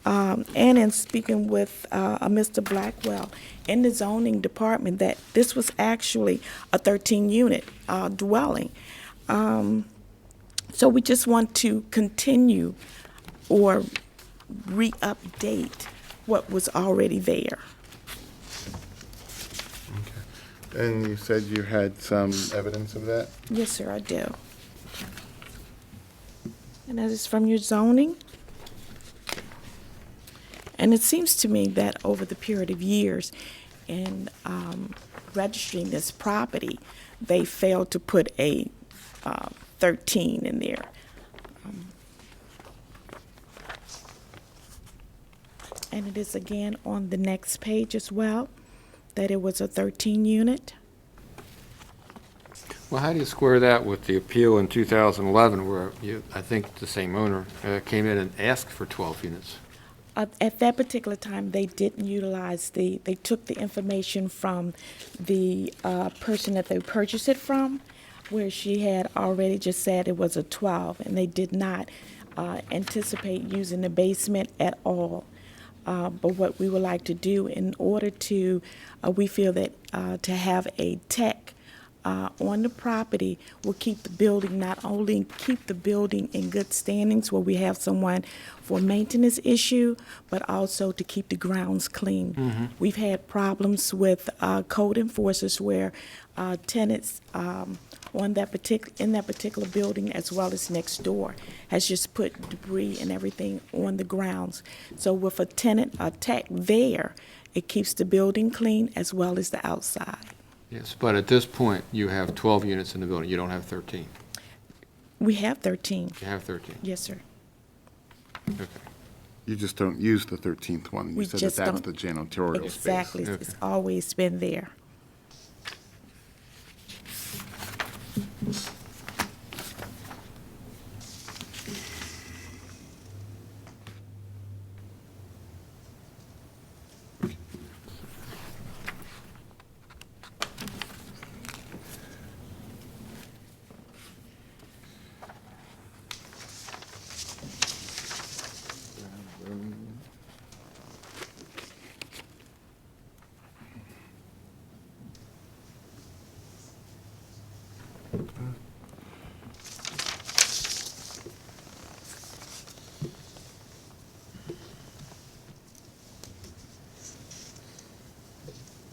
S15: and in speaking with Mr. Blackwell in the zoning department, that this was actually a 13-unit dwelling. So we just want to continue or re-update what was already there.
S2: And you said you had some evidence of that?
S15: Yes, sir, I do. And that is from your zoning. And it seems to me that over the period of years in registering this property, they failed to put a 13 in there. And it is again on the next page as well, that it was a 13 unit.
S7: Well, how do you square that with the appeal in 2011 where I think the same owner came in and asked for 12 units?
S15: At that particular time, they didn't utilize they took the information from the person that they purchased it from, where she had already just said it was a 12, and they did not anticipate using the basement at all. But what we would like to do in order to, we feel that to have a tech on the property will keep the building, not only keep the building in good standings where we have someone for maintenance issue, but also to keep the grounds clean.
S7: Mm-hmm.
S15: We've had problems with code enforcers where tenants in that particular building, as well as next door, has just put debris and everything on the grounds. So with a tech there, it keeps the building clean as well as the outside.
S7: Yes, but at this point, you have 12 units in the building. You don't have 13.
S15: We have 13.
S7: You have 13.
S15: Yes, sir.
S7: Okay.
S2: You just don't use the 13th one. You
S15: We
S2: said
S15: just
S2: that that's
S15: don't-
S2: the janitorial space.
S15: Exactly.
S7: Okay.
S15: It's always been there.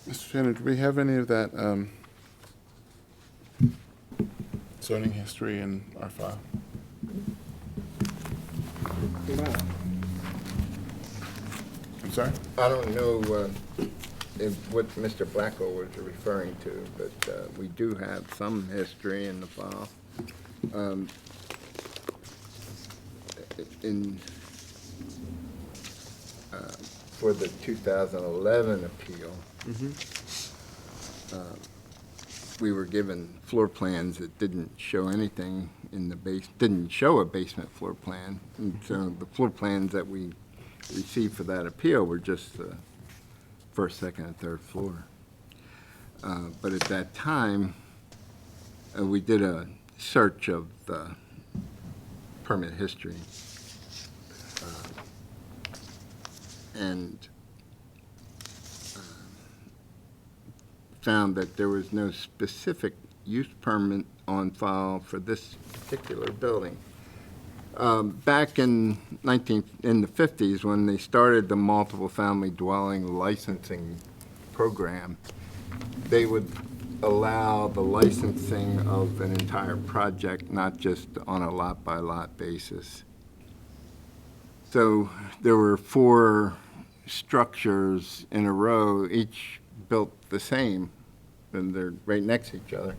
S2: Mr. Shannon, do we have any of that zoning history in our file? I'm sorry?
S21: I don't know what Mr. Blackwell was referring to, but we do have some history in the file. For the 2011 appeal, we were given floor plans that didn't show anything in the didn't show a basement floor plan. And so the floor plans that we received for that appeal were just the first, second, and third floor. But at that time, we did a search of the permit history. And found that there was no specific use permit on file for this particular building. Back in the 50s, when they started the multiple family dwelling licensing program, they would allow the licensing of an entire project, not just on a lot-by-lot basis. So there were 4 structures in a row, each built the same, and they're right next to each other.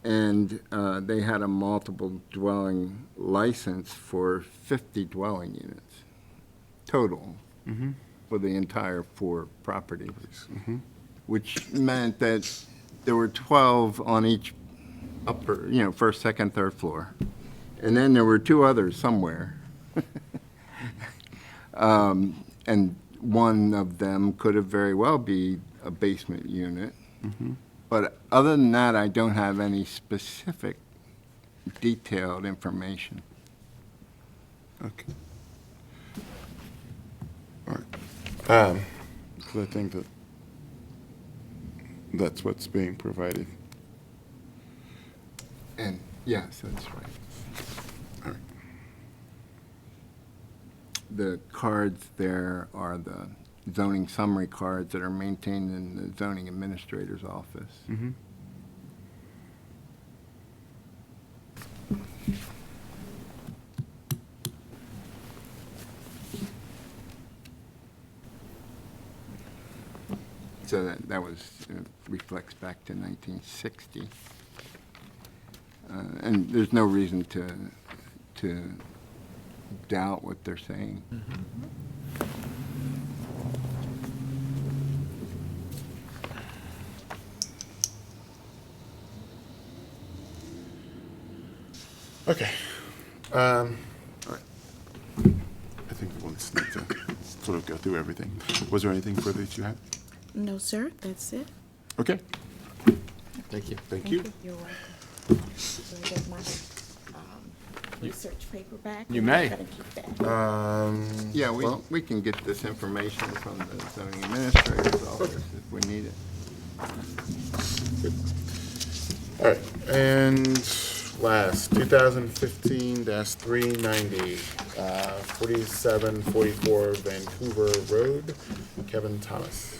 S21: And they had a multiple dwelling license for 50 dwelling units total for the entire 4 properties, which meant that there were 12 on each upper, first, second, third floor. And then there were 2 others somewhere. And one of them could have very well be a basement unit. But other than that, I don't have any specific detailed information.
S2: Okay. All right. So I think that's what's being provided.
S21: And yes, that's right.
S2: All right.
S21: The cards there are the zoning summary cards that are maintained in the zoning administrator's office. So that was, reflects back to 1960. And there's no reason to doubt what they're saying.
S2: Okay. All right. I think we want to sort of go through everything. Was there anything further that you had?
S15: No, sir, that's it.
S2: Okay. Thank you. Thank you.
S15: You're welcome. So I get my research paper back.
S7: You may.
S15: Gotta keep that.
S21: Yeah, we can get this information from the zoning administrator's office if we need it.
S2: Good. All right, and last, 2015-390, 4744 Vancouver Road, Kevin Thomas.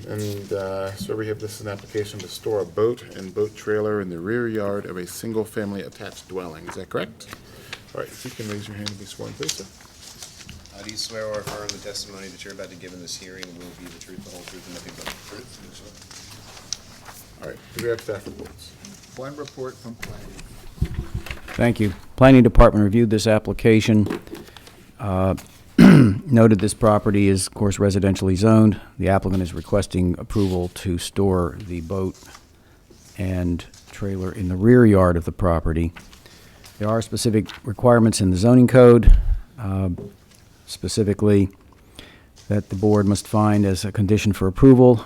S2: And so we have, this is an application to store a boat and boat trailer in the rear yard of a single-family attached dwelling. Is that correct? All right, if you can raise your hand and be sworn, please, sir.
S8: Do you swear or affirm the testimony that you're about to give in this hearing will be the truth, the whole truth, and nothing but the truth?
S2: All right, do we have staff reports?
S11: One report from planning.
S5: Thank you. Planning Department reviewed this application. Noted this property is, of course, residentially zoned. The applicant is requesting approval to store the boat and trailer in the rear yard of the property. There are specific requirements in the zoning code, specifically that the board must find as a condition for approval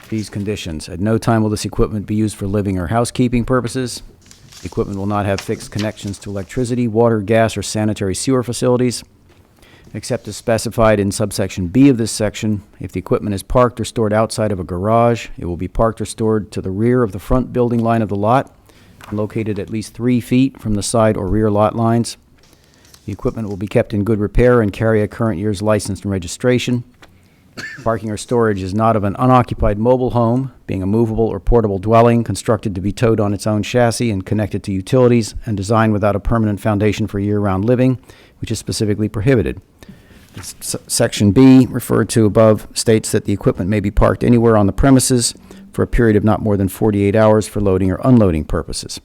S5: these conditions. At no time will this equipment be used for living or housekeeping purposes. The equipment will not have fixed connections to electricity, water, gas, or sanitary sewer facilities, except as specified in subsection B of this section. If the equipment is parked or stored outside of a garage, it will be parked or stored to the rear of the front building line of the lot, and located at least 3 feet from the side or rear lot lines. The equipment will be kept in good repair and carry a current year's license and registration. Parking or storage is not of an unoccupied mobile home, being a movable or portable dwelling constructed to be towed on its own chassis and connected to utilities, and designed without a permanent foundation for year-round living, which is specifically prohibited. Section B, referred to above, states that the equipment may be parked anywhere on the premises for a period of not more than 48 hours for loading or unloading purposes.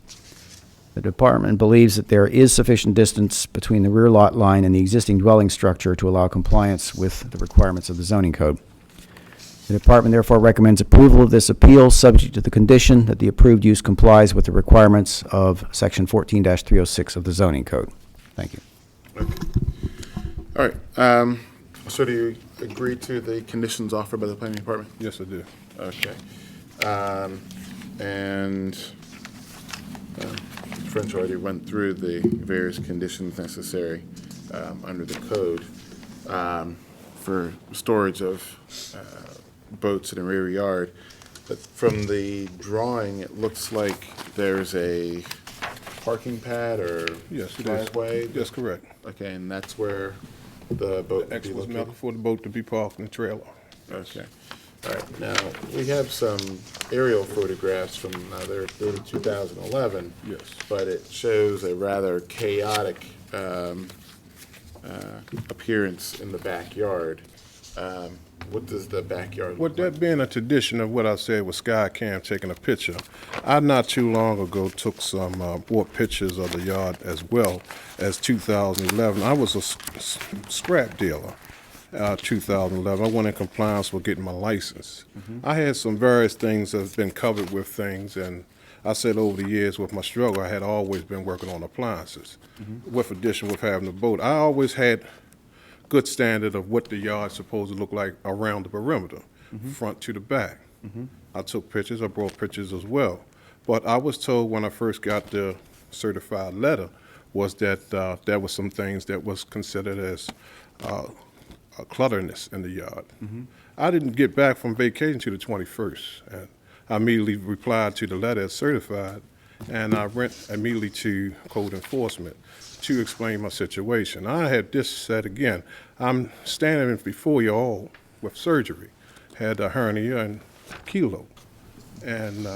S5: The department believes that there is sufficient distance between the rear lot line and the existing dwelling structure to allow compliance with the requirements of the zoning code. The department therefore recommends approval of this appeal, subject to the condition that the approved use complies with the requirements of Section 14-306 of the zoning code. Thank you.
S2: All right, so do you agree to the conditions offered by the planning department?
S17: Yes, I do.
S2: Okay. And French already went through the various conditions necessary under the code for storage of boats in a rear yard. But from the drawing, it looks like there's a parking pad or
S17: Yes, it is.
S2: driveway?
S17: That's correct.
S2: Okay, and that's where the boat
S17: The
S2: would be
S17: X was
S2: located?
S17: meant for the boat to be parked in the trailer.
S2: Okay. All right. Now, we have some aerial photographs from, they're dated 2011.
S14: Yes.
S2: But it shows a rather chaotic appearance in the backyard. What does the backyard
S17: With
S2: look like?
S17: that being a tradition of what I said with Skycam taking a picture, I not too long ago took some bought pictures of the yard as well as 2011. I was a scrap dealer. 2011, I went in compliance with getting my license. I had some various things that's been covered with things, and I said over the years with my struggle, I had always been working on appliances. With addition with having a boat, I always had good standard of what the yard's supposed to look like around the perimeter, front to the back. I took pictures, I brought pictures as well. But I was told when I first got the certified letter was that there was some things that was considered as a clutterness in the yard. I didn't get back from vacation to the 21st, and I immediately replied to the letter as certified, and I went immediately to code enforcement to explain my situation. I had this said again, I'm standing before you all with surgery, had a hernia and kilo, and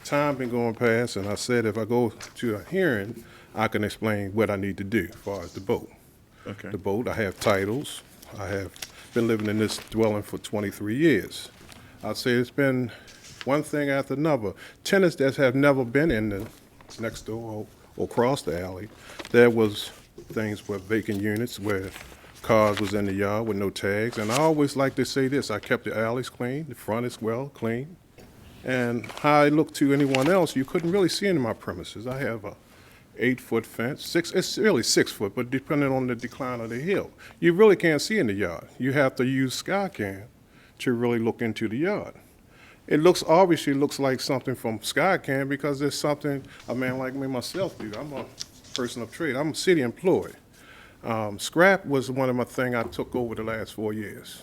S17: time been going past, and I said if I go to a hearing, I can explain what I need to do as far as the boat.
S2: Okay.
S17: The boat, I have titles. I have been living in this dwelling for 23 years. I'd say it's been one thing after another. Tenants that have never been in the next door or across the alley, there was things with vacant units where cars was in the yard with no tags. And I always like to say this, I kept the alleys clean, the front is well clean. And how I look to anyone else, you couldn't really see into my premises. I have a 8-foot fence, it's really 6 foot, but depending on the decline of the hill, you really can't see in the yard. You have to use Skycam to really look into the yard. It obviously looks like something from Skycam because there's something a man like me myself do. I'm a person of trade. I'm a city employee. Scrap was one of my things I took over the last 4 years.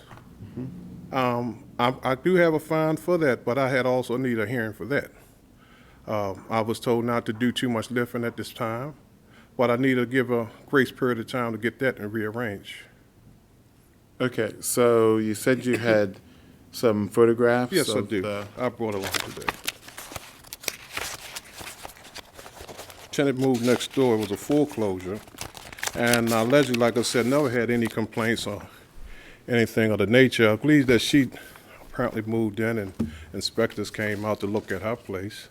S17: I do have a fine for that, but I had also need a hearing for that. I was told not to do too much lifting at this time, but I need to give a grace period of time to get that and rearrange.
S2: Okay, so you said you had some photographs?
S17: Yes, I
S2: of
S17: do.
S2: the-
S17: I brought along today. Tenant moved next door. It was a foreclosure. And allegedly, like I said, never had any complaints or anything of the nature. I believe that she apparently moved in and inspectors came out to look at her place.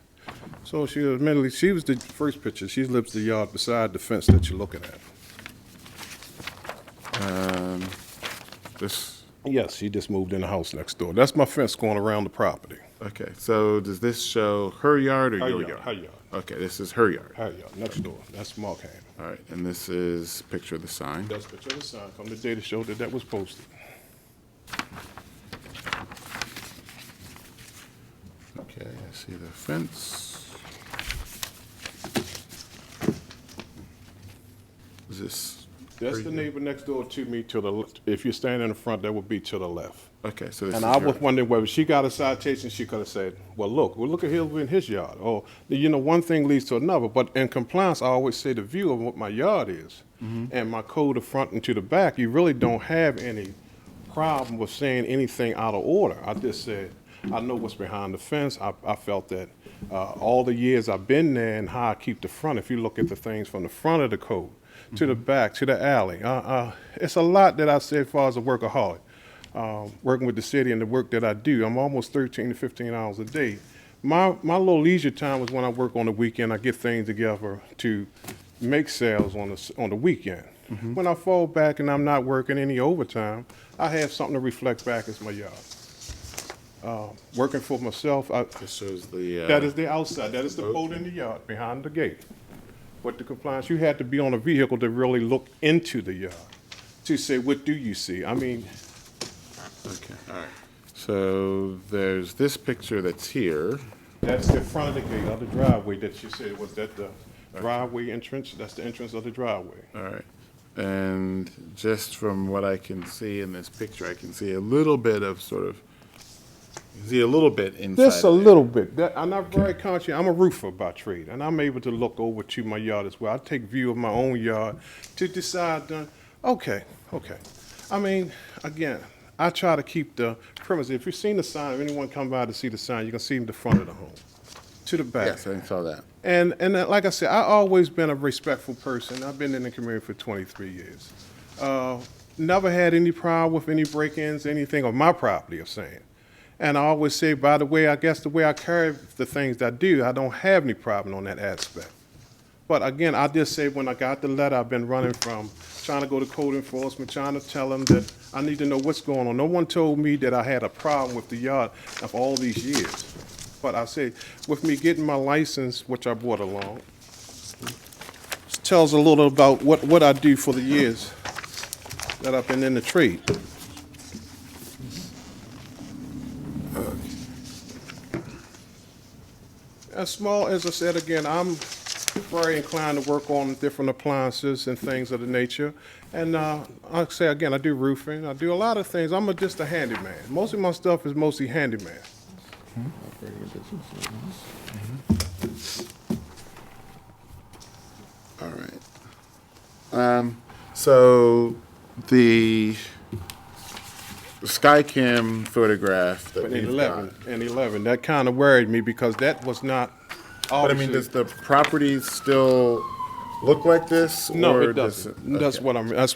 S17: So she admittedly, she was the first picture. She lives the yard beside the fence that you're looking at.
S2: This,
S17: Yes, she just moved in the house next door. That's my fence going around the property.
S2: okay, so does this show her yard or
S17: Her
S2: your
S17: yard,
S2: yard?
S17: her yard.
S2: Okay, this is her yard.
S17: Her yard, next door. That's Mark Ham.
S2: All right, and this is picture of the sign.
S17: That's the picture of the sign from the day to show that that was posted.
S2: Okay, I see the fence. Is this?
S17: That's the neighbor next door to me to the, if you're standing in the front, that would be to the left.
S2: Okay, so this
S17: And
S2: is
S17: I
S2: your-
S17: was wondering whether she got a citation, she could have said, well, look at him in his yard. Or, you know, one thing leads to another. But in compliance, I always say the view of what my yard is. And my code of front and to the back, you really don't have any problem with saying anything out of order. I just said, I know what's behind the fence. I felt that all the years I've been there and how I keep the front, if you look at the things from the front of the code to the back, to the alley, it's a lot that I say as far as a workaholic. Working with the city and the work that I do, I'm almost 13 to 15 hours a day. My little leisure time is when I work on the weekend. I get things together to make sales on the weekend. When I fall back and I'm not working any overtime, I have something to reflect back as my yard. Working for myself,
S2: This shows the.
S17: that is the outside. That is the boat in the yard behind the gate. But the compliance, you had to be on a vehicle to really look into the yard to say, what do you see? I mean,
S2: Okay, all right. So there's this picture that's here.
S17: that's the front of the gate, of the driveway that you said, was that the driveway entrance? That's the entrance of the driveway.
S2: All right. And just from what I can see in this picture, I can see a little bit of inside.
S17: Just a
S2: of it.
S17: little bit. I'm not very conscious. I'm a roofer by trade, and I'm able to look over to my yard as well. I take view of my own yard to decide, okay. I mean, again, I try to keep the premise. If you've seen the sign, if anyone come by to see the sign, you can see the front of the home, to the back.
S2: Yes, I saw that.
S17: And like I said, I've always been a respectful person. I've been in the community for 23 years. Never had any problem with any break-ins, anything on my property, I'm saying. And I always say, by the way, I guess the way I carry the things that I do, I don't have any problem on that aspect. But again, I just say when I got the letter, I've been running from trying to go to code enforcement, trying to tell them that I need to know what's going on. No one told me that I had a problem with the yard of all these years. But I say, with me getting my license, which I brought along, tells a little about what I do for the years that I've been in the trade. As small as I said again, I'm very inclined to work on different appliances and things of the nature. And I say again, I do roofing. I do a lot of things. I'm just a handyman. Most of my stuff is mostly handyman.
S2: All right. So the Skycam photograph that
S17: But
S2: we've
S17: in 11, that kind of worried me because that was not.
S2: But I mean, does the property still look like this?
S17: No,
S2: or
S17: it doesn't.
S2: okay.
S17: That's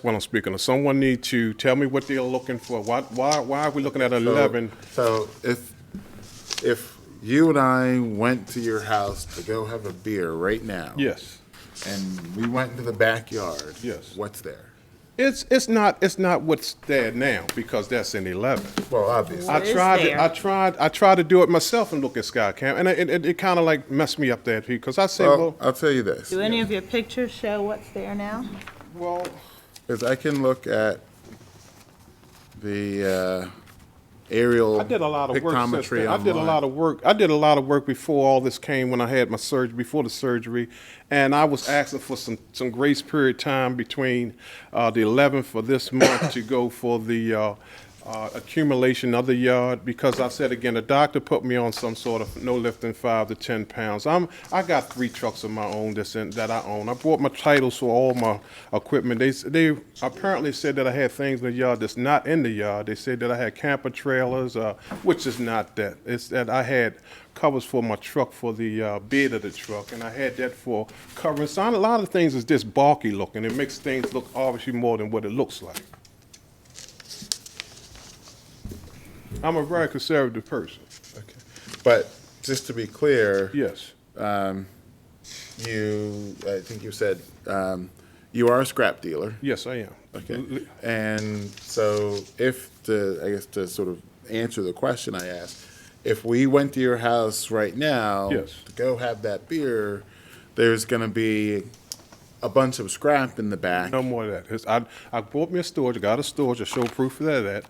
S17: what I'm speaking of. Someone need to tell me what they're looking for. Why are we looking at 11?
S2: So if you and I went to your house to go have a beer right now.
S17: Yes.
S2: And we went into the backyard.
S17: Yes.
S2: What's there?
S17: It's not what's there now because that's in 11.
S2: Well, obviously.
S17: I tried to do it myself and look at Skycam, and it kind of like messed me up there because I say, well,
S2: I'll tell you this.
S16: Do any of your pictures show what's there now?
S17: Well,
S2: is I can look at the aerial
S17: I did a lot of work since
S2: pictometry
S17: then. I did a lot of work before all this came when I had my surgery, before the surgery, and I was asking for some grace period time between the 11th of this month to go for the accumulation of the yard because I said again, the doctor put me on some sort of no lifting 5 to 10 pounds. I got 3 trucks of my own that I own. I bought my titles for all my equipment. They apparently said that I had things in the yard that's not in the yard. They said that I had camper trailers, which is not that. It's that I had covers for my truck for the bed of the truck, and I had that for covering. So a lot of things is just bulky looking. It makes things look obviously more than what it looks like. I'm a very conservative person.
S2: Okay. But just to be clear.
S17: Yes.
S2: I think you said, you are a scrap dealer.
S17: Yes, I am.
S2: Okay. And so to sort of answer the question I asked, if we went to your house right now.
S17: Yes.
S2: To go have that beer, there's going to be a bunch of scrap in the back.
S17: No more of that. I bought me a storage. I got a storage to show proof of that.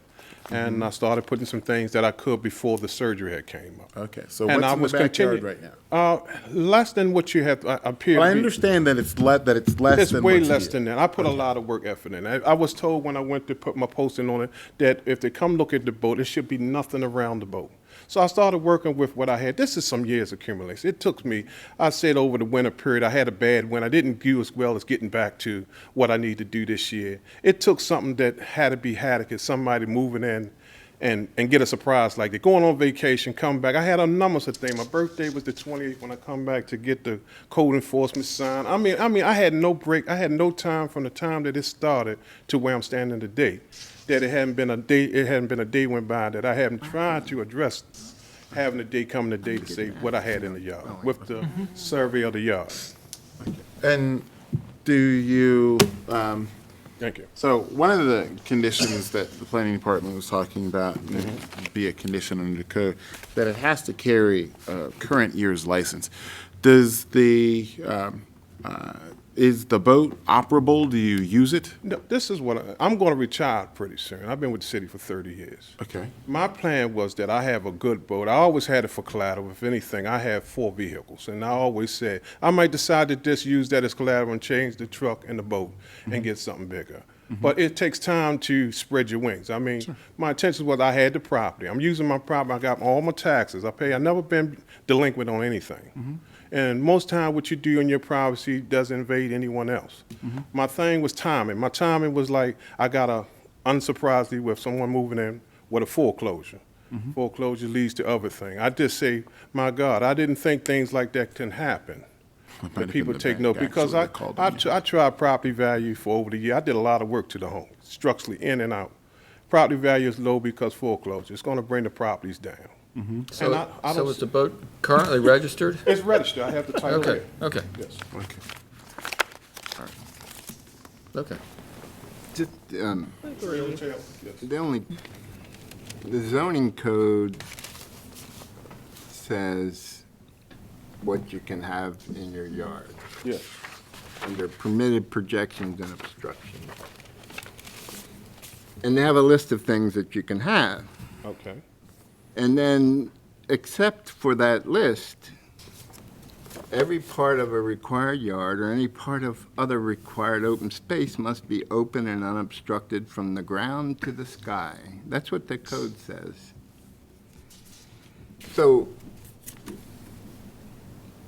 S17: And I started putting some things that I could before the surgery had came up.
S2: Okay, so what's in the backyard right now?
S17: Less than what you have appeared.
S2: Well, I understand that it's less than
S17: it's way
S2: what's
S17: less
S2: here.
S17: than that. I put a lot of work effort in. I was told when I went to put my posting on it that if they come look at the boat, there should be nothing around the boat. So I started working with what I had. This is some years accumulation. It took me, I said over the winter period, I had a bad winter. I didn't do as well as getting back to what I need to do this year. It took something that had to be had, somebody moving in and get a surprise like that. Going on vacation, come back. I had a numbers of things. My birthday was the 28th when I come back to get the code enforcement sign. I mean, I had no break. I had no time from the time that it started to where I'm standing today. That it hadn't been a day went by that I haven't tried to address having a day come today to say what I had in the yard with the survey of the yard.
S2: And do you,
S17: Thank you.
S2: so one of the conditions that the planning department was talking about, be a condition under the code, that it has to carry a current year's license. Does is the boat operable? Do you use it?
S17: No, this is what I'm going to retire pretty soon. I've been with the city for 30 years.
S2: Okay.
S17: My plan was that I have a good boat. I always had it for collateral. If anything, I have 4 vehicles. And I always said, I might decide to just use that as collateral and change the truck and the boat and get something bigger. But it takes time to spread your wings. I mean, my intention was I had the property. I'm using my property. I got all my taxes. I pay. I've never been delinquent on anything. And most time what you do in your privacy doesn't invade anyone else. My thing was timing. My timing was like, I got unsurprisingly, with someone moving in with a foreclosure.
S2: Mhm.
S17: Foreclosure leads to other things. I just say, my God, I didn't think things like that can happen.
S2: might
S17: That
S2: have
S17: people
S2: been the
S17: take
S2: bank,
S17: note, because
S2: actually, that called me.
S17: I tried property value for over the year. I did a lot of work to the home, structurally in and out. Property value is low because foreclosure. It's gonna bring the properties down. And
S7: So,
S17: I
S7: so
S17: don't
S7: is the boat currently registered?
S17: It's registered. I have the title
S7: Okay,
S17: here.
S7: okay,
S17: Yes.
S2: Okay.
S7: okay.
S21: Just,
S17: Yes.
S21: the only, the zoning code says what you can have in your yard.
S17: Yes.
S21: Under permitted projections and obstructions. And they have a list of things that you can have.
S17: Okay.
S21: And then, except for that list, every part of a required yard or any part of other required open space must be open and unobstructed from the ground to the sky. That's what the code says. So,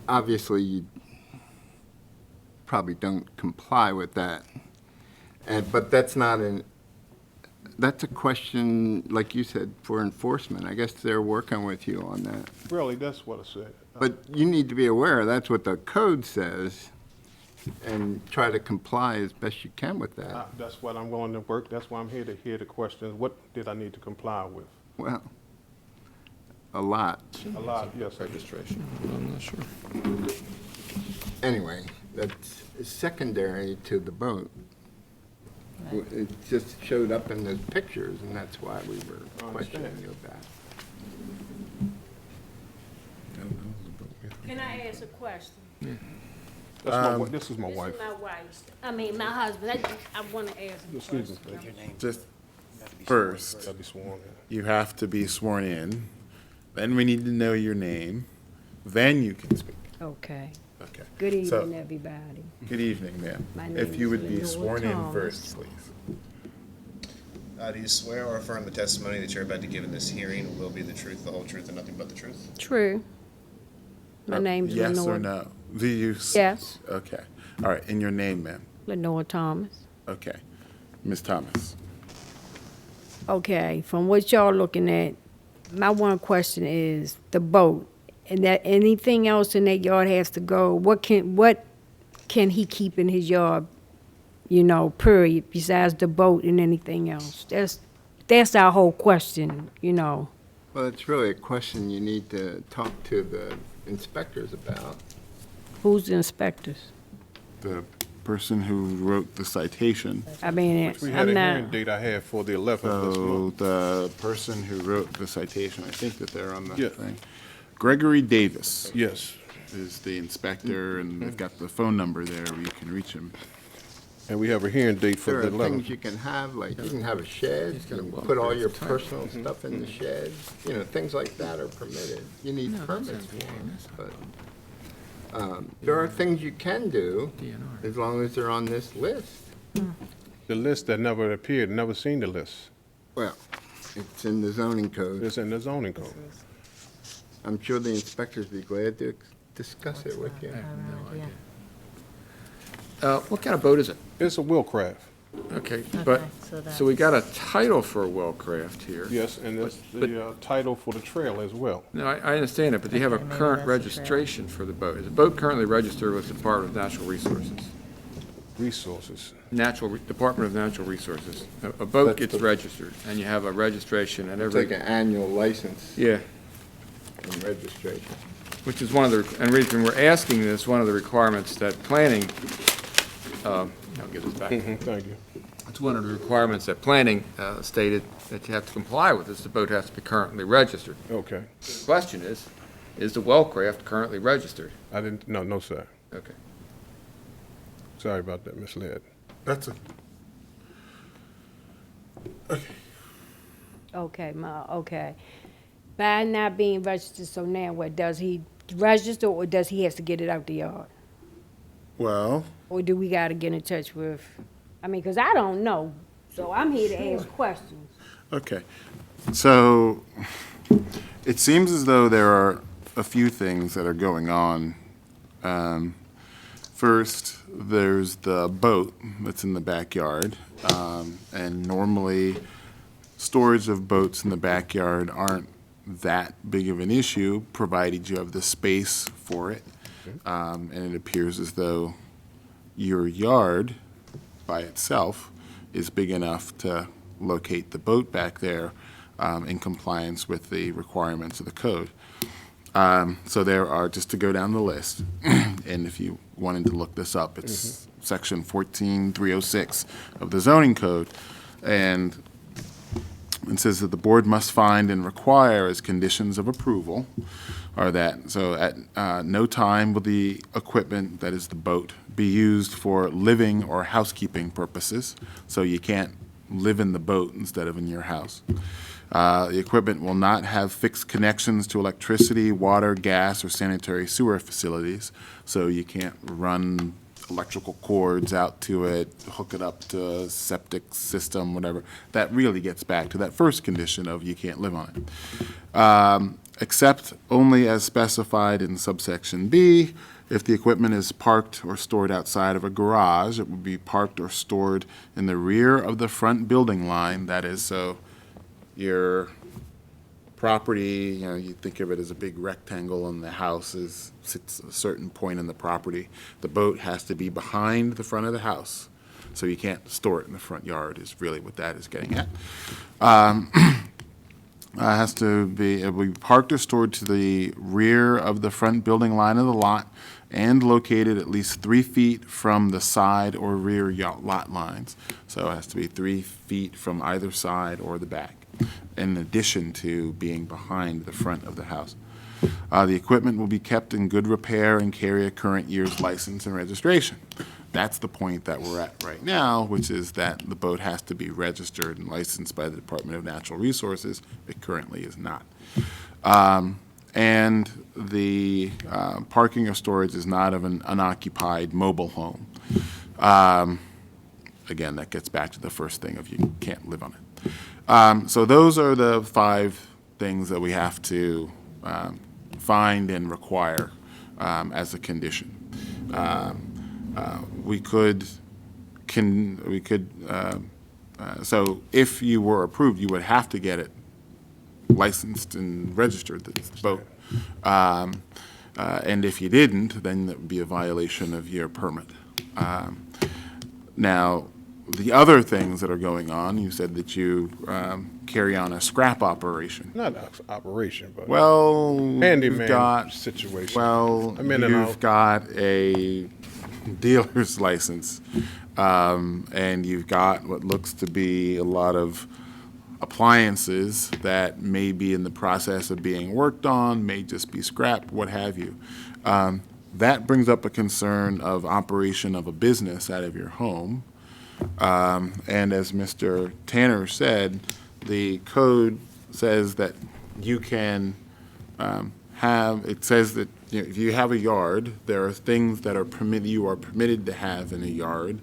S21: obviously, you probably don't comply with that. But that's not that's a question, like you said, for enforcement. I guess they're working with you on that.
S17: Really, that's what I said.
S21: But you need to be aware, that's what the code says, and try to comply as best you can with that.
S17: That's what I'm willing to work. That's why I'm here to hear the questions. What did I need to comply with?
S21: Well, a lot.
S17: A lot, yes.
S7: Registration, I'm not sure.
S21: Anyway, that's secondary to the boat. It just showed up in those pictures, and that's why we were questioning you about it.
S10: Can I ask a question?
S17: This is my
S10: This
S17: wife.
S10: is my wife. I mean, my husband. I want to ask a
S17: Excuse me,
S10: question.
S17: please.
S2: Just first,
S17: Gotta be sworn in.
S2: you have to be sworn in. Then we need to know your name. Then you can speak.
S10: Okay.
S2: Okay.
S10: Good
S2: So-
S10: evening, everybody.
S2: Good evening, ma'am.
S10: My name
S2: If you
S10: is
S2: would be
S10: Lenore
S2: sworn in
S10: Thomas.
S2: first, please.
S8: Do you swear or affirm the testimony that you're about to give in this hearing will be the truth, the whole truth, and nothing but the truth?
S10: True. My name's
S2: Yes
S10: Lenore.
S2: or no? Do you?
S10: Yes.
S2: Okay. All right, and your name, ma'am?
S10: Lenore Thomas.
S2: Okay. Ms. Thomas.
S10: Okay, from what y'all looking at, my one question is the boat. And that anything else in that yard has to go. What can he keep in his yard, period, besides the boat and anything else? That's our whole question,
S21: Well, it's really a question you need to talk to the inspectors about.
S10: Who's the inspectors?
S2: The person who wrote the citation.
S10: I mean,
S17: Which we had
S10: I'm
S17: a hearing
S10: not,
S17: date I had for the 11th of this
S2: So
S17: month.
S2: the person who wrote the citation, I think that they're on the
S17: Yeah.
S2: thing. Gregory Davis
S17: Yes.
S2: is the inspector, and they've got the phone number there where you can reach him.
S17: And we have a hearing date for
S21: There
S17: the
S21: are
S17: 11th.
S21: things you can have, like you can have a shed,
S7: He's got a
S21: you can
S7: well
S21: put all
S7: craft
S21: your
S7: type.
S21: personal stuff in the shed. Things like that are permitted. You need permits for them, but there are things you can do as long as they're on this list.
S17: The list that never appeared, never seen the list.
S21: Well, it's in the zoning code.
S17: It's in the zoning code.
S21: I'm sure the inspectors would be glad to discuss it with you.
S7: I have no idea. What kind of boat is it?
S17: It's a Willcraft.
S7: Okay, but, so we got a title for a Wellcraft here.
S17: Yes, and it's the title for the trail as well.
S7: No, I understand it, but do you have a current registration for the boat? Is the boat currently registered with the Department of Natural Resources?
S17: Resources.
S7: Department of Natural Resources. A boat gets registered, and you have a registration at
S21: It's
S7: every.
S21: like an annual license
S7: Yeah,
S21: and registration.
S7: which is one of the, and the reason we're asking this, one of the requirements that planning, I'll give this back.
S17: Thank you.
S7: It's one of the requirements that planning stated that you have to comply with, is the boat has to be currently registered.
S17: Okay.
S7: The question is the Wellcraft currently registered?
S17: I didn't, no, sir.
S7: Okay.
S17: Sorry about that, misled.
S2: That's a,
S10: okay. By not being registered, so now what, does he register or does he has to get it out the yard?
S2: well,
S10: Or do we gotta get in touch with, because I don't know, so I'm here to ask questions.
S2: okay. So it seems as though there are a few things that are going on. First, there's the boat that's in the backyard, and normally storage of boats in the backyard aren't that big of an issue, provided you have the space for it. And it appears as though your yard by itself is big enough to locate the boat back there in compliance with the requirements of the code. So there are, just to go down the list, and if you wanted to look this up, it's section 14306 of the zoning code, and it says that the board must find and require as conditions of approval are that, so at no time will the equipment, that is the boat, be used for living or housekeeping purposes, so you can't live in the boat instead of in your house. The equipment will not have fixed connections to electricity, water, gas, or sanitary sewer facilities, so you can't run electrical cords out to it, hook it up to a septic system, whatever. That really gets back to that first condition of you can't live on it. Except only as specified in subsection B. If the equipment is parked or stored outside of a garage, it would be parked or stored in the rear of the front building line. That is, so your property, you know, you think of it as a big rectangle and the house sits at a certain point in the property. The boat has to be behind the front of the house, so you can't store it in the front yard is really what that is getting at. Has to be, it will be parked or stored to the rear of the front building line of the lot and located at least 3 feet from the side or rear lot lines. So it has to be 3 feet from either side or the back, in addition to being behind the front of the house. The equipment will be kept in good repair and carry a current year's license and registration. That's the point that we're at right now, which is that the boat has to be registered and licensed by the Department of Natural Resources. It currently is not. And the parking or storage is not of an unoccupied mobile home. Again, that gets back to the first thing of you can't live on it. So those are the 5 things that we have to find and require as a condition. So if you were approved, you would have to get it licensed and registered, this boat. And if you didn't, then that would be a violation of your permit. Now, the other things that are going on, you said that you carry on a scrap operation.
S17: Not an operation, but
S2: well,
S17: handyman situation.
S2: Well, you've got a dealer's license, and you've got what looks to be a lot of appliances that may be in the process of being worked on, may just be scrapped, what have you. That brings up a concern of operation of a business out of your home. And as Mr. Tanner said, the code says that you can it says that, you know, if you have a yard, there are things that are you are permitted to have in a yard: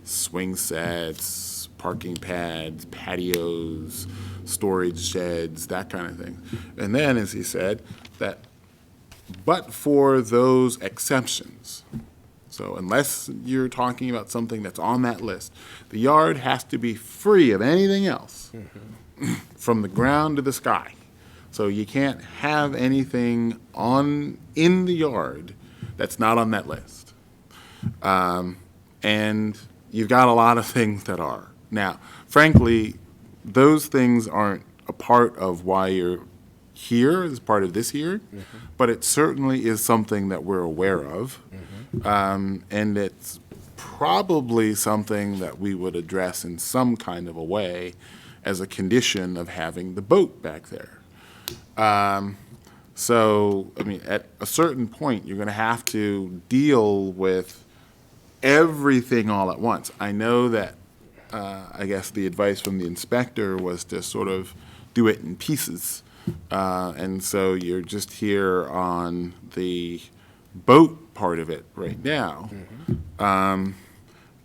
S2: swing sets, parking pads, patios, storage sheds, that kind of thing. And then, as he said, that but for those exceptions, so unless you're talking about something that's on that list, the yard has to be free of anything else from the ground to the sky. So you can't have anything in the yard that's not on that list. And you've got a lot of things that are. Now, frankly, those things aren't a part of why you're here as part of this hearing, but it certainly is something that we're aware of. And it's probably something that we would address in some kind of a way as a condition of having the boat back there. So, I mean, at a certain point, you're going to have to deal with everything all at once. I know that, I guess the advice from the inspector was to sort of do it in pieces. And so you're just here on the boat part of it right now.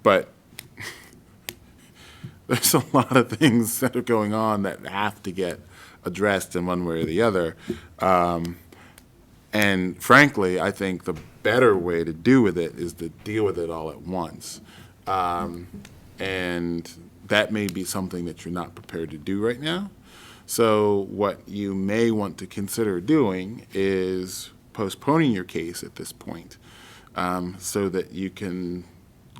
S2: But there's a lot of things that are going on that have to get addressed in one way or the other. And frankly, I think the better way to do with it is to deal with it all at once. And that may be something that you're not prepared to do right now. So what you may want to consider doing is postponing your case at this point, so that you can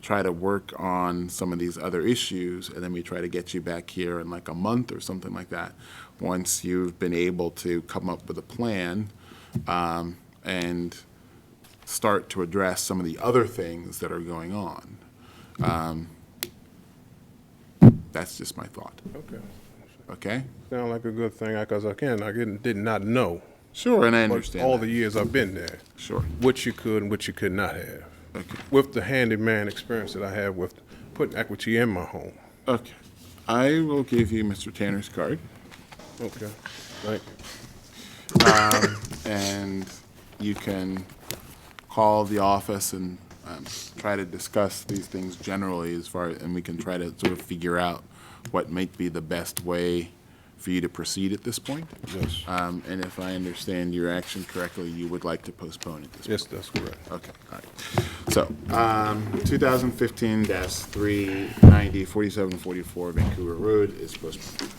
S2: try to work on some of these other issues, and then we try to get you back here in like a month or something like that, once you've been able to come up with a plan, and start to address some of the other things that are going on. That's just my thought.
S17: Okay.
S2: Okay?
S17: Sound like a good thing, because again, I did not know.
S2: Sure, and I
S17: but
S2: understand
S17: all
S2: that.
S17: the years I've been there.
S2: Sure.
S17: What you could and what you could not have.
S2: Okay.
S17: With the handyman experience that I have with putting equity in my home.
S2: Okay. I will give you Mr. Tanner's card.
S17: Okay, thank you.
S2: And you can call the office and try to discuss these things generally and we can try to sort of figure out what might be the best way for you to proceed at this point.
S17: Yes.
S2: And if I understand your action correctly, you would like to postpone at this point.
S17: Yes, that's correct.
S2: Okay, all right. So, 2015-390, 4744 Vancouver Road is postponed.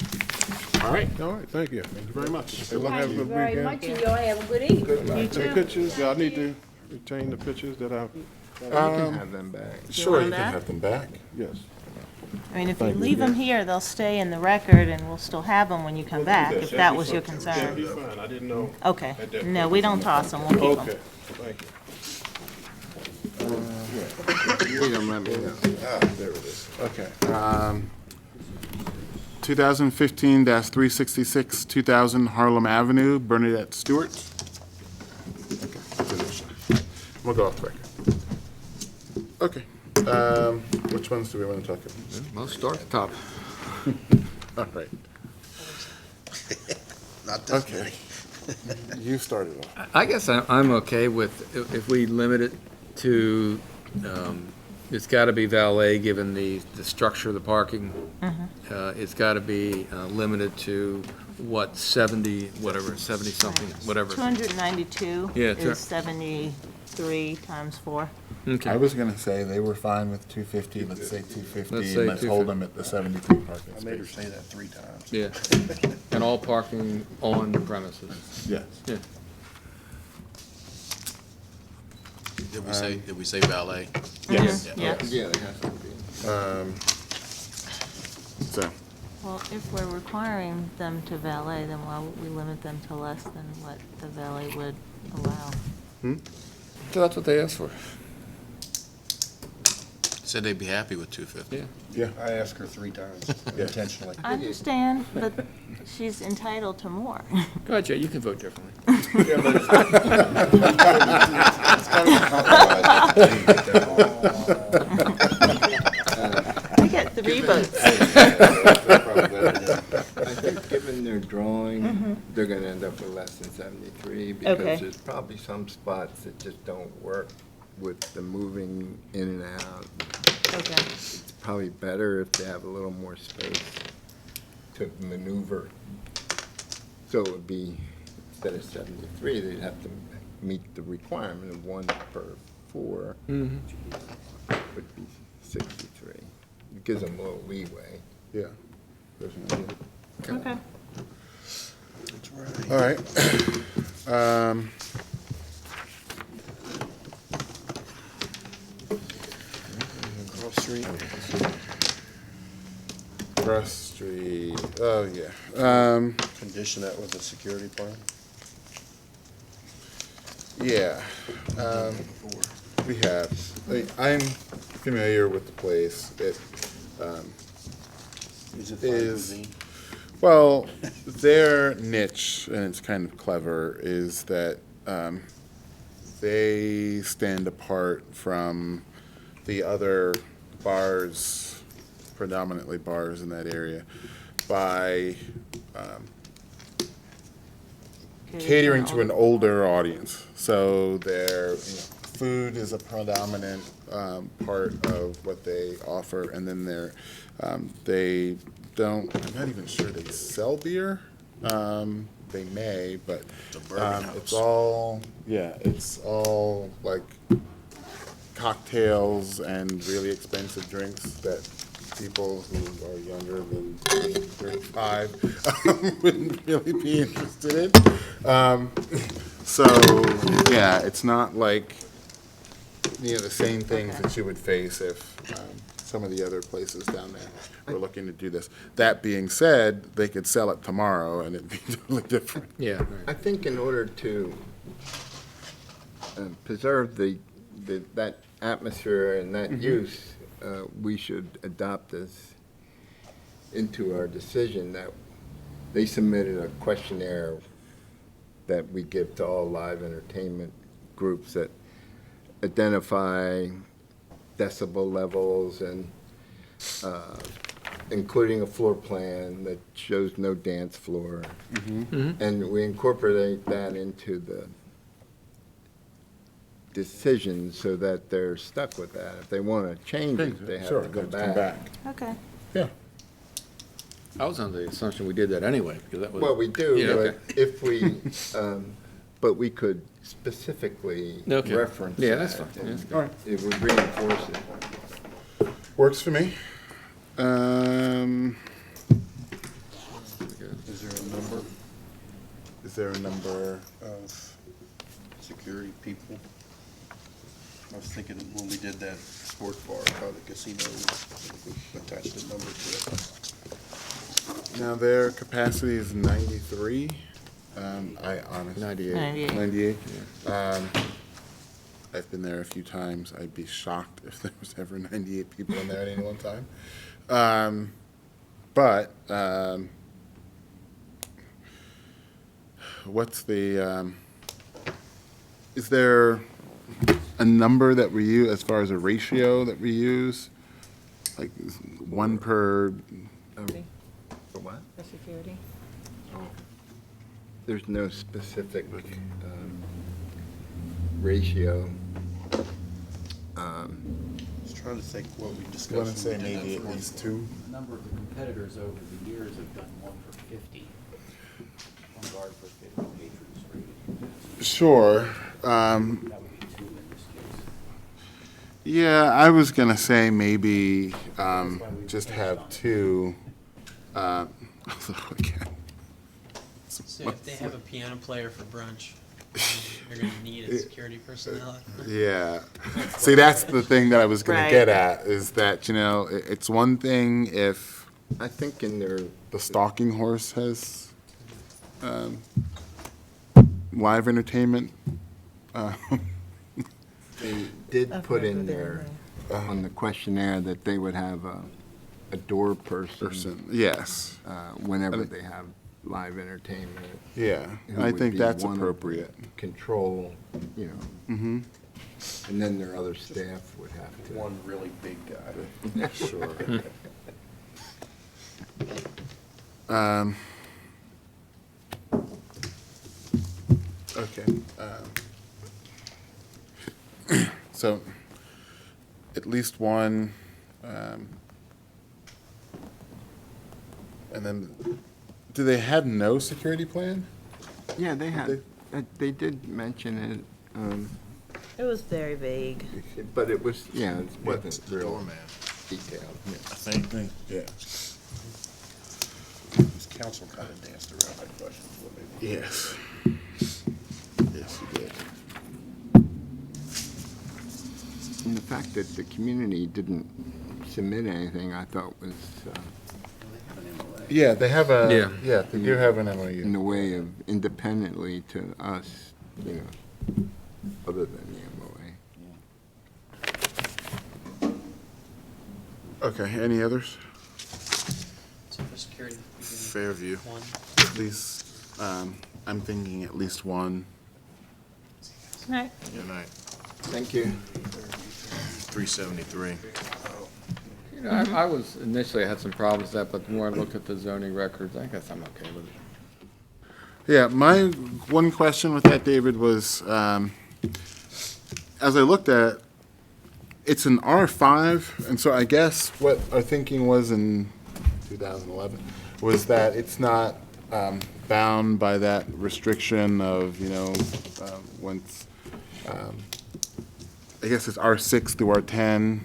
S2: All right.
S17: All right, thank you.
S2: Thank you very much.
S17: Everyone have a good weekend.
S10: Very much, and y'all have a good evening.
S17: Any pictures, do I need to retain the pictures that I?
S21: You can have them back.
S2: Sure,
S16: want
S2: you can
S16: that?
S2: have them back.
S17: Yes.
S16: I mean, if you
S17: Thank you.
S16: leave them here, they'll stay in the record and we'll still have them when you come back, if that was your
S17: That'd
S16: concern.
S17: be fine, I didn't know.
S16: Okay.
S17: at that
S16: No,
S17: point.
S16: we don't toss them, we'll keep them.
S17: Okay, thank you.
S21: You don't let me know.
S2: There it is. Okay. 2015-366, 2000 Harlem Avenue, Bernadette Stewart. Okay, finish. We'll go off the record. Okay. Which ones do we want to talk about?
S21: Well, start at the top.
S2: All right.
S18: Not this
S2: Okay. You started off.
S7: I guess I'm okay with, if we limit it to, it's got to be valet, given the structure of the parking. It's got to be limited to, what, 70-something, whatever.
S16: 292
S7: Yeah,
S16: is 73 times 4.
S7: Okay.
S2: I was going to say they were fine with 250, let's say 250,
S7: Let's say
S2: and let's hold
S7: 250.
S2: them at the 73 parking
S18: I made her
S2: spaces.
S18: say that 3 times.
S7: Yeah. And all parking on the premises.
S2: Yes.
S7: Yeah.
S3: Did we say valet?
S2: Yes.
S16: Yes.
S21: Yeah, there has to be.
S2: So,
S16: Well, if we're requiring them to valet, then why would we limit them to less than what the valet would allow?
S7: So that's what they asked for.
S3: Said they'd be happy with 250.
S7: Yeah.
S2: yeah.
S18: I asked her 3 times intentionally.
S16: I understand, but she's entitled to more.
S7: Go ahead, Jay, you can vote differently.
S16: I get 3 votes.
S21: I think given their drawing, they're gonna end up with less than 73,
S16: Okay.
S21: because there's probably some spots that just don't work with the moving in and out.
S16: Okay.
S21: It's probably better if they have a little more space to maneuver. So it would be, instead of 73, they'd have to meet the requirement of 1 per 4, would be 63. It gives them a little leeway.
S2: Yeah. There's no-
S16: Okay.
S18: That's right.
S2: All right.
S18: Cross Street.
S2: Cross Street, oh, yeah.
S18: Condition that with a security plan.
S2: Yeah. We have, I'm familiar with the place. It
S18: Is it fine
S2: is,
S18: cuisine?
S2: well, their niche, and it's kind of clever, is that they stand apart from the other bars, predominantly bars in that area, by catering to an older audience. So their food is a predominant part of what they offer, and then they don't, I'm not even sure they sell beer, They may, but
S3: bourbon
S2: it's
S3: house.
S2: all, yeah, it's all like cocktails and really expensive drinks that people who are younger than 35 wouldn't really be interested in. So, yeah, it's not like, the same things that you would face if some of the other places down there were looking to do this. That being said, they could sell it tomorrow and it'd be totally different.
S7: Yeah.
S21: I think in order to preserve that atmosphere and that use, we should adopt this into our decision that they submitted a questionnaire that we give to all live entertainment groups that identify decibel levels and including a floor plan that shows no dance floor. And we incorporate that into the decision so that they're stuck with that. If they want to change it, they have
S2: Sure,
S21: to come
S2: let's come
S21: back.
S16: Okay.
S2: Yeah.
S7: I was under the assumption we did that anyway, because that was.
S21: Well, we do,
S7: Yeah,
S21: but
S7: okay.
S21: if we, but we could specifically
S7: Okay.
S21: reference
S7: Yeah, that's
S21: that,
S7: fine.
S21: and
S7: That's good.
S2: All right.
S21: it would reinforce it.
S2: Works for me.
S18: Is there a number
S2: Is there a number?
S18: of security people? I was thinking when we did that sports bar by the casino, we attached a number to it.
S2: Now, their capacity is 93. I honestly.
S7: 98.
S16: 98.
S2: 98. I've been there a few times. I'd be shocked if there was ever 98 people in there at any one time. What's the, is there a number that we use as far as a ratio that we use? Like one per,
S21: For what?
S16: For security.
S21: There's no specific ratio.
S18: Just trying to think what we discussed.
S2: you want to say
S18: when we did that
S2: maybe at
S18: first.
S2: least two?
S5: A number of the competitors over the years have done 1 for 50. One guard for 50 patrons rated.
S2: Sure.
S5: That would be 2 in this case.
S2: Yeah, I was gonna say maybe just have two. Again.
S19: So if they have a piano player for brunch, they're gonna need a security personnel.
S2: Yeah. See, that's the thing that I was gonna
S16: Right.
S2: get at, is that, it's one thing if
S21: I think in their,
S2: the stalking horse has live entertainment.
S21: they did
S16: I've
S21: put
S16: never
S21: in
S16: been
S21: there on the questionnaire that they would have a door person
S2: Yes,
S21: whenever they have live entertainment.
S2: yeah,
S21: who
S2: I
S21: would
S2: think
S21: be
S2: that's
S21: one of the
S2: appropriate.
S21: Control,
S2: Mm-hmm.
S21: and then their other staff would have to.
S18: One really big guy.
S2: Sure. Okay. So, at least one, and then, do they have no security plan?
S21: Yeah, they did mention it,
S16: It was very vague.
S21: but it was, it wasn't
S3: It's the
S21: real
S3: doorman,
S21: detailed.
S3: I think.
S2: Yeah.
S18: This council kind of danced around that question. is what they-
S2: Yes. Yes, you did.
S21: And the fact that the community didn't submit anything, I thought was
S2: Yeah, they have
S7: Yeah.
S2: yeah, they do have an
S21: in
S2: MOU.
S21: the way of independently to us, other than the MOA.
S2: Okay, any others?
S19: So for security, we do
S2: Fairview.
S19: one.
S2: At least, I'm thinking at least one.
S16: Right.
S3: Good night.
S21: Thank you.
S3: 373.
S7: I was, initially I had some problems with that, but the more I looked at the zoning records, I guess I'm okay with it.
S2: Yeah, my one question with that, David, was, as I looked at it, it's an R5, and so I guess what our thinking was in 2011 was that it's not bound by that restriction of, once, I guess it's R6 through R10.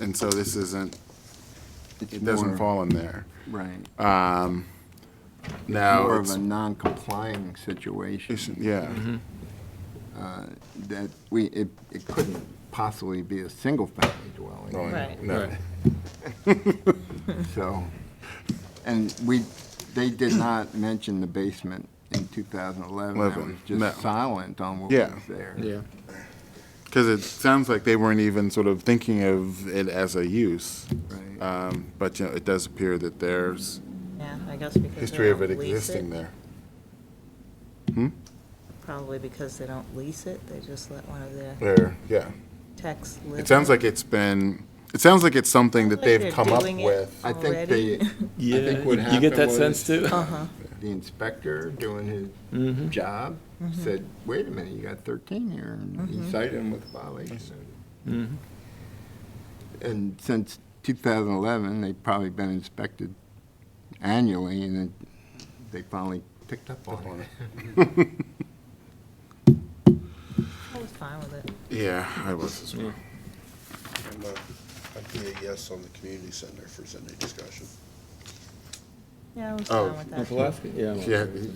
S2: And so this isn't, it doesn't
S21: more-
S2: fall in there.
S21: Right.
S2: Now,
S21: More of
S2: it's-
S21: a non-complying situation.
S2: yeah.
S21: That it couldn't possibly be a single-family dwelling.
S2: Oh,
S16: Right.
S2: no.
S21: So, and they did not mention the basement in 2011. That was just
S2: No.
S21: silent on what
S2: Yeah.
S21: was there.
S7: Yeah.
S2: Because it sounds like they weren't even sort of thinking of it as a use.
S21: Right.
S2: But, it does appear that there's
S16: Yeah, I guess because they
S2: history of it
S16: don't lease
S2: existing
S16: it.
S2: there.
S16: Probably because they don't lease it, they just let one of their
S2: There, yeah.
S16: techs live.
S2: It sounds
S16: in
S2: like it's something that
S16: Sounds like
S2: they've
S16: they're
S2: come up
S16: doing it
S2: with.
S21: I think
S16: already.
S21: I think what
S7: you get that
S21: happened
S7: sense too?
S16: Uh-huh.
S21: The inspector doing his job said, wait a minute, you got 13 here, and he cited him with violation.
S7: Mhm.
S21: And since 2011, they've probably been inspected annually, and then they finally picked up on it.
S16: I was fine with it.
S2: Yeah, I was as well.
S18: I'd be a yes on the community center if there's any discussion.
S16: Yeah, I was
S2: Oh.
S16: fine with
S7: On
S16: that.
S7: Pulaski? Yeah.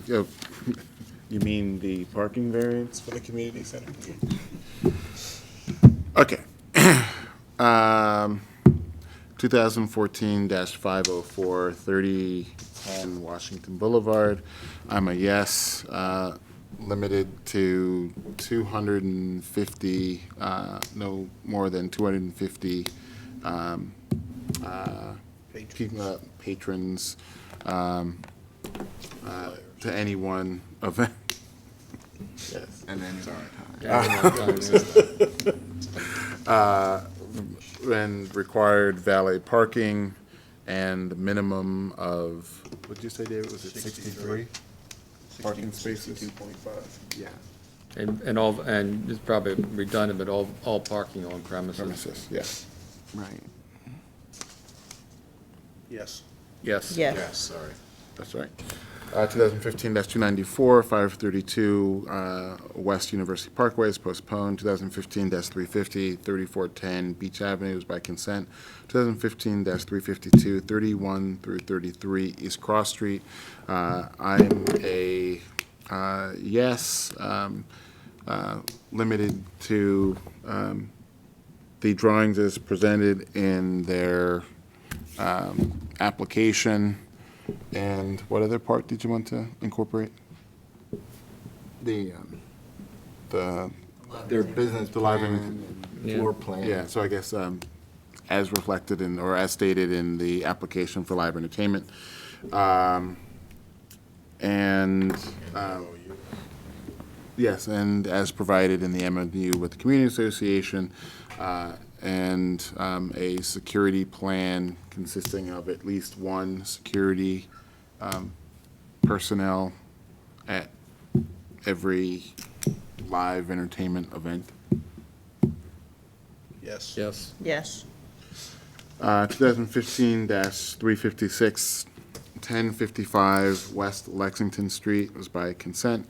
S2: Yeah, you mean the parking variance for the community center? Okay. 2014-504, 3010 Washington Boulevard. I'm a yes. Limited to 250, no more than 250 patrons to any one event. Yes.
S21: And then,
S2: And required valet parking and minimum of, what did you say, David, was it 63? Parking spaces?
S18: 62.5.
S21: yeah.
S7: And it's probably redundant, but all parking on premises.
S2: Premises, yes.
S21: Right.
S18: Yes.
S7: Yes.
S16: Yes.
S3: Yes, sorry.
S2: That's right. 2015-294, 532 West University Parkway is postponed. 2015-350, 3410 Beach Avenue is by consent. 2015-352, 31 through 33 East Cross Street. I'm a yes, limited to the drawings as presented in their application. And what other part did you want to incorporate?
S21: The,
S2: The,
S21: their business
S2: The library-
S21: plan and floor plan.
S2: yeah, so I guess as reflected in, or as stated in the application for live entertainment. And, yes, and as provided in the MOU with the Community Association, and a security plan consisting of at least one security personnel at every live entertainment event.
S18: Yes.
S7: Yes.
S16: Yes.
S2: 2015-356, 1055 West Lexington Street was by consent.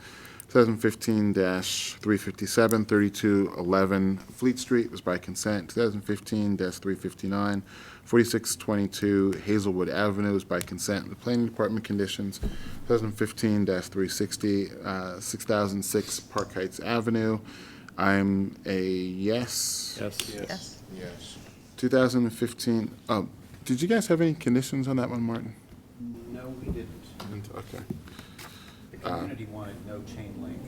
S2: 2015-357, 3211 Fleet Street was by consent. 2015-359, 4622 Hazelwood Avenue was by consent. The Planning Department conditions. 2015-360, 6006 Park Heights Avenue. I'm a yes.
S7: Yes.
S16: Yes.
S3: Yes.
S2: 2015, did you guys have any conditions on that one, Martin?
S5: No, we didn't.
S2: Okay.
S5: The community wanted no chain link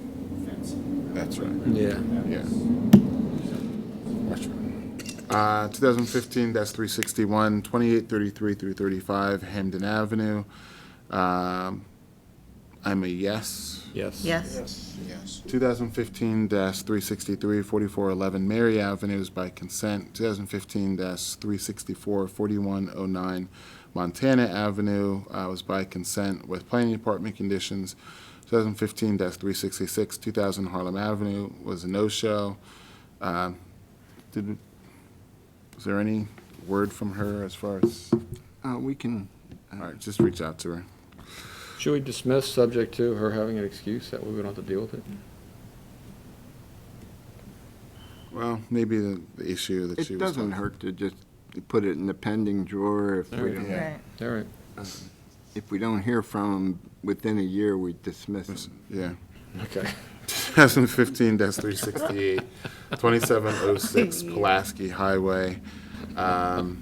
S5: fencing.
S2: That's right.
S7: Yeah.
S2: Yeah. That's right. 2015-361, 2833 through 35 Hamden Avenue. I'm a yes.
S7: Yes.
S16: Yes.
S3: Yes.
S2: 2015-363, 4411 Mary Avenue is by consent. 2015-364, 4109 Montana Avenue was by consent with Planning Department conditions. 2015-366, 2000 Harlem Avenue was a no-show. Was there any word from her as far as?
S21: We can
S2: All right, just reach out to her.
S7: Should we dismiss subject to her having an excuse, that way we don't have to deal with it?
S2: Well, maybe the issue that she
S21: It
S2: was.
S21: doesn't hurt to just put it in the pending drawer if we don't,
S16: Right.
S7: All right.
S21: if we don't hear from them within a year, we dismiss them.
S2: Yeah.
S7: Okay.
S2: 2015-368, 2706 Pulaski Highway. Well,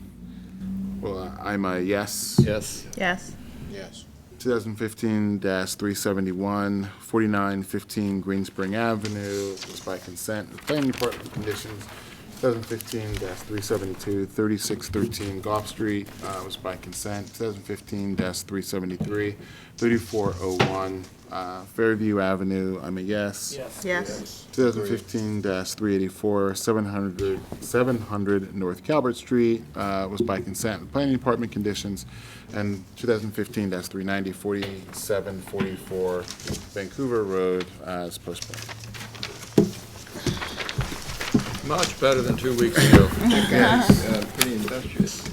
S2: I'm a yes.
S7: Yes.
S16: Yes.
S3: Yes.
S2: 2015-371, 4915 Green Spring Avenue, was by consent. The planning department conditions. 2015-372, 3613 Gulf Street, was by consent. 2015-373, 3401 Fairview Avenue, I'm a yes.
S16: Yes.
S2: 2015-384, 700 North Calvert Street, was by consent. Planning Department conditions. And 2015-390, 4744 Vancouver Road, is postponed.
S7: Much better than 2 weeks ago.
S21: That guy's pretty industrious.